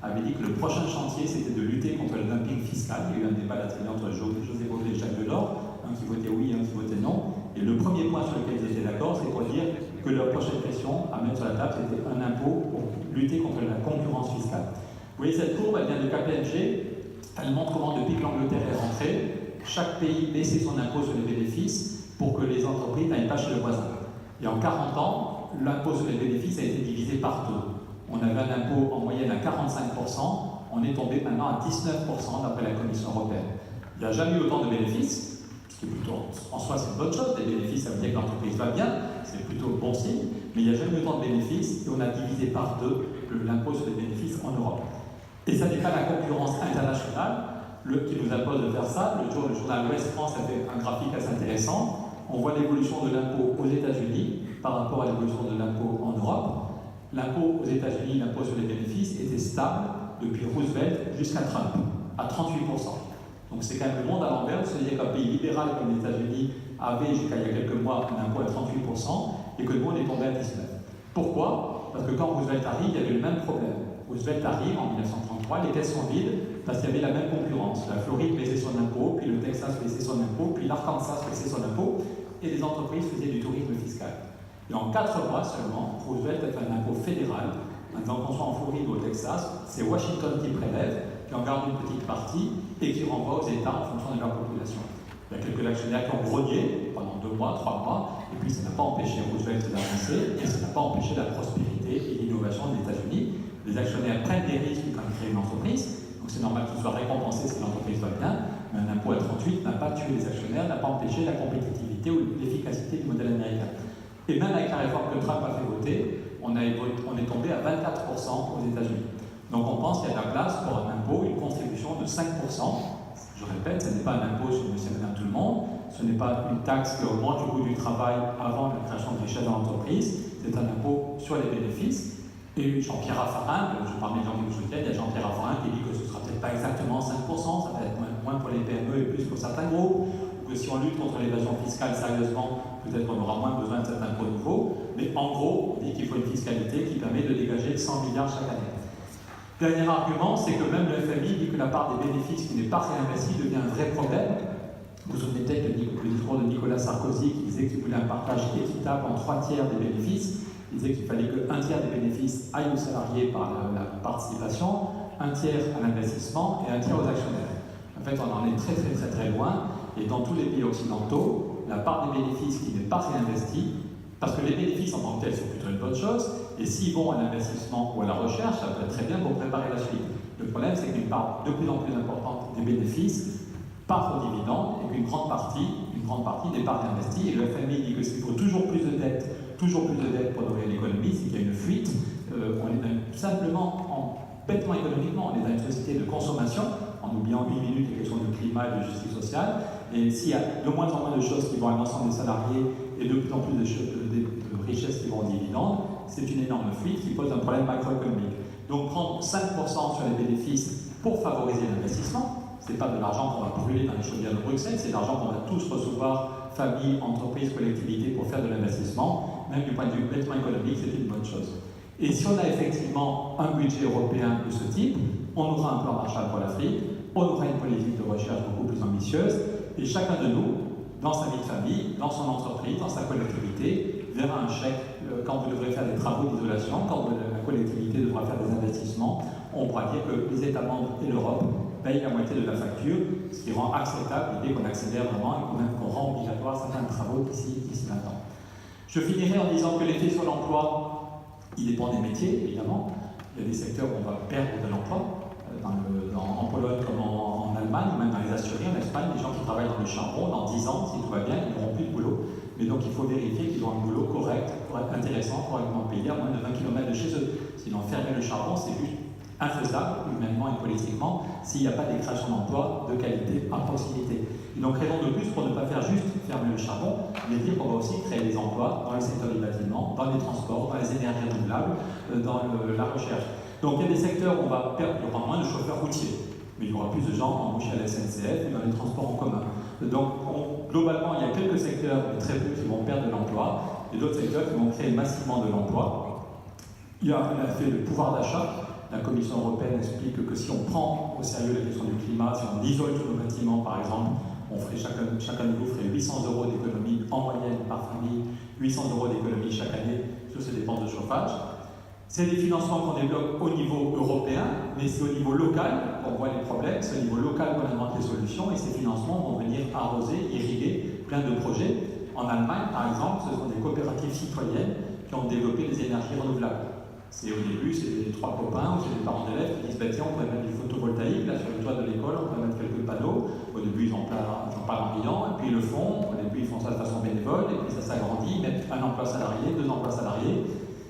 avait dit que le prochain chantier, c'était de lutter contre le dumping fiscal. Il y a eu un débat là entre José Bové et Jacques Delors, un qui votait oui, un qui votait non. Et le premier point sur lequel ils étaient d'accord, c'est pour dire que leur prochaine question à mettre sur la table, c'était un impôt pour lutter contre la concurrence fiscale. Vous voyez cette courbe, elle vient de KPMG. Elle montre comment, depuis que l'Angleterre est rentrée, chaque pays baissait son impôt sur les bénéfices pour que les entreprises n'aillent pas chez le voisin. Et en 40 ans, l'impôt sur les bénéfices a été divisé par 2. On avait un impôt en moyenne à 45%, on est tombé maintenant à 19% d'après la Commission européenne. Il n'y a jamais eu autant de bénéfices, ce qui est plutôt, en soi c'est une bonne chose, les bénéfices ça veut dire que l'entreprise va bien, c'est plutôt bon signe, mais il n'y a jamais eu autant de bénéfices et on a divisé par 2 l'impôt sur les bénéfices en Europe. Et ça n'est pas la concurrence internationale qui nous impose de faire ça. Le journal Ouest France a fait un graphique assez intéressant. On voit l'évolution de l'impôt aux États-Unis par rapport à l'évolution de l'impôt en Europe. L'impôt aux États-Unis, l'impôt sur les bénéfices, était stable depuis Roosevelt jusqu'à Trump, à 38%. Donc c'est quand même le monde à l'envers. C'est-à-dire qu'un pays libéral comme les États-Unis avait jusqu'à il y a quelques mois un impôt à 38% et que le monde est tombé à 19%. Pourquoi? Parce que quand Roosevelt arrive, il y avait le même problème. Roosevelt arrive en 1933, les caisses sont vides parce qu'il y avait la même concurrence. La Floride baissait son impôt, puis le Texas baissait son impôt, puis l'Arkansas baissait son impôt, et les entreprises faisaient du tourisme fiscal. Et en 4 mois seulement, Roosevelt a fait un impôt fédéral, en disant qu'on soit en Floride ou au Texas, c'est Washington qui prélève, qui en garde une petite partie et qui renvoie aux États en fonction de leur population. Il y a quelques actionnaires qui ont grogné pendant 2 mois, 3 mois, et puis ça n'a pas empêché Roosevelt d'avancer, et ça n'a pas empêché la prospérité et l'innovation des États-Unis. Les actionnaires prennent des risques quand ils créent une entreprise, donc c'est normal qu'ils soient récompensés si l'entreprise va bien, mais un impôt à 38 n'a pas tué les actionnaires, n'a pas empêché la compétitivité ou l'efficacité du modèle américain. Et même avec la réforme que Trump a fait voter, on est tombé à 24% aux États-Unis. Donc on pense qu'il y a de la place pour un impôt, une contribution de 5%. Je répète, ce n'est pas un impôt sur monsieur et madame tout le monde, ce n'est pas une taxe qui augmente le coût du travail avant la création de richesse dans l'entreprise, c'est un impôt sur les bénéfices. Et Jean-Pierre Raffarin, je parle des gens qui nous soutiennent, il y a Jean-Pierre Raffarin qui dit que ce ne sera peut-être pas exactement 5%, ça va être moins pour les PME et plus pour certains groupes, ou que si on lutte contre l'évasion fiscale sérieusement, peut-être qu'on aura moins besoin de cet impôt nouveau, mais en gros, on dit qu'il faut une fiscalité qui permet de dégager 100 milliards chaque année. Dernier argument, c'est que même le FMI dit que la part des bénéfices qui n'est pas réinvestie devient un vrai problème. Vous vous souvenez peut-être du discours de Nicolas Sarkozy qui disait qu'il voulait un partage équitable en 3/3 des bénéfices. Il disait qu'il fallait que 1/3 des bénéfices aillent aux salariés par la participation, 1/3 à l'investissement et 1/3 aux actionnaires. En fait, on en est très loin. Et dans tous les pays occidentaux, la part des bénéfices qui n'est pas réinvestie, parce que les bénéfices en tant que tels, c'est plutôt une bonne chose, et s'ils vont à l'investissement ou à la recherche, ça peut être très bien pour préparer la suite. Le problème, c'est qu'une part de plus en plus importante des bénéfices part aux dividendes et qu'une grande partie n'est pas réinvestie. Et le FMI dit que s'il faut toujours plus de dettes pour nourrir l'économie, c'est qu'il y a une fuite. On est simplement, bêtement économiquement, on est dans une société de consommation, en oubliant 1 minute les questions de climat et de justice sociale. Et s'il y a de moins en moins de choses qui vont à l'ensemble des salariés et de plus en plus de richesses qui vont aux dividendes, c'est une énorme fuite qui pose un problème macroéconomique. Donc prendre 5% sur les bénéfices pour favoriser l'investissement, ce n'est pas de l'argent qu'on va brûler dans les chaudières de Bruxelles, c'est de l'argent qu'on va tous recevoir, familles, entreprises, collectivités, pour faire de l'investissement. Même du point de vue bêtement économique, c'est une bonne chose. Et si on a effectivement un budget européen de ce type, on aura un plan Marshall pour l'Afrique, on aura une politique de recherche beaucoup plus ambitieuse, et chacun de nous, dans sa vie de famille, dans son entreprise, dans sa collectivité, verra un chèque quand vous devrez faire des travaux d'isolation, quand la collectivité devra faire des investissements, on pourra dire que les États membres et l'Europe payent la moitié de la facture, ce qui rend acceptable l'idée qu'on accélère vraiment et qu'on rend obligatoire certains travaux d'ici 20 ans. Je finirai en disant que l'effet sur l'emploi, il dépend des métiers, évidemment. Il y a des secteurs où on va perdre de l'emploi, en Pologne comme en Allemagne, ou même dans les assurés en Espagne, les gens qui travaillent dans le charbon, dans 10 ans, si tout va bien, ils n'auront plus de boulot. Mais donc il faut vérifier qu'ils ont un boulot correct, intéressant. intéressant pour un pays à moins de 20 km de chez eux. Sinon, fermer le charbon, c'est juste infaisable, humainement et politiquement, s'il n'y a pas des créations d'emplois de qualité à proximité. Et donc, raison de plus pour ne pas faire juste fermer le charbon, mais dire qu'on va aussi créer des emplois dans le secteur du bâtiment, dans les transports, dans les énergies renouvelables, dans la recherche. Donc, il y a des secteurs où on va perdre, il y aura moins de chauffeurs routiers, mais il y aura plus de gens embauchés à la SNCF et dans les transports en commun. Donc, globalement, il y a quelques secteurs, mais très peu, qui vont perdre de l'emploi, et d'autres secteurs qui vont créer massivement de l'emploi. Il y a un effet de pouvoir d'achat. La Commission européenne explique que si on prend au sérieux la question du climat, si on isole tous nos bâtiments, par exemple, on ferait chacun de nous ferait 800 € d'économie en moyenne par famille, 800 € d'économie chaque année sur ces dépenses de chauffage. C'est des financements qu'on développe au niveau européen, mais c'est au niveau local qu'on voit les problèmes, c'est au niveau local qu'on invente les solutions, et ces financements vont venir arroser, irriguer plein de projets. En Allemagne, par exemple, ce sont des coopératives citoyennes qui ont développé des énergies renouvelables. Au début, c'est des trois copains ou c'est des parents d'élèves qui disent bah, tiens, on pourrait mettre du photovoltaïque là, sur le toit de l'école, on pourrait mettre quelques panneaux. Au début, ils en parlent en riant, et puis ils le font. Au début, ils font ça de façon bénévole, et puis ça s'agrandit, ils mettent un emploi salarié, 2 emplois salariés.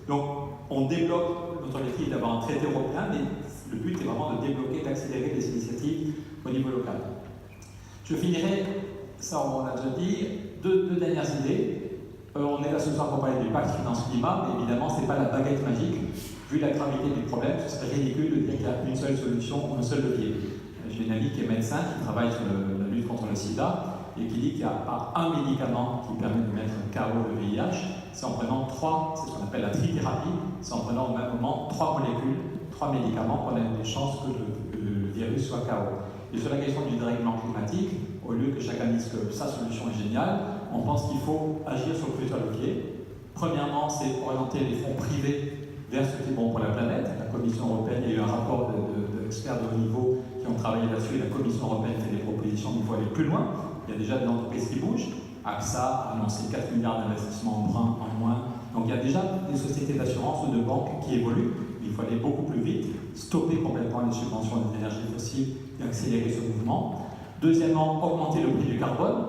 Donc, on développe notre objectif d'avoir un traité européen, mais le but est vraiment de débloquer, d'accélérer des initiatives au niveau local. Je finirai, ça on l'a déjà dit, deux dernières idées. On est là ce soir pour parler du pacte finance-climat, mais évidemment, ce n'est pas la baguette magique. Vu la gravité du problème, ce serait ridicule de dire qu'il y a une seule solution ou un seul levier. J'ai une amie qui est médecin, qui travaille sur la lutte contre le sida, et qui dit qu'il n'y a pas un médicament qui permet de mettre KO le VIH, c'est en prenant 3, c'est ce qu'on appelle la trithérapie, c'est en prenant au même moment 3 molécules, 3 médicaments qu'on a des chances que le virus soit KO. Et sur la question du dérèglement climatique, au lieu que chacun dise que sa solution est géniale, on pense qu'il faut agir sur plusieurs leviers. Premièrement, c'est orienter les fonds privés vers ce qui est bon pour la planète. La Commission européenne, il y a eu un rapport d'experts de haut niveau qui ont travaillé là-dessus, et la Commission européenne fait des propositions, mais il faut aller plus loin. Il y a déjà des entreprises qui bougent. AXA a annoncé 4 milliards d'investissements en brun en moins. Donc il y a déjà des sociétés d'assurance ou de banques qui évoluent. Il faut aller beaucoup plus vite, stopper complètement les subventions des énergies fossiles et accélérer ce mouvement. Deuxièmement, augmenter le prix du carbone.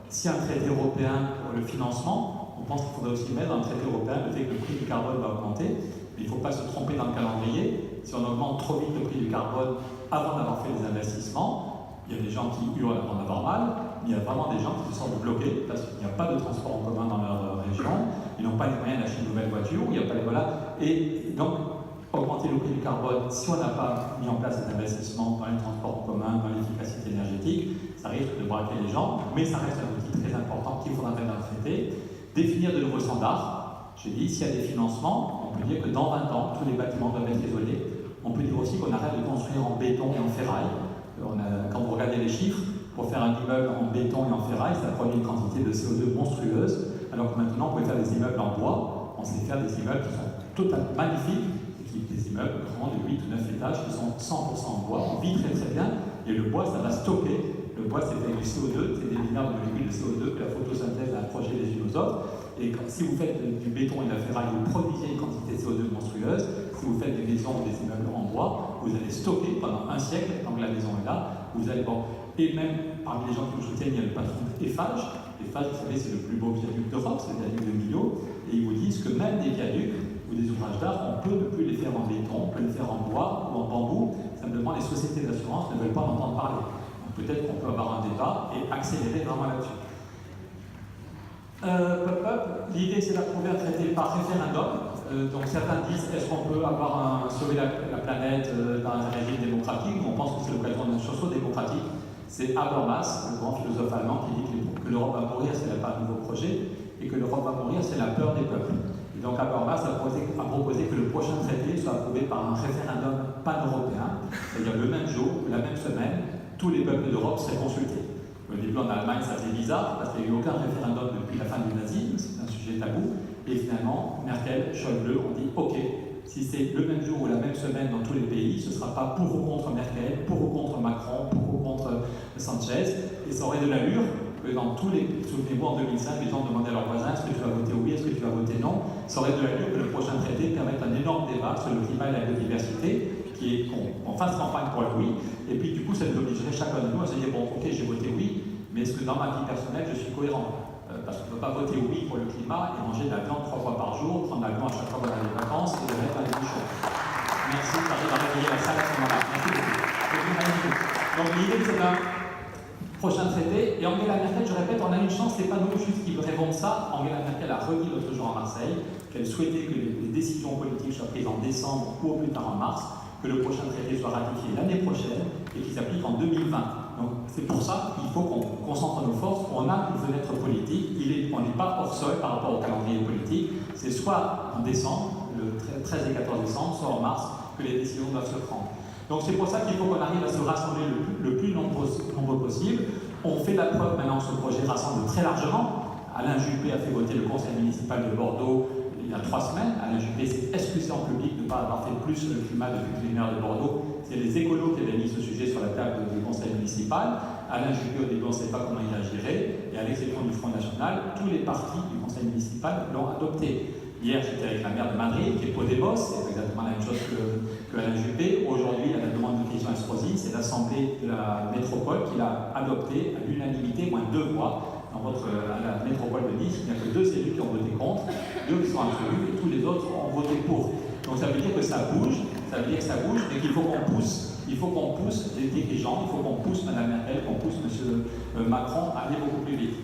Si un traité européen pour le financement, on pense qu'il faudrait aussi mettre dans le traité européen le fait que le prix du carbone va augmenter. Mais il ne faut pas se tromper dans le calendrier. Si on augmente trop vite le prix du carbone avant d'avoir fait les investissements, il y a des gens qui hurlent avant d'avoir mal, mais il y a vraiment des gens qui se sentent bloqués parce qu'il n'y a pas de transport en commun dans leur région, ils n'ont pas les moyens d'acheter une nouvelle voiture, il n'y a pas les voilà. Et donc, augmenter le prix du carbone, si on n'a pas mis en place cet investissement dans les transports en commun, dans l'efficacité énergétique, ça risque de braquer les gens, mais ça reste un outil très important qu'il faudra mettre dans le traité. Définir de nouveaux standards. J'ai dit, s'il y a des financements, on peut dire que dans 20 ans, tous les bâtiments doivent être isolés. On peut dire aussi qu'on arrête de construire en béton et en ferraille. Quand vous regardez les chiffres, pour faire un immeuble en béton et en ferraille, ça produit une quantité de CO2 monstrueuse, alors que maintenant, on peut faire des immeubles en bois. On sait faire des immeubles qui sont totalement magnifiques, des immeubles grands de 8 ou 9 étages qui sont 100% en bois. On vit très très bien, et le bois, ça va stopper. Le bois, c'est fait du CO2, c'est des milliards de molécules de CO2 que la photosynthèse a accroché les unes aux autres. Et si vous faites du béton et de la ferraille, vous produisez une quantité de CO2 monstrueuse. Si vous faites des maisons ou des immeubles en bois, vous allez stocker pendant un siècle, tant que la maison est là. Vous allez, bon. Et même parmi les gens qui nous soutiennent, il y a le patron Eiffage. Eiffage, vous savez, c'est le plus beau viaduc d'Europe, c'est le viaduc de Millau. Et ils vous disent que même des viaducs ou des ouvrages d'art, on peut ne plus les faire en béton, on peut les faire en bois ou en bambou. Simplement, les sociétés d'assurance ne veulent pas en entendre parler. Peut-être qu'on peut avoir un débat et accélérer vraiment là-dessus. L'idée, c'est d'approuver un traité par référendum. Donc certains disent, est-ce qu'on peut sauver la planète dans un régime démocratique? On pense que c'est l'occasion d'un sursaut démocratique. C'est Habermas, le grand philosophe allemand, qui dit que l'Europe va mourir, c'est pas un nouveau projet, et que l'Europe va mourir, c'est la peur des peuples. Et donc Habermas a proposé que le prochain traité soit approuvé par un référendum pan-européen, c'est-à-dire le même jour, la même semaine, tous les peuples d'Europe seraient consultés. Au début, en Allemagne, ça faisait bizarre, parce qu'il n'y a eu aucun référendum depuis la fin du nazisme, c'est un sujet tabou. Et finalement, Merkel, Schäuble ont dit ok, si c'est le même jour ou la même semaine dans tous les pays, ce ne sera pas pour ou contre Merkel, pour ou contre Macron, pour ou contre Sanchez, et ça aurait de l'allure que dans tous les. Souvenez-vous, en 2005, les gens demandaient à leurs voisins est-ce que tu vas voter oui, est-ce que tu vas voter non. Ça aurait de l'allure que le prochain traité permette un énorme débat sur le climat et la biodiversité, qu'on fasse campagne pour le oui, et puis du coup ça nous obligerait chacun de nous à se dire bon ok j'ai voté oui, mais est-ce que dans ma vie personnelle je suis cohérent parce qu'on ne peut pas voter oui pour le climat et manger de la viande 3 fois par jour, prendre avion à chaque fois qu'on a des vacances et de mettre dans les bouchons. Merci, ça arrive à réveiller la salle à ce moment-là. Merci beaucoup. Donc l'idée, c'est un prochain traité. Et Angela Merkel, je répète, on a une chance, c'est pas nous juste qui rêvons de ça. Angela Merkel a redit l'autre jour à Marseille qu'elle souhaitait que les décisions politiques soient prises en décembre ou au plus tard en mars, que le prochain traité soit ratifié l'année prochaine et qu'il s'applique en 2020. Donc c'est pour ça qu'il faut qu'on concentre nos forces. On a une fenêtre politique, on n'est pas hors sol par rapport au calendrier politique. C'est soit en décembre, le 13 et 14 décembre, soit en mars, que les décisions doivent se prendre. Donc c'est pour ça qu'il faut qu'on arrive à se rassembler le plus nombreux possible. On fait la preuve maintenant que ce projet rassemble très largement. Alain Juppé a fait voter le conseil municipal de Bordeaux il y a 3 semaines. Alain Juppé s'est excusé en public de ne pas avoir fait plus sur le climat depuis que les maires de Bordeaux. C'est les écolos qui avaient mis ce sujet sur la table du conseil municipal. Alain Juppé, au début, on ne savait pas comment il agirait. Et à l'exception du Front National, tous les partis du conseil municipal l'ont adopté. Hier, j'étais avec la maire de Madrid, qui est Podemos, c'est exactement la même chose que Alain Juppé. Aujourd'hui, à la demande de Christian Estrosi, c'est l'Assemblée de la métropole qui l'a adopté à l'unanimité, moins 2 voix. À la métropole de Nice, il n'y a que 2 élus qui ont voté contre, 2 qui sont absolus, et tous les autres ont voté pour. Donc ça veut dire que ça bouge, mais qu'il faut qu'on pousse. Il faut qu'on pousse les dirigeants, il faut qu'on pousse Mme Merkel, qu'on pousse M. Macron à aller beaucoup plus vite.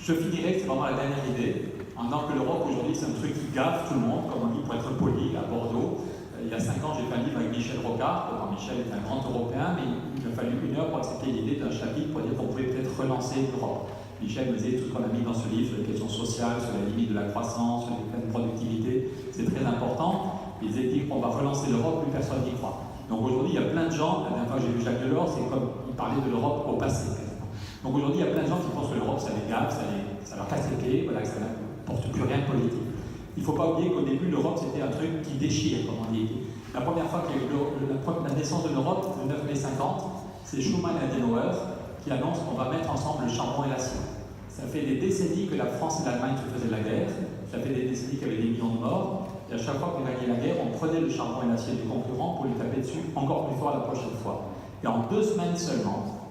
Je finirai, c'est vraiment la dernière idée. En tant que l'Europe, aujourd'hui, c'est un truc qui gaffe tout le monde, comme on dit, pour être poli, à Bordeaux. Il y a 5 ans, j'ai fait un livre avec Michel Rocard. Michel est un grand Européen, mais il a fallu 1 heure pour accepter l'idée d'un chapitre pour dire qu'on pouvait peut-être relancer l'Europe. Michel me disait tout ce qu'on a mis dans ce livre sur les questions sociales, sur la limite de la croissance, sur les plans de productivité, c'est très important. Ils avaient dit qu'on va relancer l'Europe, plus personne n'y croit. Donc aujourd'hui, il y a plein de gens, la dernière fois que j'ai vu Jacques Delors, c'est comme il parlait de l'Europe au passé. Donc aujourd'hui, il y a plein de gens qui pensent que l'Europe, ça les gaffe, ça leur casse les pieds, voilà, que ça n'apporte plus rien de politique. Il ne faut pas oublier qu'au début, l'Europe, c'était un truc qui déchire, comme on dit. La première fois qu'il y a eu la naissance de l'Europe, le 9 mai 50, c'est Schuman et Adenauer qui annoncent qu'on va mettre ensemble le charbon et l'acier. Ça fait des décennies que la France et l'Allemagne se faisaient la guerre, ça fait des décennies qu'il y avait des millions de morts, et à chaque fois qu'on gagnait la guerre, on prenait le charbon et l'acier du concurrent pour lui taper dessus encore plus fort la prochaine fois. Et en 2 semaines seulement,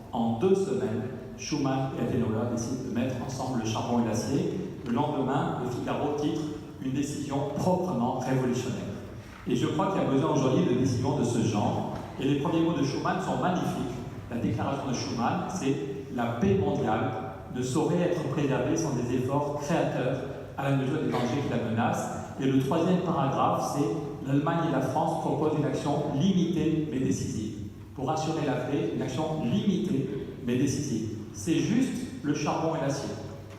Schuman et Adenauer décident de mettre ensemble le charbon et l'acier. Le lendemain, le Figaro titre une décision proprement révolutionnaire. Et je crois qu'il y a besoin aujourd'hui de décisions de ce genre. Et les premiers mots de Schuman sont magnifiques. La déclaration de Schuman, c'est « La paix mondiale ne saurait être préservée sans des efforts créateurs à la mesure des dangers qui la menacent. » Et le 3e paragraphe, c'est « L'Allemagne et la France proposent une action limitée mais décisive. » Pour assurer la paix, une action limitée mais décisive. C'est juste le charbon et l'acier.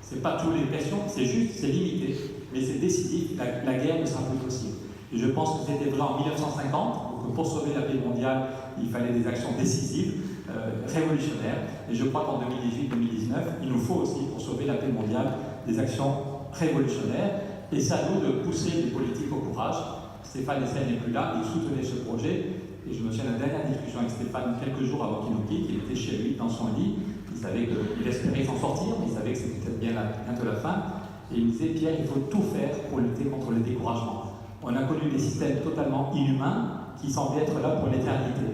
Ce n'est pas toutes les questions, c'est juste, c'est limité, mais c'est décisif, la guerre ne sera plus possible. Et je pense que c'était vrai en 1950, donc pour sauver la paix mondiale, il fallait des actions décisives, révolutionnaires, et je crois qu'en 2018-2019, il nous faut aussi, pour sauver la paix mondiale, des actions révolutionnaires, et c'est à nous de pousser les politiques au courage. Stéphane Essel n'est plus là, il soutenait ce projet, et je me souviens de la dernière discussion avec Stéphane, quelques jours avant qu'il nous quitte, il était chez lui, dans son lit, il savait qu'il espérait s'en sortir, mais il savait que c'était peut-être bientôt la fin, et il me disait, Pierre, il faut tout faire pour lutter contre le découragement. On a connu des systèmes totalement inhumains qui semblaient être là pour l'éternité.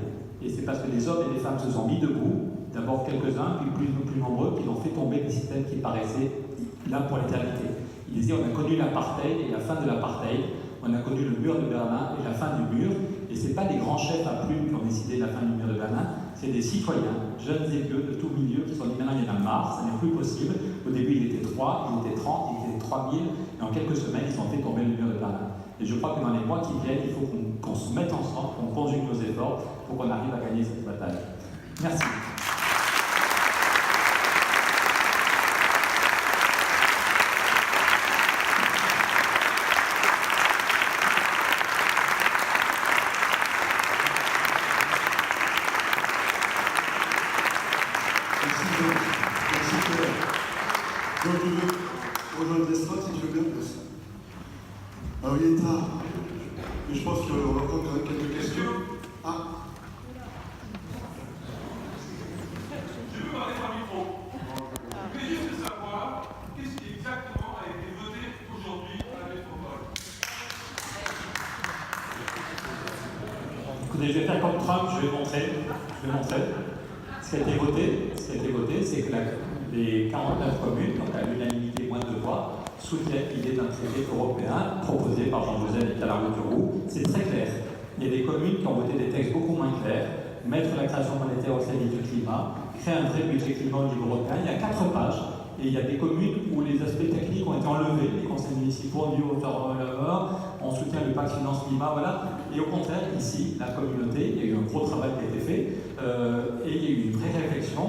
Et c'est parce que les hommes et les femmes se sont mis debout, d'abord quelques-uns, puis plus nombreux, qui ont fait tomber des systèmes qui paraissaient là pour l'éternité. Il disait, on a connu l'apartheid et la fin de l'apartheid, on a connu le mur de Berlin et la fin du mur, et ce n'est pas des grands chefs à plumes qui ont décidé de la fin du mur de Berlin, c'est des citoyens, jeunes et vieux, de tout milieu, qui se sont dit maintenant il y en a marre, ça n'est plus possible. Au début il était 3, il était 30, il était 3000, et en quelques semaines ils ont fait tomber le mur de Berlin. Et je crois que dans les mois qui viennent, il faut qu'on se mette ensemble, qu'on conjugue nos efforts pour qu'on arrive à gagner cette bataille. Merci. Alors il est tard, mais je pense qu'on va prendre quand même quelques questions. Ah. Je veux parler par micro. Je voulais juste savoir qu'est-ce qui exactement a été voté aujourd'hui à la métropole. Écoutez, je vais faire comme Trump, je vais montrer. Ce qui a été voté, c'est que les 49 communes, donc à l'unanimité moins de 2 voix, soutiennent l'idée d'un traité européen proposé par Jean-Joseph Calaro-Turou. C'est très clair. Il y a des communes qui ont voté des textes beaucoup moins clairs, mettre la création monétaire au service du climat, créer un vrai budget climat au niveau européen. Il y a 4 pages. Et il y a des communes où les aspects techniques ont été enlevés. Les conseils municipaux ont dit on soutient le pacte finance-climat, voilà. Et au contraire, ici, la communauté, il y a eu un gros travail qui a été fait, et il y a eu une vraie réflexion,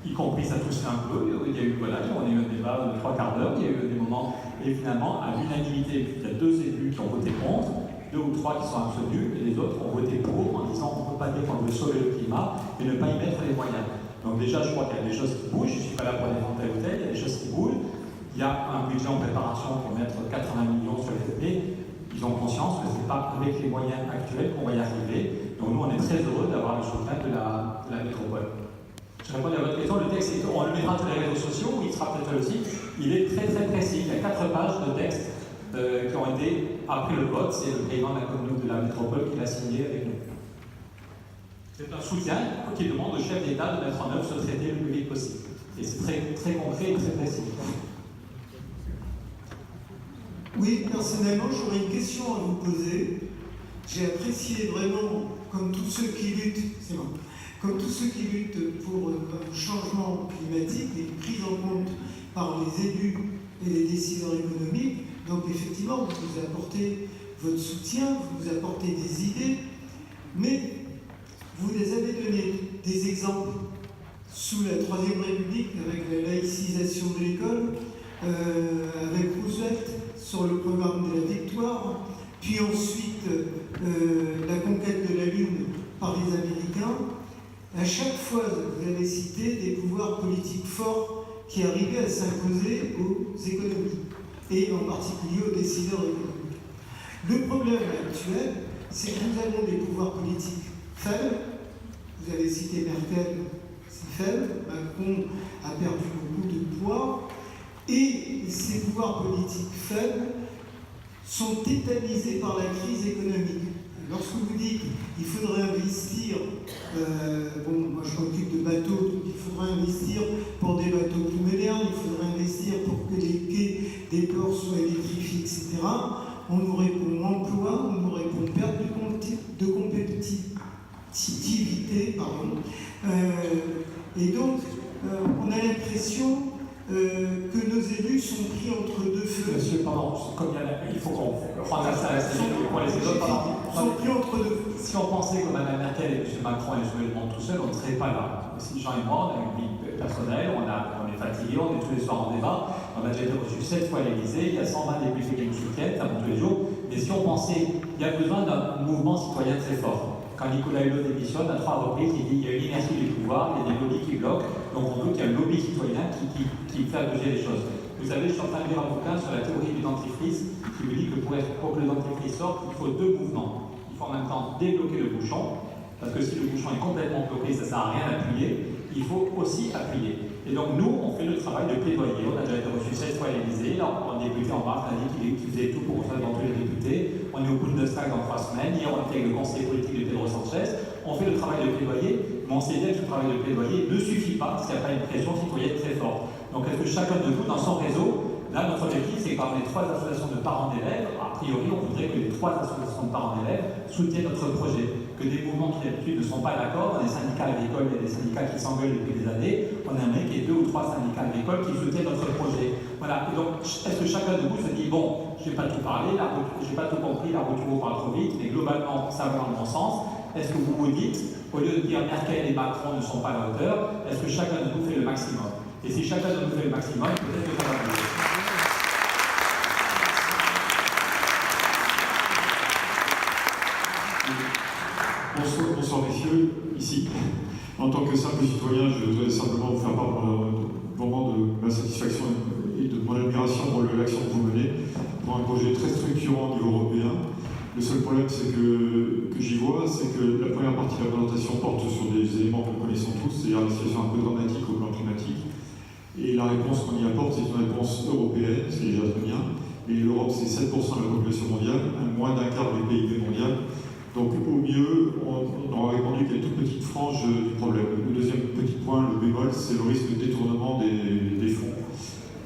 y compris ça touchait un peu. Il y a eu, voilà, on a eu un débat de 3/4 d'heure, il y a eu des moments, et finalement, à l'unanimité, il y a 2 élus qui ont voté contre, 2 ou 3 qui sont absolus, et les autres ont voté pour, en disant on ne peut pas dire qu'on veut sauver le climat, et ne pas y mettre les moyens. Donc déjà, je crois qu'il y a des choses qui bougent, je ne suis pas là pour défendre tel ou tel, il y a des choses qui bougent. Il y a un budget en préparation pour mettre 80 millions sur les FP. Ils ont conscience que ce n'est pas avec les moyens actuels qu'on va y arriver. Donc nous, on est très heureux d'avoir le soutien de la métropole. Je réponds à votre question, le texte, on le mettra sur les réseaux sociaux, il sera peut-être aussi. Il est très très précis, il y a 4 pages de texte qui ont été, après le vote, c'est le président de la commune de la métropole qui l'a signé avec nous. C'est un soutien qui demande au chef d'État de mettre en œuvre ce traité le plus vite possible. Et c'est très, très concret et très précis. Oui, personnellement, j'aurais une question à vous poser. J'ai apprécié vraiment, comme tous ceux qui luttent, c'est bon, comme tous ceux qui luttent pour un changement climatique, et prise en compte par les élus et les décideurs économiques. Donc effectivement, vous nous apportez votre soutien, vous nous apportez des idées, mais vous les avez donné des exemples sous la Troisième République avec la laïcisation de l'école, avec Roosevelt sur le programme de la victoire, puis ensuite la conquête de la Lune par les Américains. À chaque fois, vous avez cité des pouvoirs politiques forts qui arrivaient à s'imposer aux économies, et en particulier aux décideurs économiques. Le problème actuel, c'est que nous avons des pouvoirs politiques faibles. Vous avez cité Merkel, c'est faible. Macron a perdu beaucoup de poids. Et ces pouvoirs politiques faibles sont tétanisés par la crise économique. Lorsque vous dites qu'il faudrait investir, moi je m'occupe de bateaux, donc il faudrait investir pour des bateaux plus modernes, il faudrait investir pour que les quais des ports soient électrifiés, etc. On nous répond emploi, on nous répond perte de compétitivité, et donc on a l'impression que nos élus sont pris entre deux feux. Monsieur, pardon, comme il faut qu'on rende à ça, pour les autres, pardon. Sont pris entre deux feux. Si on pensait que Mme Merkel et M. Macron allaient sauver le monde tout seul, on ne serait pas là. Si Jean et moi, on a une vie personnelle, on est fatigué, on est tous les soirs en débat, on a déjà été reçu 7 fois à l'Élysée, il y a 120 députés qui nous soutiennent, ça monte tous les jours. Mais si on pensait, il y a besoin d'un mouvement citoyen très fort. Quand Nicolas Hulot démissionne, à 3 reprises, il dit qu'il y a une inertie du pouvoir, il y a des lobbies qui bloquent, donc on veut qu'il y ait un lobby citoyen qui fait bouger les choses. Vous savez, je suis en train de lire un bouquin sur la théorie du dentifrice qui me dit que pour que le dentifrice sorte, il faut 2 mouvements. Il faut en même temps débloquer le bouchon, parce que si le bouchon est complètement bloqué, ça ne sert à rien d'appuyer, il faut aussi appuyer. Et donc nous, on fait le travail de plaidoyer. On a déjà été reçu 16 fois à l'Élysée. Là, un député en mars a dit qu'il faisait tout pour faire dans tous les députés. On est au Bundestag dans 3 semaines. Hier, on était avec le conseiller politique de Pedro Sanchez. On fait le travail de plaidoyer, mais on sait bien que ce travail de plaidoyer ne suffit pas s'il n'y a pas une pression citoyenne très forte. Donc est-ce que chacun de vous, dans son réseau, là, notre objectif, c'est que parmi les 3 associations de parents d'élèves, a priori, on voudrait que les 3 associations de parents d'élèves soutiennent notre projet. Que des mouvements qui d'habitude ne sont pas d'accord, dans les syndicats agricoles, il y a des syndicats qui s'engueulent depuis des années, on aimerait qu'il y ait 2 ou 3 syndicats agricoles qui soutiennent notre projet. Voilà, et donc est-ce que chacun de vous se dit, bon, je n'ai pas tout parlé, je n'ai pas tout compris, la route vous parle trop vite, mais globalement, ça va dans le bon sens. Est-ce que vous vous dites, au lieu de dire Merkel et Macron ne sont pas à la hauteur, est-ce que chacun de nous fait le maximum? Et si chacun de nous fait le maximum, peut-être que ça va bouger. Bonsoir messieurs, ici. En tant que simple citoyen, je voudrais simplement vous faire part vraiment de ma satisfaction et de mon admiration pour l'action que vous menez, pour un projet très structurant au niveau européen. Le seul problème que j'y vois, c'est que la première partie de la présentation porte sur des éléments que nous connaissons tous, c'est-à-dire la situation un peu dramatique au plan climatique. Et la réponse qu'on y apporte, c'est une réponse européenne, ce qui est déjà très bien. Et l'Europe, c'est 7% de la population mondiale, moins d'un quart du PIB mondial. Donc au mieux, on aura répondu qu'à une toute petite frange du problème. Le deuxième petit point, le bémol, c'est le risque de détournement des fonds.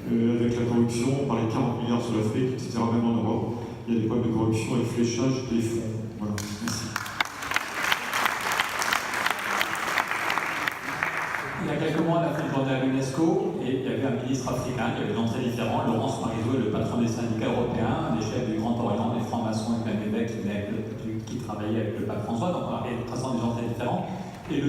avec la corruption, on parlait de 40 milliards sur l'Afrique, etc., même en Europe. Il y a des problèmes de corruption et de fléchage des fonds. Voilà, merci. Il y a quelques mois, on a fait une journée à l'UNESCO et il y avait un ministre africain qui avait des noms très différents. Laurence Parisot est le patron des syndicats européens, des chefs du Grand Orient, des francs-maçons et de l'évêque qui travaillait avec le pape François, donc on avait des gens très différents. Et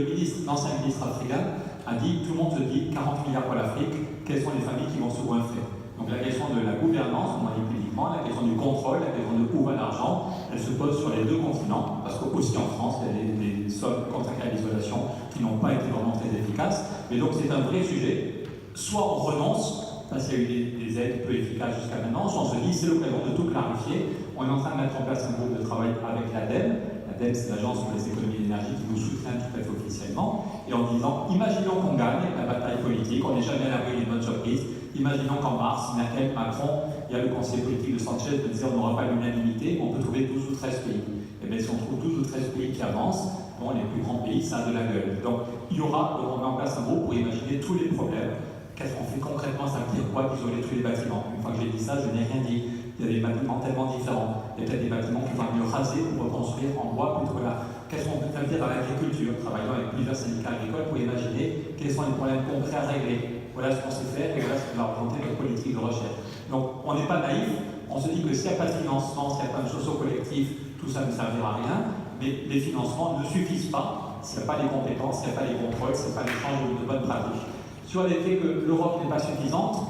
l'ancien ministre africain a dit, tout le monde se dit 40 milliards pour l'Afrique, quelles sont les familles qui vont se goinfrer? Donc la question de la gouvernance, on en dit publiquement, la question du contrôle, la question de où va l'argent, elle se pose sur les deux continents, parce qu'aussi en France, il y a des sommes consacrées à l'isolation qui n'ont pas été vraiment très efficaces. Mais donc c'est un vrai sujet. Soit on renonce, parce qu'il y a eu des aides peu efficaces jusqu'à maintenant, soit on se dit c'est l'occasion de tout clarifier. On est en train de mettre en place un groupe de travail avec l'ADEME. L'ADEME, c'est l'Agence pour les économies d'énergie qui nous soutient tout à fait officiellement, et en disant, imaginons qu'on gagne la bataille politique, on n'est jamais à l'abri d'une bonne surprise. Imaginons qu'en mars, Merkel, Macron, il y a le conseiller politique de Sanchez de dire on n'aura pas l'unanimité, on peut trouver 12 ou 13 pays. Et bien si on trouve 12 ou 13 pays qui avancent, bon, les plus grands pays, ça a de la gueule. Donc il y aura, on met en place un groupe pour imaginer tous les problèmes. Qu'est-ce qu'on fait concrètement? Ça veut dire quoi d'isoler tous les bâtiments? Une fois que j'ai dit ça, je n'ai rien dit. Il y a des bâtiments tellement différents. Il y a peut-être des bâtiments qui vont mieux raser pour reconstruire en bois plutôt que là. Qu'est-ce qu'on peut faire dans l'agriculture? Travaillant avec plusieurs syndicats agricoles pour imaginer quels sont les problèmes concrets à régler. Voilà ce qu'on sait faire et voilà ce qu'on va représenter notre politique de recherche. Donc on n'est pas naïf, on se dit que s'il n'y a pas de financement, s'il n'y a pas de socio-collectif, tout ça ne servira à rien, mais les financements ne suffisent pas s'il n'y a pas les compétences, s'il n'y a pas les contrôles, s'il n'y a pas l'échange de bonnes pratiques. Sur l'effet que l'Europe n'est pas suffisante,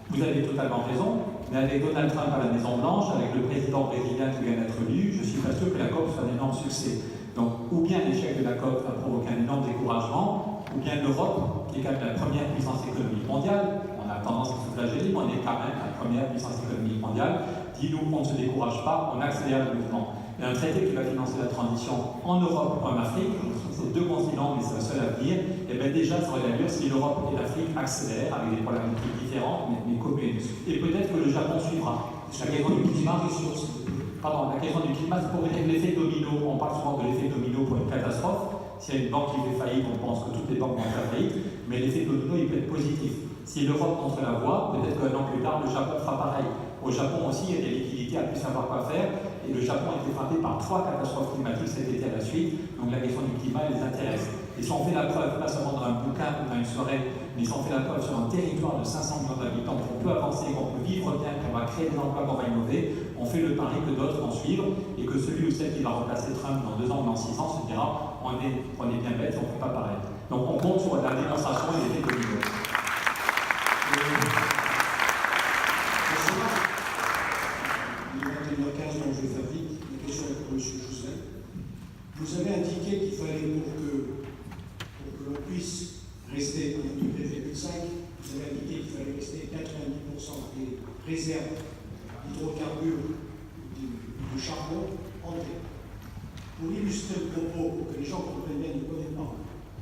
vous avez totalement raison, mais avec Donald Trump à la Maison-Blanche, avec le président brésilien qui vient d'être élu, je ne suis pas sûr que la COP soit un énorme succès. Donc, ou bien l'échec de la COP va provoquer un énorme découragement, ou bien l'Europe, qui est quand même la première puissance économique mondiale, on a tendance à se flageller, mais on est quand même la première puissance économique mondiale, dit nous, on ne se décourage pas, on accélère le mouvement. Et un traité qui va financer la transition en Europe ou en Afrique, c'est deux continents, mais c'est le seul avenir, et bien déjà, ça aurait l'allure si l'Europe et l'Afrique accélèrent avec des problématiques différentes, mais communes. Et peut-être que le Japon suivra. La question du climat, la question du climat, c'est pour dire l'effet domino. On parle souvent de l'effet domino pour une catastrophe. S'il y a une banque qui fait faillite, on pense que toutes les banques vont faire faillite, mais l'effet domino, il peut être positif. Si l'Europe montre la voie, peut-être qu'un an plus tard, le Japon fera pareil. Au Japon aussi, il y a des liquidités à plus savoir quoi faire, et le Japon a été frappé par 3 catastrophes climatiques cet été à la suite, donc la question du climat les intéresse. Et si on fait la preuve, pas seulement dans un bouquin ou dans une soirée, mais si on fait la preuve sur un territoire de 500 millions d'habitants, qu'on peut avancer, qu'on peut vivre bien, qu'on va créer des emplois, qu'on va innover, on fait le pari que d'autres vont suivre, et que celui ou celle qui va remplacer Trump dans 2 ans ou dans 6 ans se dira on est bien bête, on ne fait pas pareil. Donc on compte sur la démonstration et l'effet domino. Vous avez indiqué qu'il fallait pour que l'on puisse rester à 2,5, vous avez indiqué qu'il fallait rester 90% des réserves d'hydrocarbures du charbon en terre. Pour illustrer le propos, pour que les gens comprennent bien le connaissement,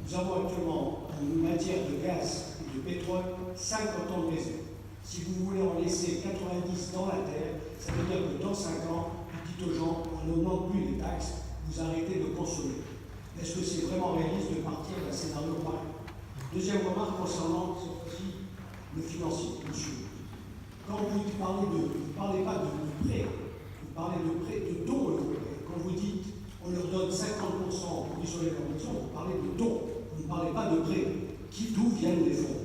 nous avons actuellement en matière de gaz et de pétrole 50 ans de réserve. Si vous voulez en laisser 90 dans la terre, ça veut dire que dans 5 ans, vous dites aux gens, on n'augmente plus les taxes, vous arrêtez de consommer. Est-ce que c'est vraiment réaliste de partir d'un scénario pareil? Deuxième remarque concernant cette fois-ci le financier, monsieur. Quand vous ne parlez pas de prêt, vous parlez de prêt, de dons européens. Quand vous dites on leur donne 50% pour isoler leur maison, vous parlez de dons, vous ne parlez pas de prêt. D'où viennent les fonds?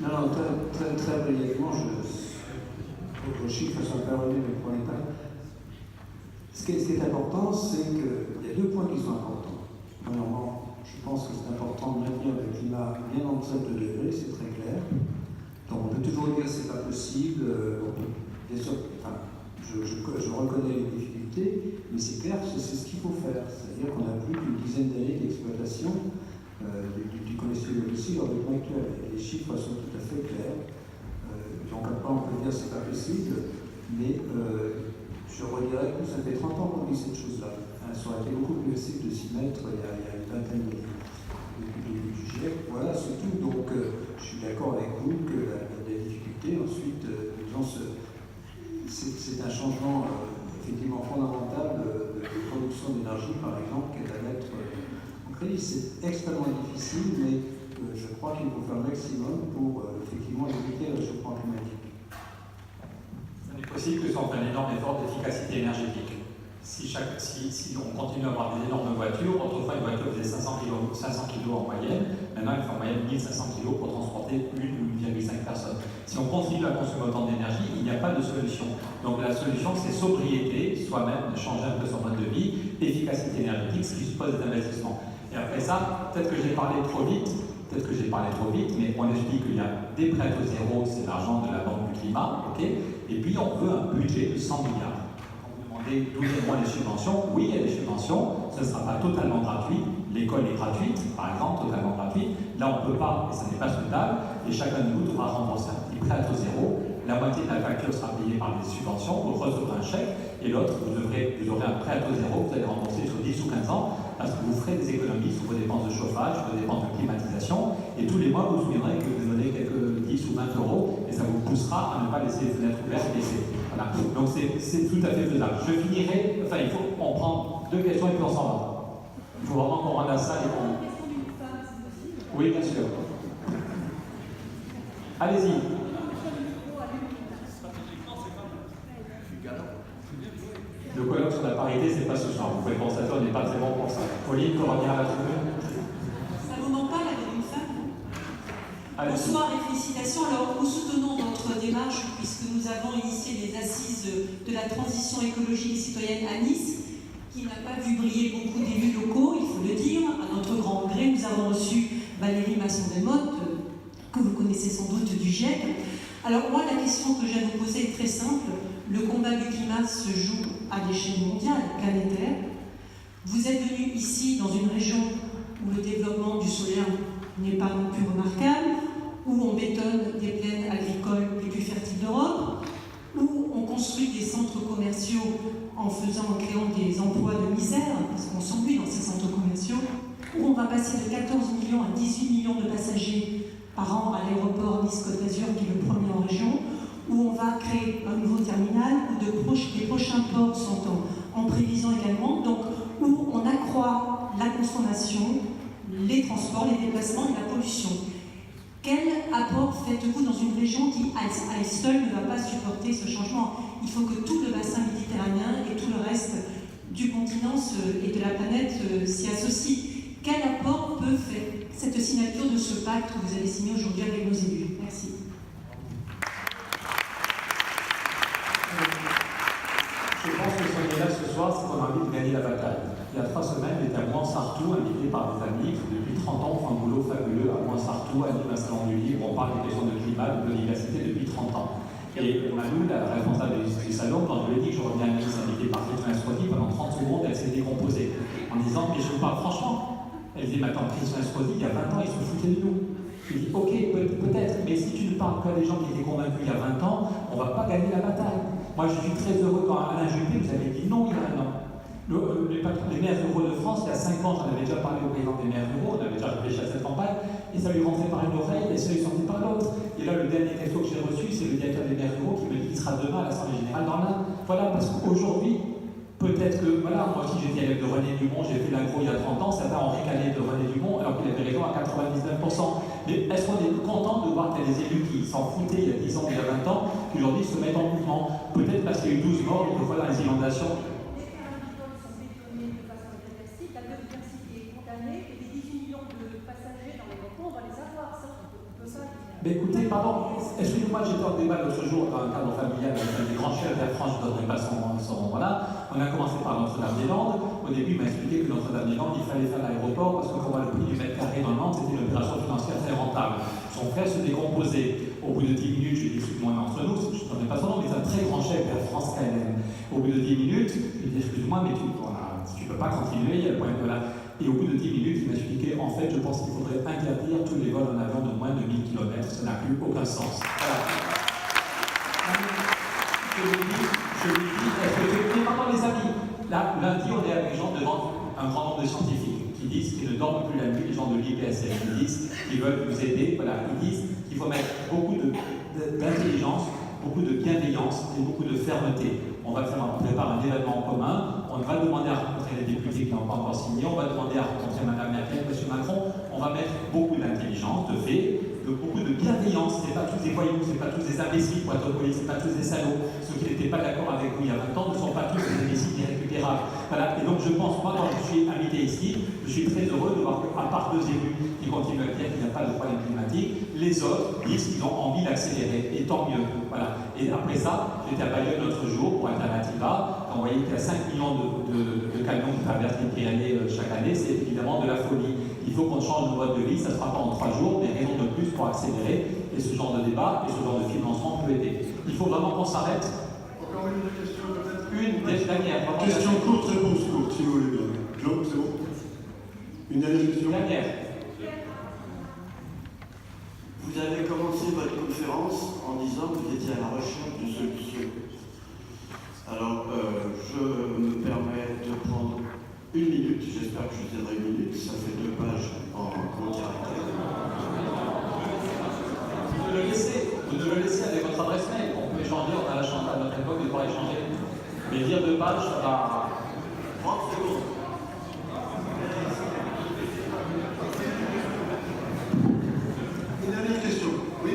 Non, très brièvement, vos chiffres sont parvenus, mais pour l'État. Ce qui est important, c'est qu'il y a 2 points qui sont importants. Premièrement, je pense que c'est important de maintenir le climat bien en dessous de 2 degrés, c'est très clair. Donc on peut toujours dire que ce n'est pas possible. Bien sûr, je reconnais les difficultés, mais c'est clair que c'est ce qu'il faut faire. C'est-à-dire qu'on a plus qu'une dizaine d'années d'exploitation du combustible fossile lors du point actuel. Et les chiffres sont tout à fait clairs. Donc après, on peut dire que ce n'est pas possible, mais je redirais que ça fait 30 ans qu'on dit cette chose-là. Ça aurait été beaucoup plus facile de s'y mettre il y a une vingtaine d'années. Du GIEC, voilà, c'est tout. Donc je suis d'accord avec vous que la difficulté, ensuite, c'est un changement effectivement fondamental de production d'énergie, par exemple, qui est à mettre en c'est extrêmement difficile, mais je crois qu'il faut faire le maximum pour effectivement limiter le réchauffement climatique. Ce n'est possible que si on fait un énorme effort d'efficacité énergétique. Si on continue à avoir des énormes voitures, autrefois une voiture faisait 500 kg en moyenne, maintenant elle fait en moyenne 1500 kg pour transporter 1 ou 1,5 personnes. Si on continue à consommer autant d'énergie, il n'y a pas de solution. Donc la solution c'est sobriété, soi-même, changer un peu son mode de vie, efficacité énergétique, ce qui suppose des investissements. Et après ça, peut-être que j'ai parlé trop vite, mais on explique qu'il y a des prêts au zéro, c'est l'argent de la Banque du climat, ok, et puis on veut un budget de 100 milliards. D'où viendront les subventions? Oui, il y a des subventions, ce ne sera pas totalement gratuit. L'école est gratuite, par exemple, totalement gratuite. Là, on ne peut pas, et ça n'est pas souhaitable, et chacun de nous devra rembourser un petit prêt au zéro. La moitié de la facture sera payée par des subventions, vous recevrez un chèque, et l'autre, vous aurez un prêt au zéro, vous allez rembourser sur 10 ou 15 ans, parce que vous ferez des économies sur vos dépenses de chauffage, sur vos dépenses de climatisation, et tous les mois, vous vous souviendrez que vous donnez quelques 10 ou 20 euros, et ça vous poussera à ne pas laisser les fenêtres ouvertes et baisser. Voilà. Donc c'est tout à fait faisable. Je finirai, enfin il faut, on prend 2 questions et puis on s'en va. Il faut vraiment qu'on rende la salle et qu'on... Oui, bien sûr. Allez-y. Le colloque sur la parité, c'est pas ce soir. Vous pouvez constater, on n'est pas très bon pour ça. Pauline, pour revenir à la tribune. Ça vous manque pas, la une femme? Bonsoir et félicitations. Alors, nous soutenons votre démarche puisque nous avons initié les assises de la transition écologique et citoyenne à Nice, qui n'a pas vu briller beaucoup d'élus locaux, il faut le dire. À notre grand gré, nous avons reçu Valérie Masson-Demotte, que vous connaissez sans doute du GIEC. Alors moi, la question que j'ai à vous poser est très simple. Le combat du climat se joue à l'échelle mondiale, planétaire. Vous êtes venu ici dans une région où le développement du solaire n'est pas non plus remarquable, où on bétonne des plaines agricoles les plus fertiles d'Europe, où on construit des centres commerciaux en créant des emplois de misère, parce qu'on s'ennuie dans ces centres commerciaux, où on va passer de 14 millions à 18 millions de passagers par an à l'aéroport Nice-Côte d'Azur, qui est le premier en région, où on va créer un nouveau terminal, où les prochains ports sont en prévision également, donc où on accroît la consommation, les transports, les déplacements et la pollution. Quel apport faites-vous dans une région qui, à elle seule, ne va pas supporter ce changement? Il faut que tout le bassin méditerranéen et tout le reste du continent et de la planète s'y associent. Quel apport peut faire cette signature de ce pacte que vous avez signé aujourd'hui avec nos élus? Merci. Je pense que si on est là ce soir, c'est qu'on a envie de gagner la bataille. Il y a 3 semaines, j'étais à Mouansartou, invité par des amis qui, depuis 30 ans, font un boulot fabuleux à Mouansartou, à un salon du livre. On parle des questions de climat, de biodiversité depuis 30 ans. Et Malou, la responsable du salon, quand je lui ai dit que je reviens à Nice, invité par Christian Estrosi, pendant 30 secondes, elle s'est décomposée. En disant, mais je vous parle franchement. Elle dit, mais attends, Christian Estrosi, il y a 20 ans, il se foutait de nous. Je lui dis, ok, peut-être, mais si tu ne parles que des gens qui étaient convaincus il y a 20 ans, on ne va pas gagner la bataille. Moi, je suis très heureux quand Alain Juppé vous avez dit non il y a 1 an. Les maires ruraux de France, il y a 5 ans, j'en avais déjà parlé au président des maires ruraux, on avait déjà réfléchi à cette campagne, et ça lui rentrait par une oreille, et ça lui sortait par l'autre. Et là, le dernier texto que j'ai reçu, c'est le directeur des maires ruraux qui me dit qu'il sera demain à l'Assemblée Générale dans l'Ain. Voilà, parce qu'aujourd'hui, peut-être que, voilà, moi aussi j'étais élève de René Dumont, j'ai fait l'agro il y a 30 ans, certains ont ricané de René Dumont, alors qu'il avait raison à 99%. Mais est-ce qu'on est content de voir qu'il y a des élus qui s'en foutaient il y a 10 ans, il y a 20 ans, qui aujourd'hui se mettent en mouvement? Peut-être parce qu'il y a eu 12 morts et que voilà les inondations. Mais écoutez, pardon, excusez-moi, j'étais en débat l'autre jour dans un cadre familial avec un des grands chefs d'Air France, je ne donnerai pas son voilà. On a commencé par Notre-Dame-des-Landes. Au début, il m'a expliqué que Notre-Dame-des-Landes, il fallait faire l'aéroport parce que pour voir le prix du mètre carré dans le Nantes, c'était une opération financière très rentable. Son frère se décomposait. Au bout de 10 minutes, je lui ai dit, excuse-moi, entre nous, je ne connais pas son nom, mais c'est un très grand chef d'Air France KLM. Au bout de 10 minutes, je lui ai dit, excuse-moi, mais tu ne peux pas continuer, il y a le point de là. Et au bout de 10 minutes, il m'a expliqué, en fait, je pense qu'il faudrait interdire tous les vols en avion de moins de 1000 km. Ça n'a plus aucun sens. Voilà. Je lui dis, mais pardon les amis, là, lundi, on est avec des gens devant un grand nombre de scientifiques qui disent qu'ils ne dorment plus la nuit, les gens de l'IPSF, qui disent qu'ils veulent nous aider, voilà, ils disent qu'il faut mettre beaucoup d'intelligence, beaucoup de bienveillance et beaucoup de fermeté. On prépare un événement en commun, on va demander à rencontrer rencontrer les députés qui n'ont pas encore signé, on va demander à rencontrer Mme Merkel, M. Macron. On va mettre beaucoup d'intelligence, de fait, beaucoup de bienveillance. Ce n'est pas tous des voyous, ce n'est pas tous des imbéciles pour être poli, ce n'est pas tous des salauds. Ceux qui n'étaient pas d'accord avec vous il y a 20 ans ne sont pas tous des imbéciles irrécupérables. Voilà. Et donc je pense, moi, quand je suis invité ici, je suis très heureux de voir qu'à part 2 élus qui continuent à dire qu'il n'y a pas de problème climatique, les autres disent qu'ils ont envie d'accélérer. Et tant mieux. Voilà. Et après ça, j'étais à Bayonne l'autre jour pour Alternativa. Quand on voyait qu'il y a 5 millions de camions qui traversent les Pyrénées chaque année, c'est évidemment de la folie. Il faut qu'on change de mode de vie, ça ne sera pas en 3 jours, mais raison de plus pour accélérer. Et ce genre de débat et ce genre de financement peut aider. Il faut vraiment qu'on s'arrête. Encore une question peut-être. Une dernière. Question courte, réponse courte, si vous voulez bien. Claude, c'est bon? Une dernière question. Dernière. Vous avez commencé votre conférence en disant que vous étiez à la recherche de solutions. Alors, je me permets de prendre 1 minute, j'espère que je tiendrai 1 minute, ça fait 2 pages en caractère. Vous ne le laissez avec votre adresse mail, on peut échanger, on a la chance à notre époque de pouvoir échanger. Mais lire 2 pages, ça va. 30 secondes. Une dernière question. Oui.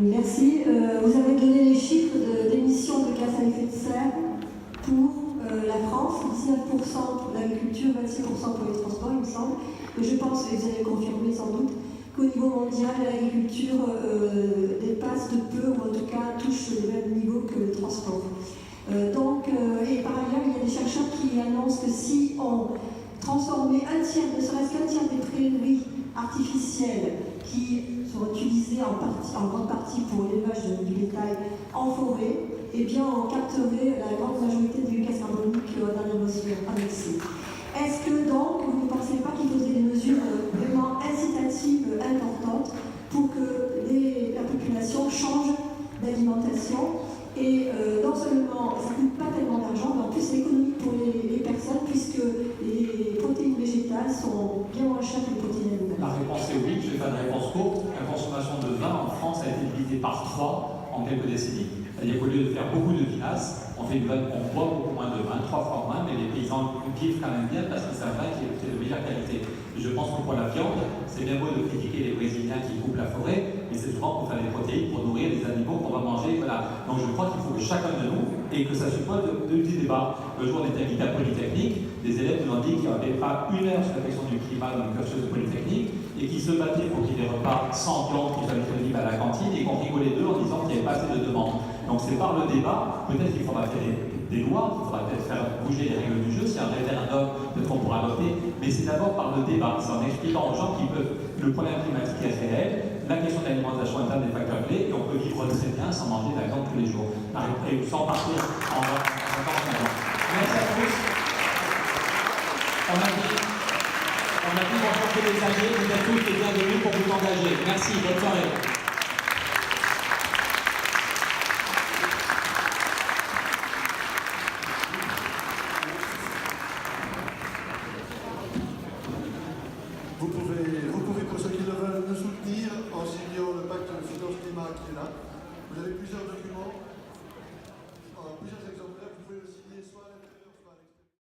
Merci. Vous avez donné les chiffres d'émissions de gaz à effet de serre pour la France, 19% pour l'agriculture, 26% pour les transports, il me semble. Mais je pense, et vous allez le confirmer sans doute, qu'au niveau mondial, l'agriculture dépasse de peu, ou en tout cas touche le même niveau que le transport. Et par ailleurs, il y a des chercheurs qui annoncent que si on transformait ne serait-ce qu'un tiers des prairies artificielles qui sont utilisées en grande partie pour l'élevage du bétail en forêt, eh bien on capterait la grande majorité du gaz carbonique dans l'atmosphère annexée. Est-ce que donc vous ne pensez pas qu'il faudrait des mesures vraiment incitatives importantes pour que la population change d'alimentation? Et non seulement ça ne coûte pas tellement d'argent, mais en plus c'est économique pour les personnes puisque les protéines végétales sont bien moins chères que les protéines animales. La réponse est oui, je vais faire une réponse courte. La consommation de vin en France a été divisée par 3 en quelques décennies. C'est-à-dire qu'au lieu de faire beaucoup de vinasse, on boit beaucoup moins de vin, 3 fois moins, mais les paysans kiffent quand même bien parce qu'ils savent qu'il est de meilleure qualité. Et je pense que pour la viande, c'est bien beau de critiquer les Brésiliens qui coupent la forêt, mais c'est souvent pour faire des protéines, pour nourrir les animaux qu'on va manger. Voilà. Donc je crois qu'il faut que chacun de nous, et que ça suppose de débats. Le jour on était invité à Polytechnique, des élèves nous ont dit qu'il n'y avait pas 1 heure sur la question du climat dans le cursus de Polytechnique, et qui se battaient pour qu'il y ait des repas sans viande qui soient disponibles à la cantine, et qu'on rigolait d'eux en disant qu'il n'y avait pas assez de demande. Donc c'est par le débat, peut-être qu'il faudra faire des lois, il faudra peut-être faire bouger les règles du jeu, c'est un référendum, peut-être qu'on pourra adopter, mais c'est d'abord par le débat, c'est en expliquant aux gens le problème climatique est réel, la question de l'alimentation est un des facteurs clés, et on peut vivre très bien sans manger de la viande tous les jours, et sans partir en vacances. Merci à tous. On a pu rencontrer des âgés, vous êtes tous les bienvenus pour vous engager. Merci, bonne soirée. Vous pouvez, pour ceux qui le veulent, nous soutenir en signant le pacte de finance climat qui est là. Vous avez plusieurs documents.